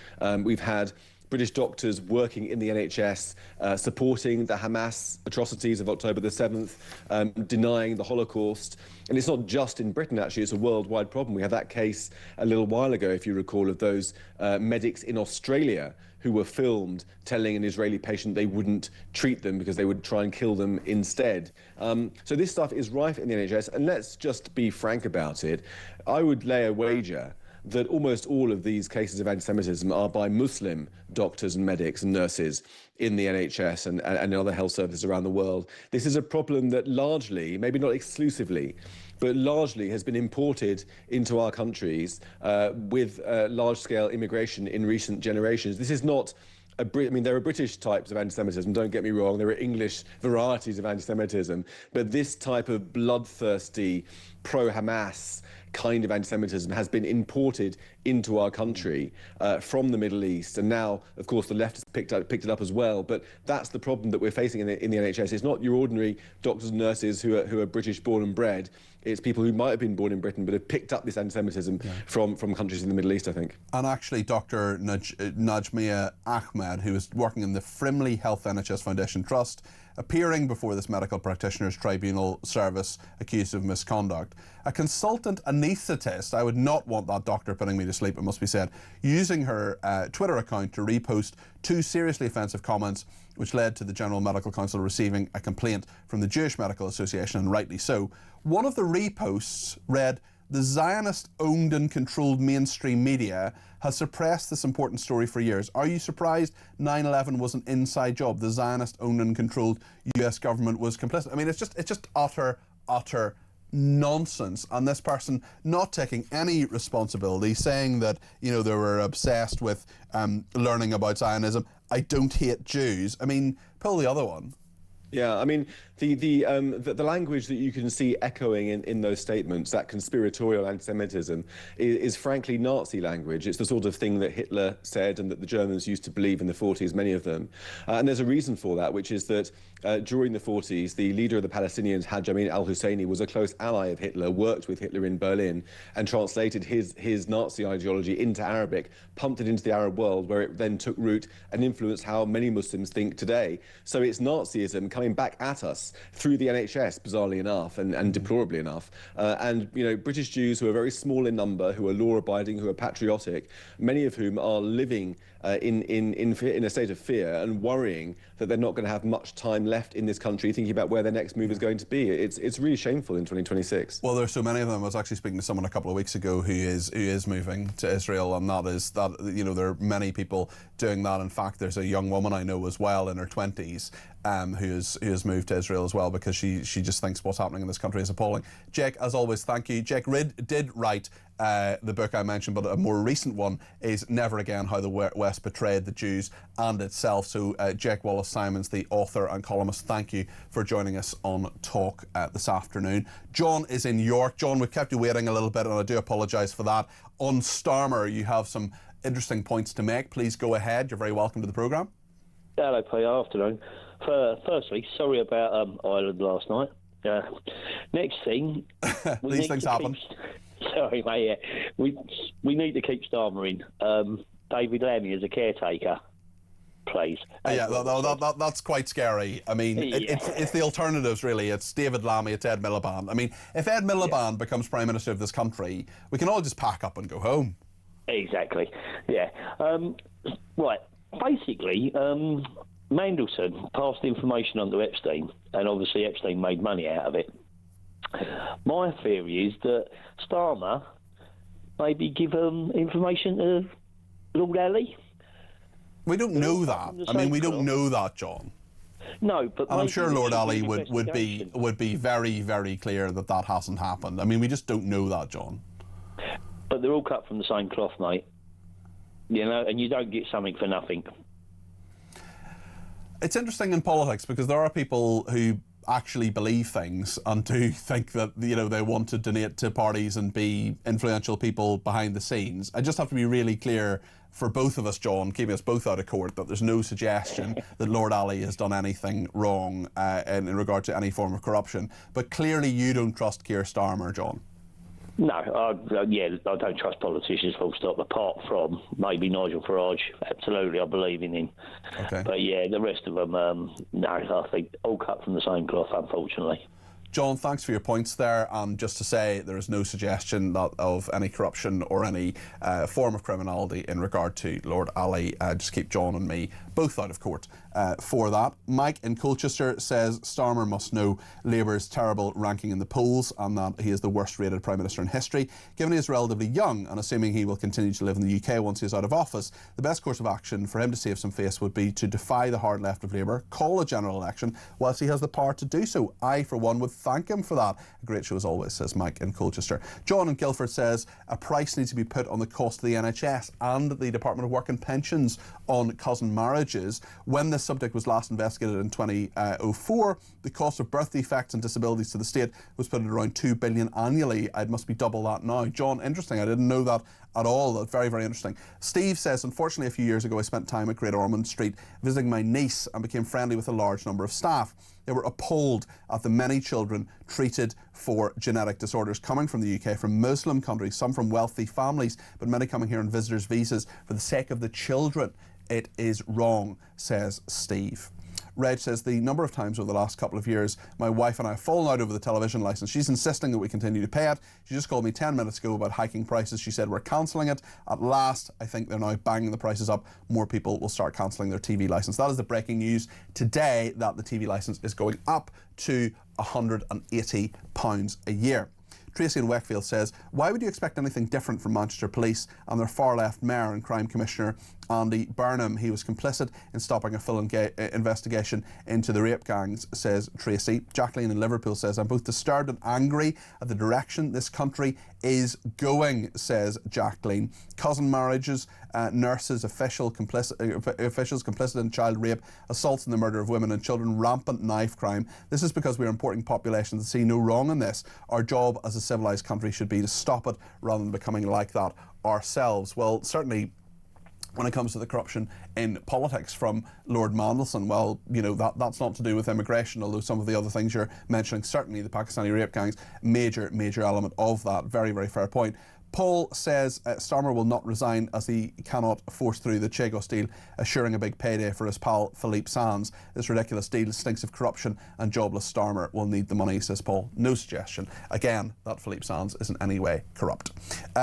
We've had British doctors working in the NHS supporting the Hamas atrocities of October the 7th, denying the Holocaust. And it's not just in Britain, actually, it's a worldwide problem. We had that case a little while ago, if you recall, of those medics in Australia who were filmed telling an Israeli patient they wouldn't treat them because they would try and kill them instead. So this stuff is rife in the NHS, and let's just be frank about it. I would lay a wager that almost all of these cases of anti-Semitism are by Muslim doctors and medics and nurses in the NHS and in other health services around the world. This is a problem that largely, maybe not exclusively, but largely has been imported into our countries with large-scale immigration in recent generations. This is not I mean, there are British types of anti-Semitism, don't get me wrong, there are English varieties of anti-Semitism, but this type of bloodthirsty, pro-Hamas kind of anti-Semitism has been imported into our country from the Middle East, and now, of course, the left has picked it up as well. But that's the problem that we're facing in the NHS. It's not your ordinary doctors and nurses who are British born and bred. It's people who might have been born in Britain but have picked up this anti-Semitism from countries in the Middle East, I think. And actually, Dr. Najmia Ahmed, who is working in the Frimley Health NHS Foundation Trust, appearing before this medical practitioners tribunal service accused of misconduct. A consultant anaesthetist, I would not want that doctor putting me to sleep, it must be said, using her Twitter account to repost 2 seriously offensive comments, which led to the General Medical Council receiving a complaint from the Jewish Medical Association, and rightly so. One of the reposts read, "The Zionist-owned and controlled mainstream media has suppressed this important story for years. Are you surprised 9/11 was an inside job? The Zionist-owned and controlled US government was complicit." I mean, it's just utter nonsense. And this person not taking any responsibility, saying that, you know, they were obsessed with learning about Zionism. I don't hate Jews. I mean, pull the other one. Yeah, I mean, the language that you can see echoing in those statements, that conspiratorial anti-Semitism, is frankly Nazi language. It's the sort of thing that Hitler said and that the Germans used to believe in the 40s, many of them. And there's a reason for that, which is that during the 40s, the leader of the Palestinians, Haj Amin al-Husseini, was a close ally of Hitler, worked with Hitler in Berlin, and translated his Nazi ideology into Arabic, pumped it into the Arab world, where it then took root and influenced how many Muslims think today. So it's Nazism coming back at us through the NHS, bizarrely enough, and deplorably enough. And, you know, British Jews who are very small in number, who are law-abiding, who are patriotic, many of whom are living in a state of fear and worrying that they're not going to have much time left in this country, thinking about where their next move is going to be. It's really shameful in 2026. Well, there's so many of them. I was actually speaking to someone a couple of weeks ago who is moving to Israel, and that you know, there are many people doing that. In fact, there's a young woman I know as well in her 20s who has moved to Israel as well, because she just thinks what's happening in this country is appalling. Jake, as always, thank you. Jake Ridd did write the book I mentioned, but a more recent one is Never Again: How the West Betrayed the Jews and Itself. So Jake Wallace-Simons, the author and columnist, thank you for joining us on Talk this afternoon. John is in York. John, we've kept you waiting a little bit, and I do apologise for that. On Starmer, you have some interesting points to make. Please go ahead. You're very welcome to the programme. Hello, Peter. Afternoon. Firstly, sorry about Ireland last night. Next thing, these things happen. Sorry, mate. Yeah. We need to keep Starmer in. David Lammy as a caretaker. plays. That's quite scary. I mean, it's the alternatives, really. It's David Lammy, it's Ed Miliband. I mean, if Ed Miliband becomes Prime Minister of this country, we can all just pack up and go home. Exactly, yeah. Right, basically, Mandelson passed the information on to Epstein, and obviously Epstein made money out of it. My theory is that Starmer maybe give information to Lord Ali. We don't know that. I mean, we don't know that, John. No, but and I'm sure Lord Ali would be very, very clear that that hasn't happened. I mean, we just don't know that, John. But they're all cut from the same cloth, mate. You know, and you don't get something for nothing. It's interesting in politics because there are people who actually believe things and do think that, you know, they want to donate to parties and be influential people behind the scenes. I just have to be really clear for both of us, John, keeping us both out of court, that there's no suggestion that Lord Ali has done anything wrong in regard to any form of corruption. But clearly you don't trust Keir Starmer, John. No, I don't trust politicians, full stop, apart from maybe Nigel Farage. Absolutely, I believe in him. Okay. But yeah, the rest of them, no, I think all cut from the same cloth, unfortunately. John, thanks for your points there. And just to say, there is no suggestion that of any corruption or any form of criminality in regard to Lord Ali. Just keep John and me both out of court for that. Mike in Colchester says Starmer must know Labour's terrible ranking in the polls and that he is the worst rated Prime Minister in history. Given he is relatively young and assuming he will continue to live in the UK once he is out of office, the best course of action for him to save some face would be to defy the hard left of Labour, call a general election whilst he has the power to do so. I, for one, would thank him for that. A great show as always, says Mike in Colchester. John in Guildford says a price needs to be put on the cost of the NHS and the Department of Work and Pensions on cousin marriages. When this subject was last investigated in 2004, the cost of birth defects and disabilities to the state was put at around $2 billion annually. It must be double that now. John, interesting. I didn't know that at all. That's very, very interesting. Steve says, unfortunately, a few years ago, I spent time at Great Ormond Street visiting my niece and became friendly with a large number of staff. They were appalled at the many children treated for genetic disorders coming from the UK, from Muslim countries, some from wealthy families, but many coming here on visitors' visas for the sake of the children. It is wrong, says Steve. Reg says, the number of times over the last couple of years my wife and I have fallen out over the television licence. She's insisting that we continue to pay it. She just called me 10 minutes ago about hiking prices. She said we're cancelling it. At last, I think they're now banging the prices up. More people will start cancelling their TV licence. That is the breaking news today, that the TV licence is going up to £180 a year. Tracy in Wakefield says, why would you expect anything different from Manchester Police and their far-left mayor and crime commissioner Andy Burnham? He was complicit in stopping a full investigation into the rape gangs, says Tracy. Jacqueline in Liverpool says, I'm both disturbed and angry at the direction this country is going, says Jacqueline. Cousin marriages, nurses, officials complicit in child rape, assaults and the murder of women and children, rampant knife crime. This is because we are importing populations that see no wrong in this. Our job as a civilised country should be to stop it rather than becoming like that ourselves. Well, certainly when it comes to the corruption in politics from Lord Mandelson, well, you know, that's not to do with immigration, although some of the other things you're mentioning, certainly the Pakistani rape gangs, major element of that. Very, very fair point. Paul says Starmer will not resign as he cannot force through the Chagos deal, assuring a big payday for his pal Philippe Sands. This ridiculous deal stinks of corruption and jobless Starmer will need the money, says Paul. No suggestion, again, that Philippe Sands is in any way corrupt.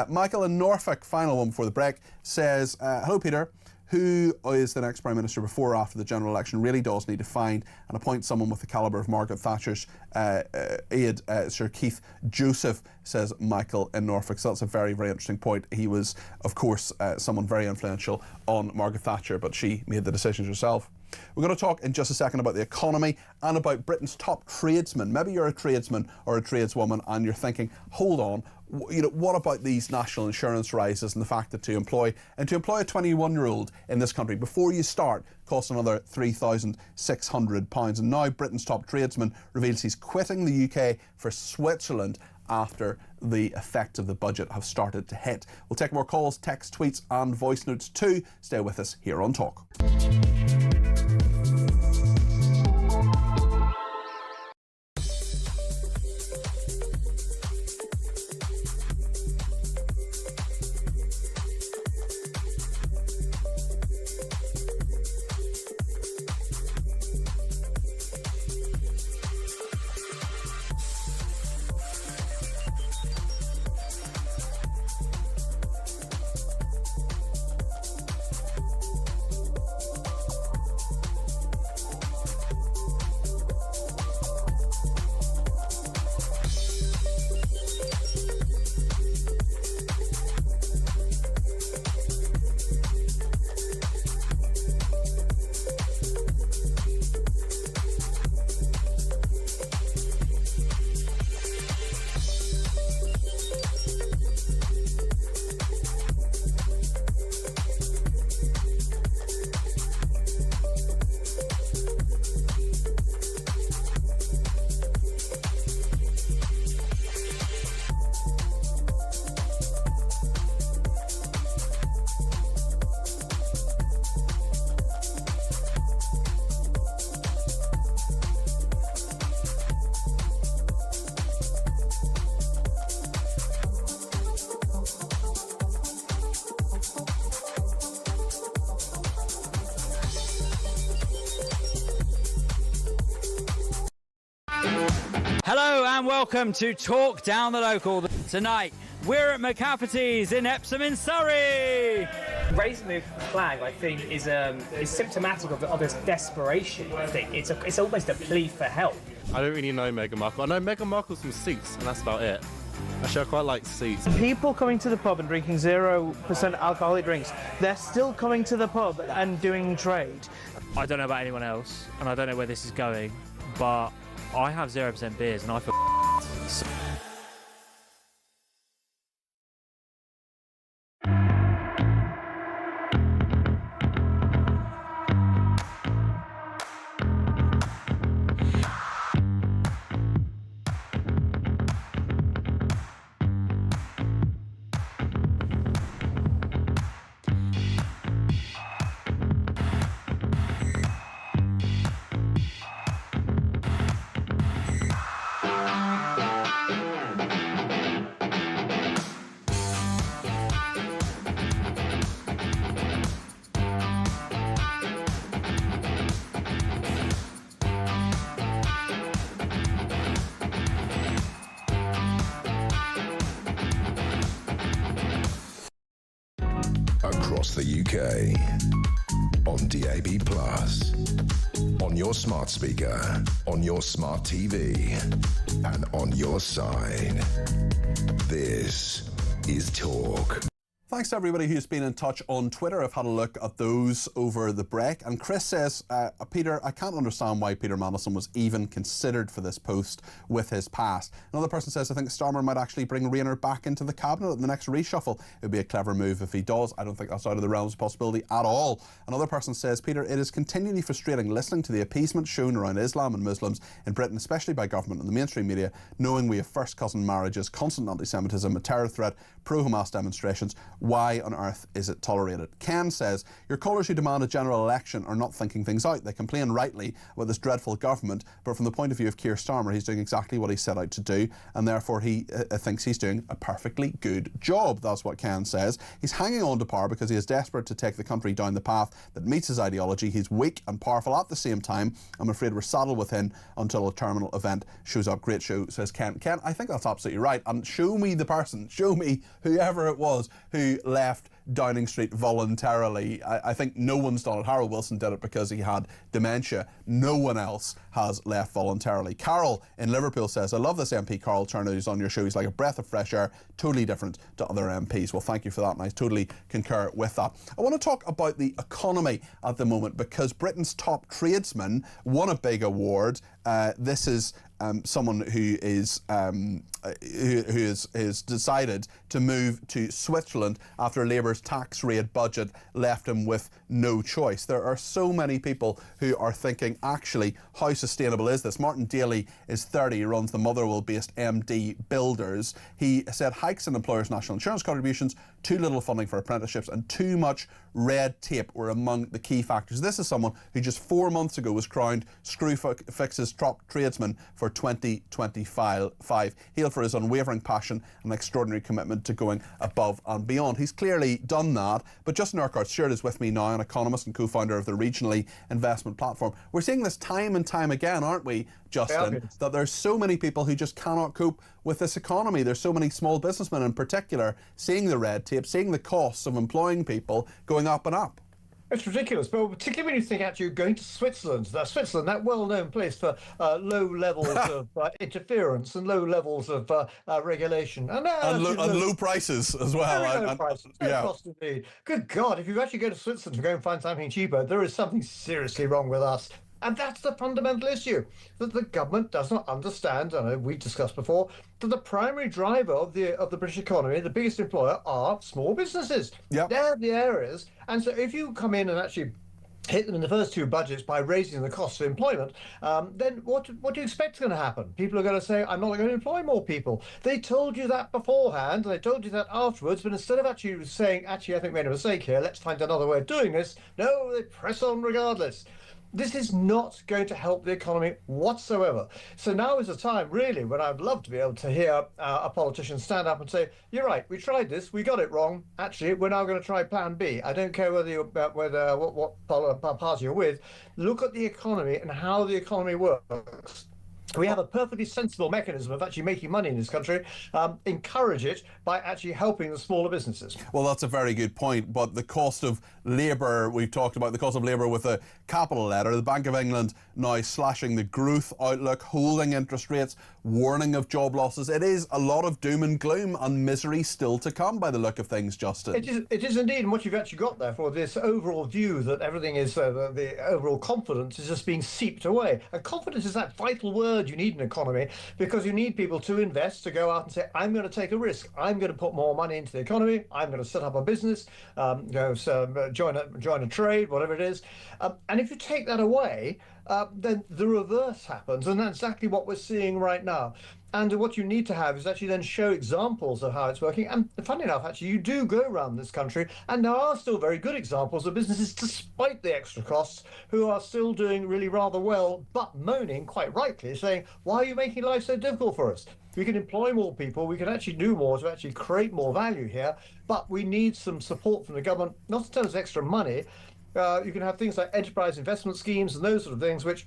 Michael in Norfolk, final one before the break, says, hello Peter. Who is the next Prime Minister before or after the general election really does need to find and appoint someone with the calibre of Margaret Thatcher's aide, Sir Keith Joseph, says Michael in Norfolk. So that's a very, very interesting point. He was, of course, someone very influential on Margaret Thatcher, but she made the decisions herself. We're going to talk in just a second about the economy and about Britain's top tradesmen. Maybe you're a tradesman or a tradeswoman and you're thinking, hold on, you know, what about these national insurance rises and the fact that to employ a 21-year-old in this country before you start costs another £3,600. And now Britain's top tradesman reveals he's quitting the UK for Switzerland after the effects of the budget have started to hit. We'll take more calls, text, tweets and voice notes too. Stay with us here on Talk. and welcome to Talk Down the Local. Tonight, we're at McCafferty's in Epsom in Surrey. Raising the flag, I think, is symptomatic of this desperation. I think it's almost a plea for help. I don't really know Meghan Markle. I know Meghan Markle's from Suits, and that's about it. Actually, I quite like Suits. People coming to the pub and drinking 0% alcoholic drinks, they're still coming to the pub and doing trade. I don't know about anyone else, and I don't know where this is going, but I have 0% beers, and I feel across the UK, on DAB+, on your smart speaker, on your smart TV, and on your side. This is Talk. Thanks to everybody who's been in touch on Twitter. I've had a look at those over the break. And Chris says, Peter, I can't understand why Peter Mandelson was even considered for this post with his past. Another person says, I think Starmer might actually bring Rayner back into the cabinet in the next reshuffle. It would be a clever move if he does. I don't think that's out of the realms of possibility at all. Another person says, Peter, it is continually frustrating listening to the appeasement shown around Islam and Muslims in Britain, especially by government and the mainstream media, knowing we have first cousin marriages, constant anti-Semitism, a terror threat, pro-Hamas demonstrations. Why on earth is it tolerated? Ken says, your callers who demand a general election are not thinking things out. They complain rightly about this dreadful government, but from the point of view of Keir Starmer, he's doing exactly what he set out to do, and therefore he thinks he's doing a perfectly good job. That's what Ken says. He's hanging on to power because he is desperate to take the country down the path that meets his ideology. He's weak and powerful at the same time. I'm afraid we're saddled with him until a terminal event shows up. Great show, says Ken. Ken, I think that's absolutely right. And show me the person, show me whoever it was who left Downing Street voluntarily. I think no one's done it. Harold Wilson did it because he had dementia. No one else has left voluntarily. Carol in Liverpool says, I love this MP Carl Turner who's on your show. He's like a breath of fresh air, totally different to other MPs. Well, thank you for that, and I totally concur with that. I want to talk about the economy at the moment because Britain's top tradesman won a big award. This is someone who is decided to move to Switzerland after Labour's tax rate budget left him with no choice. There are so many people who are thinking, actually, how sustainable is this? Martin Daly is 30, he runs the Motherwell-based MD Builders. He said hikes in employers' national insurance contributions, too little funding for apprenticeships and too much red tape were among the key factors. This is someone who just 4 months ago was crowned Screwfix's top tradesman for 2025, hailed for his unwavering passion and extraordinary commitment to going above and beyond. He's clearly done that, but Justin Urquhart Stewart is with me now, an economist and co-founder of the Regionally Investment Platform. We're seeing this time and time again, aren't we, Justin, that there's so many people who just cannot cope with this economy. There's so many small businessmen in particular seeing the red tape, seeing the costs of employing people going up and up. It's ridiculous, but particularly when you think actually you're going to Switzerland. Switzerland, that well-known place for low levels of interference and low levels of regulation. And low prices as well. Very low prices, no cost indeed. Good God, if you actually go to Switzerland to go and find something cheaper, there is something seriously wrong with us. And that's the fundamental issue, that the government does not understand, and we discussed before, that the primary driver of the British economy, the biggest employer, are small businesses. Yep. They're the areas. And so if you come in and actually hit them in the first two budgets by raising the cost of employment, then what do you expect is going to happen? People are going to say, I'm not going to employ more people. They told you that beforehand, and they told you that afterwards, but instead of actually saying, I think we made a mistake here, let's find another way of doing this, no, they press on regardless. This is not going to help the economy whatsoever. So now is a time, really, when I'd love to be able to hear a politician stand up and say, you're right, we tried this, we got it wrong. Actually, we're now going to try plan B. I don't care whether what party you're with. Look at the economy and how the economy works. We have a perfectly sensible mechanism of actually making money in this country. Encourage it by actually helping the smaller businesses. Well, that's a very good point. But the cost of labour, we've talked about the cost of labour with a capital letter. The Bank of England now slashing the growth outlook, holding interest rates, warning of job losses. It is a lot of doom and gloom and misery still to come by the look of things, Justin. It is indeed. And what you've actually got there for this overall view that everything is, the overall confidence is just being seeped away. And confidence is that vital word you need in an economy, because you need people to invest, to go out and say, I'm going to take a risk. I'm going to put more money into the economy. I'm going to set up a business, join a trade, whatever it is. And if you take that away, then the reverse happens. And that's exactly what we're seeing right now. And what you need to have is actually then show examples of how it's working. And funny enough, actually, you do go around this country, and there are still very good examples of businesses, despite the extra costs, who are still doing really rather well, but moaning, quite rightly, saying, why are you making life so difficult for us? We can employ more people, we can actually do more to actually create more value here, but we need some support from the government, not in terms of extra money. You can have things like enterprise investment schemes and those sort of things, which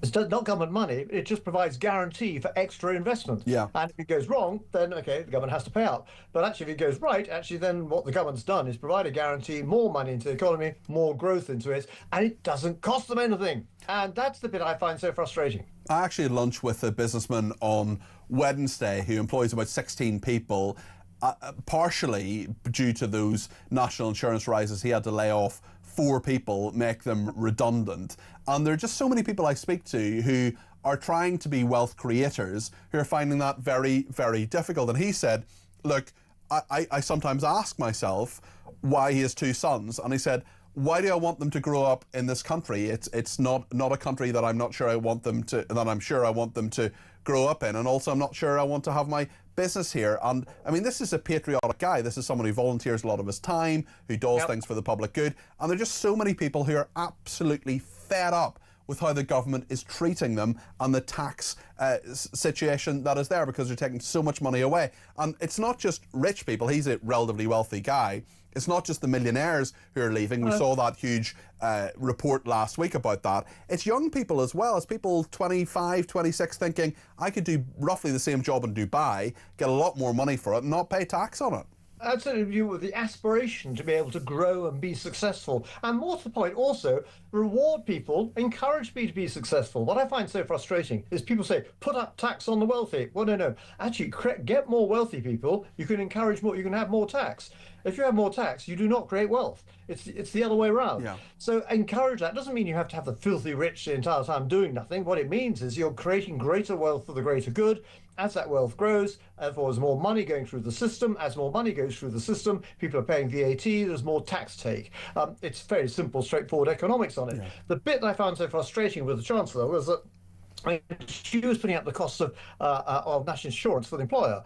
it's not government money, it just provides guarantee for extra investment. Yeah. And if it goes wrong, then, okay, the government has to pay out. But actually, if it goes right, actually, then what the government's done is provide a guarantee, more money into the economy, more growth into it, and it doesn't cost them anything. And that's the bit I find so frustrating. I actually had lunch with a businessman on Wednesday who employs about 16 people. Partially due to those national insurance rises, he had to lay off 4 people, make them redundant. And there are just so many people I speak to who are trying to be wealth creators who are finding that very, very difficult. And he said, look, I sometimes ask myself why he has 2 sons. And he said, why do I want them to grow up in this country? It's not a country that I'm not sure I want them to, that I'm sure I want them to grow up in. And also I'm not sure I want to have my business here. And I mean, this is a patriotic guy. This is someone who volunteers a lot of his time, who does things for the public good. And there are just so many people who are absolutely fed up with how the government is treating them and the tax situation that is there, because they're taking so much money away. And it's not just rich people. He's a relatively wealthy guy. It's not just the millionaires who are leaving. We saw that huge report last week about that. It's young people as well. It's people 25, 26 thinking, I could do roughly the same job in Dubai, get a lot more money for it and not pay tax on it. Absolutely, with the aspiration to be able to grow and be successful. And more to the point, also, reward people, encourage people to be successful. What I find so frustrating is people say, put up tax on the wealthy. Well, no. Actually, get more wealthy people. You can encourage more, you can have more tax. If you have more tax, you do not create wealth. It's the other way around. Yeah. So encourage that. Doesn't mean you have to have the filthy rich the entire time doing nothing. What it means is you're creating greater wealth for the greater good. As that wealth grows, therefore there's more money going through the system. As more money goes through the system, people are paying VAT, there's more tax take. It's very simple, straightforward economics on it. Yeah. The bit I found so frustrating with the Chancellor was that she was putting up the costs of national insurance for the employer.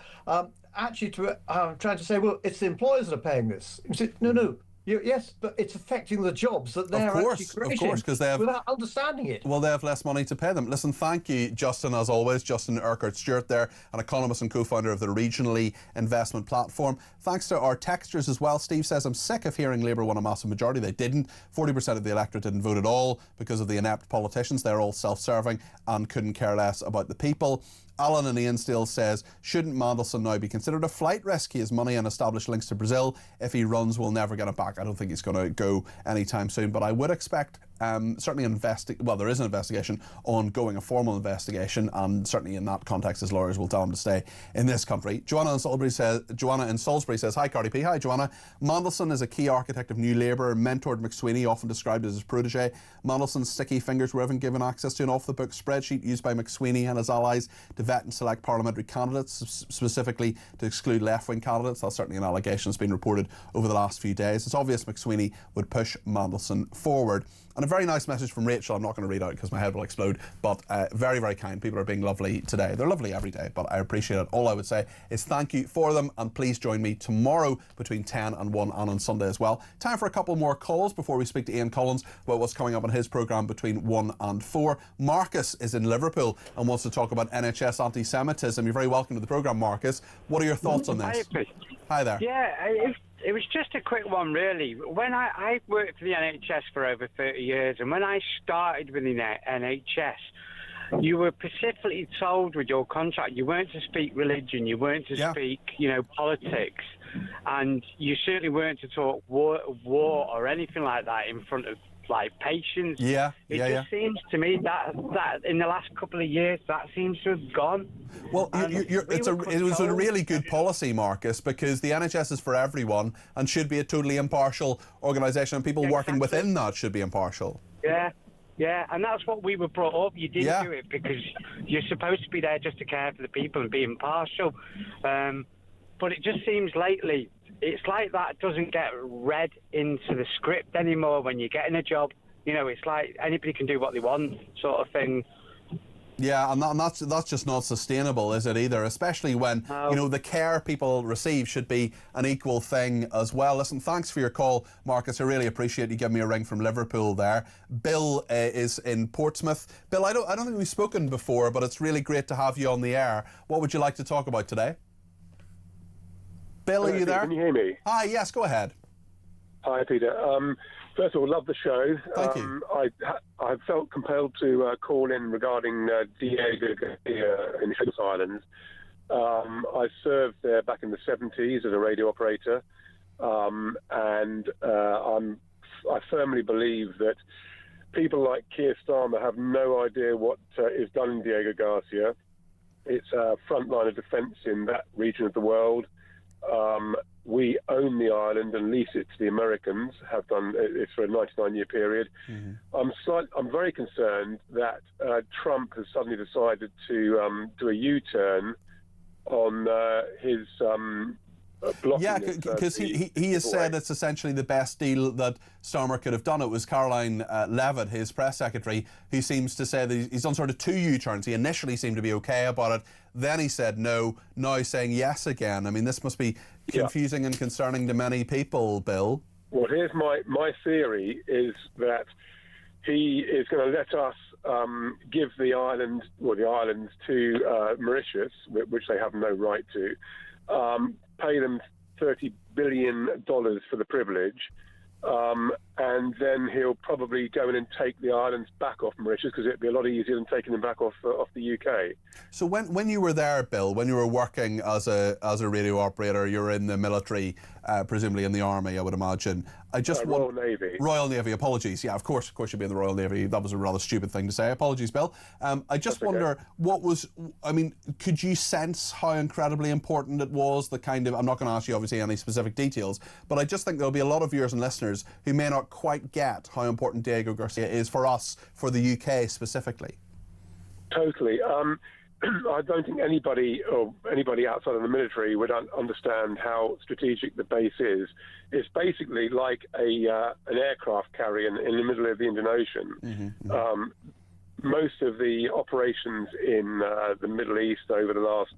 Actually, trying to say, well, it's the employers that are paying this. You say, no. Yes, but it's affecting the jobs that they're actually creating because they have, without understanding it. Well, they have less money to pay them. Listen, thank you, Justin, as always. Justin Urquhart-Stewart there, an economist and co-founder of the Regionally Investment Platform. Thanks to our texters as well. Steve says, I'm sick of hearing Labour won a massive majority. They didn't. 40% of the electorate didn't vote at all because of the inept politicians. They're all self-serving and couldn't care less about the people. Alan in Ainsdale says, shouldn't Mandelson now be considered a flight risk? He has money and established links to Brazil. If he runs, we'll never get it back. I don't think he's going to go anytime soon, but I would expect certainly there is an investigation ongoing, a formal investigation, and certainly in that context his lawyers will tell him to stay in this country. Joanna in Salisbury says, hi Cardi P. Hi Joanna. Mandelson is a key architect of New Labour, mentored McSweeney, often described as his protege. Mandelson's sticky fingers were even given access to an off-the-book spreadsheet used by McSweeney and his allies to vet and select parliamentary candidates, specifically to exclude left-wing candidates. That's certainly an allegation that's been reported over the last few days. It's obvious McSweeney would push Mandelson forward. And a very nice message from Rachel. I'm not going to read out because my head will explode, but very, very kind. People are being lovely today. They're lovely every day, but I appreciate it. All I would say is thank you for them, and please join me tomorrow between 10 and 1 and on Sunday as well. Time for a couple more calls before we speak to Ian Collins about what's coming up on his programme between 1 and 4. Marcus is in Liverpool and wants to talk about NHS anti-Semitism. You're very welcome to the programme, Marcus. What are your thoughts on this? Hi there. Yeah, it was just a quick one, really. When I worked for the NHS for over 30 years, and when I started with the NHS, you were specifically told with your contract you weren't to speak religion, you weren't to speak, politics, and you certainly weren't to talk war or anything like that in front of patients. It just seems to me that in the last couple of years that seems to have gone. Well, it was a really good policy, Marcus, because the NHS is for everyone and should be a totally impartial organisation, and people working within that should be impartial. Yeah, and that's what we were brought up. You didn't do it because you're supposed to be there just to care for the people and be impartial. But it just seems lately, it's like that doesn't get read into the script anymore when you're getting a job. It's like anybody can do what they want sort of thing. Yeah, and that's just not sustainable, is it, either? Especially when, the care people receive should be an equal thing as well. Listen, thanks for your call, Marcus. I really appreciate you giving me a ring from Liverpool there. Bill is in Portsmouth. Bill, I don't think we've spoken before, but it's really great to have you on the air. What would you like to talk about today? Bill, are you there? Can you hear me? Hi, yes, go ahead. Hi, Peter. First of all, love the show. Thank you. I felt compelled to call in regarding Diego Garcia in the Islands. I served there back in the 70s as a radio operator, and I firmly believe that people like Keir Starmer have no idea what is done in Diego Garcia. It's a front line of defence in that region of the world. We own the island and lease it to the Americans, have done it for a 99-year period. Mm-hmm. I'm very concerned that Trump has suddenly decided to do a U-turn on his blocking. Yeah, because he has said it's essentially the best deal that Starmer could have done. It was Caroline Levitt, his press secretary, who seems to say that he's done sort of 2 U-turns. He initially seemed to be okay about it, then he said no, now he's saying yes again. I mean, this must be confusing and concerning to many people, Bill. Well, here's my theory is that he is going to let us give the islands to Mauritius, which they have no right to, pay them $30 billion for the privilege, and then he'll probably go in and take the islands back off Mauritius, because it'd be a lot easier than taking them back off the UK. So when you were there, Bill, when you were working as a radio operator, you were in the military, presumably in the army, I would imagine. Royal Navy. Royal Navy, apologies. Yeah, of course you'd be in the Royal Navy. That was a rather stupid thing to say. Apologies, Bill. I just wonder, could you sense how incredibly important it was, the kind of, I'm not going to ask you obviously any specific details, but I just think there'll be a lot of viewers and listeners who may not quite get how important Diego Garcia is for us, for the UK specifically. Totally. I don't think anybody outside of the military would understand how strategic the base is. It's basically like an aircraft carrier in the middle of the Indian Ocean. Mm-hmm. Most of the operations in the Middle East over the last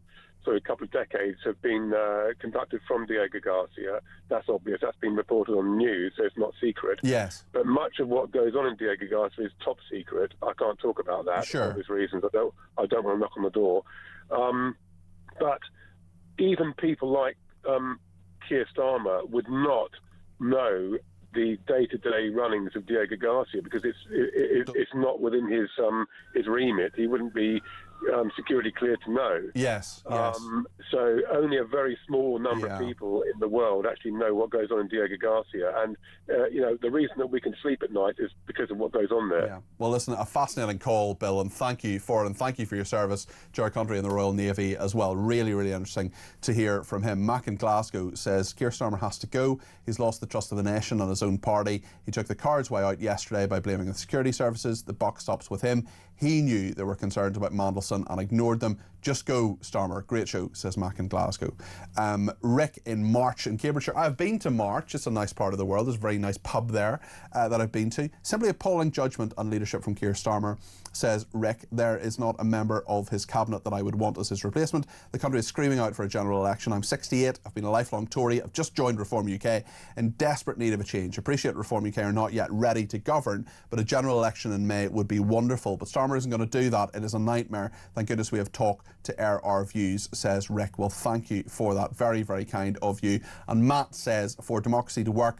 couple of decades have been conducted from Diego Garcia. That's obvious. That's been reported on the news, so it's not secret. Yes. But much of what goes on in Diego Garcia is top secret. I can't talk about that for obvious reasons. I don't want to knock on the door. But even people like Keir Starmer would not know the day-to-day runnings of Diego Garcia, because it's not within his remit. He wouldn't be security cleared to know. Yes. So only a very small number of people in the world actually know what goes on in Diego Garcia, and the reason that we can sleep at night is because of what goes on there. Yeah. Well, listen, a fascinating call, Bill, and thank you for it, and thank you for your service to our country and the Royal Navy as well. Really, really interesting to hear from him. Mac in Glasgow says Keir Starmer has to go. He's lost the trust of the nation and his own party. He took the coward's way out yesterday by blaming the security services. The buck stops with him. He knew there were concerns about Mandelson and ignored them. Just go, Starmer. Great show, says Mac in Glasgow. Rick in March in Cambridgeshire. I've been to March. It's a nice part of the world. There's a very nice pub there that I've been to. Simply appalling judgment on leadership from Keir Starmer, says Rick. There is not a member of his cabinet that I would want as his replacement. The country is screaming out for a general election. I'm 68. I've been a lifelong Tory. I've just joined Reform UK in desperate need of a change. Appreciate Reform UK are not yet ready to govern, but a general election in May would be wonderful. But Starmer isn't going to do that. It is a nightmare. Thank goodness we have talk to air our views, says Rick. Well, thank you for that. Very, very kind of you. And Matt says, for democracy to work,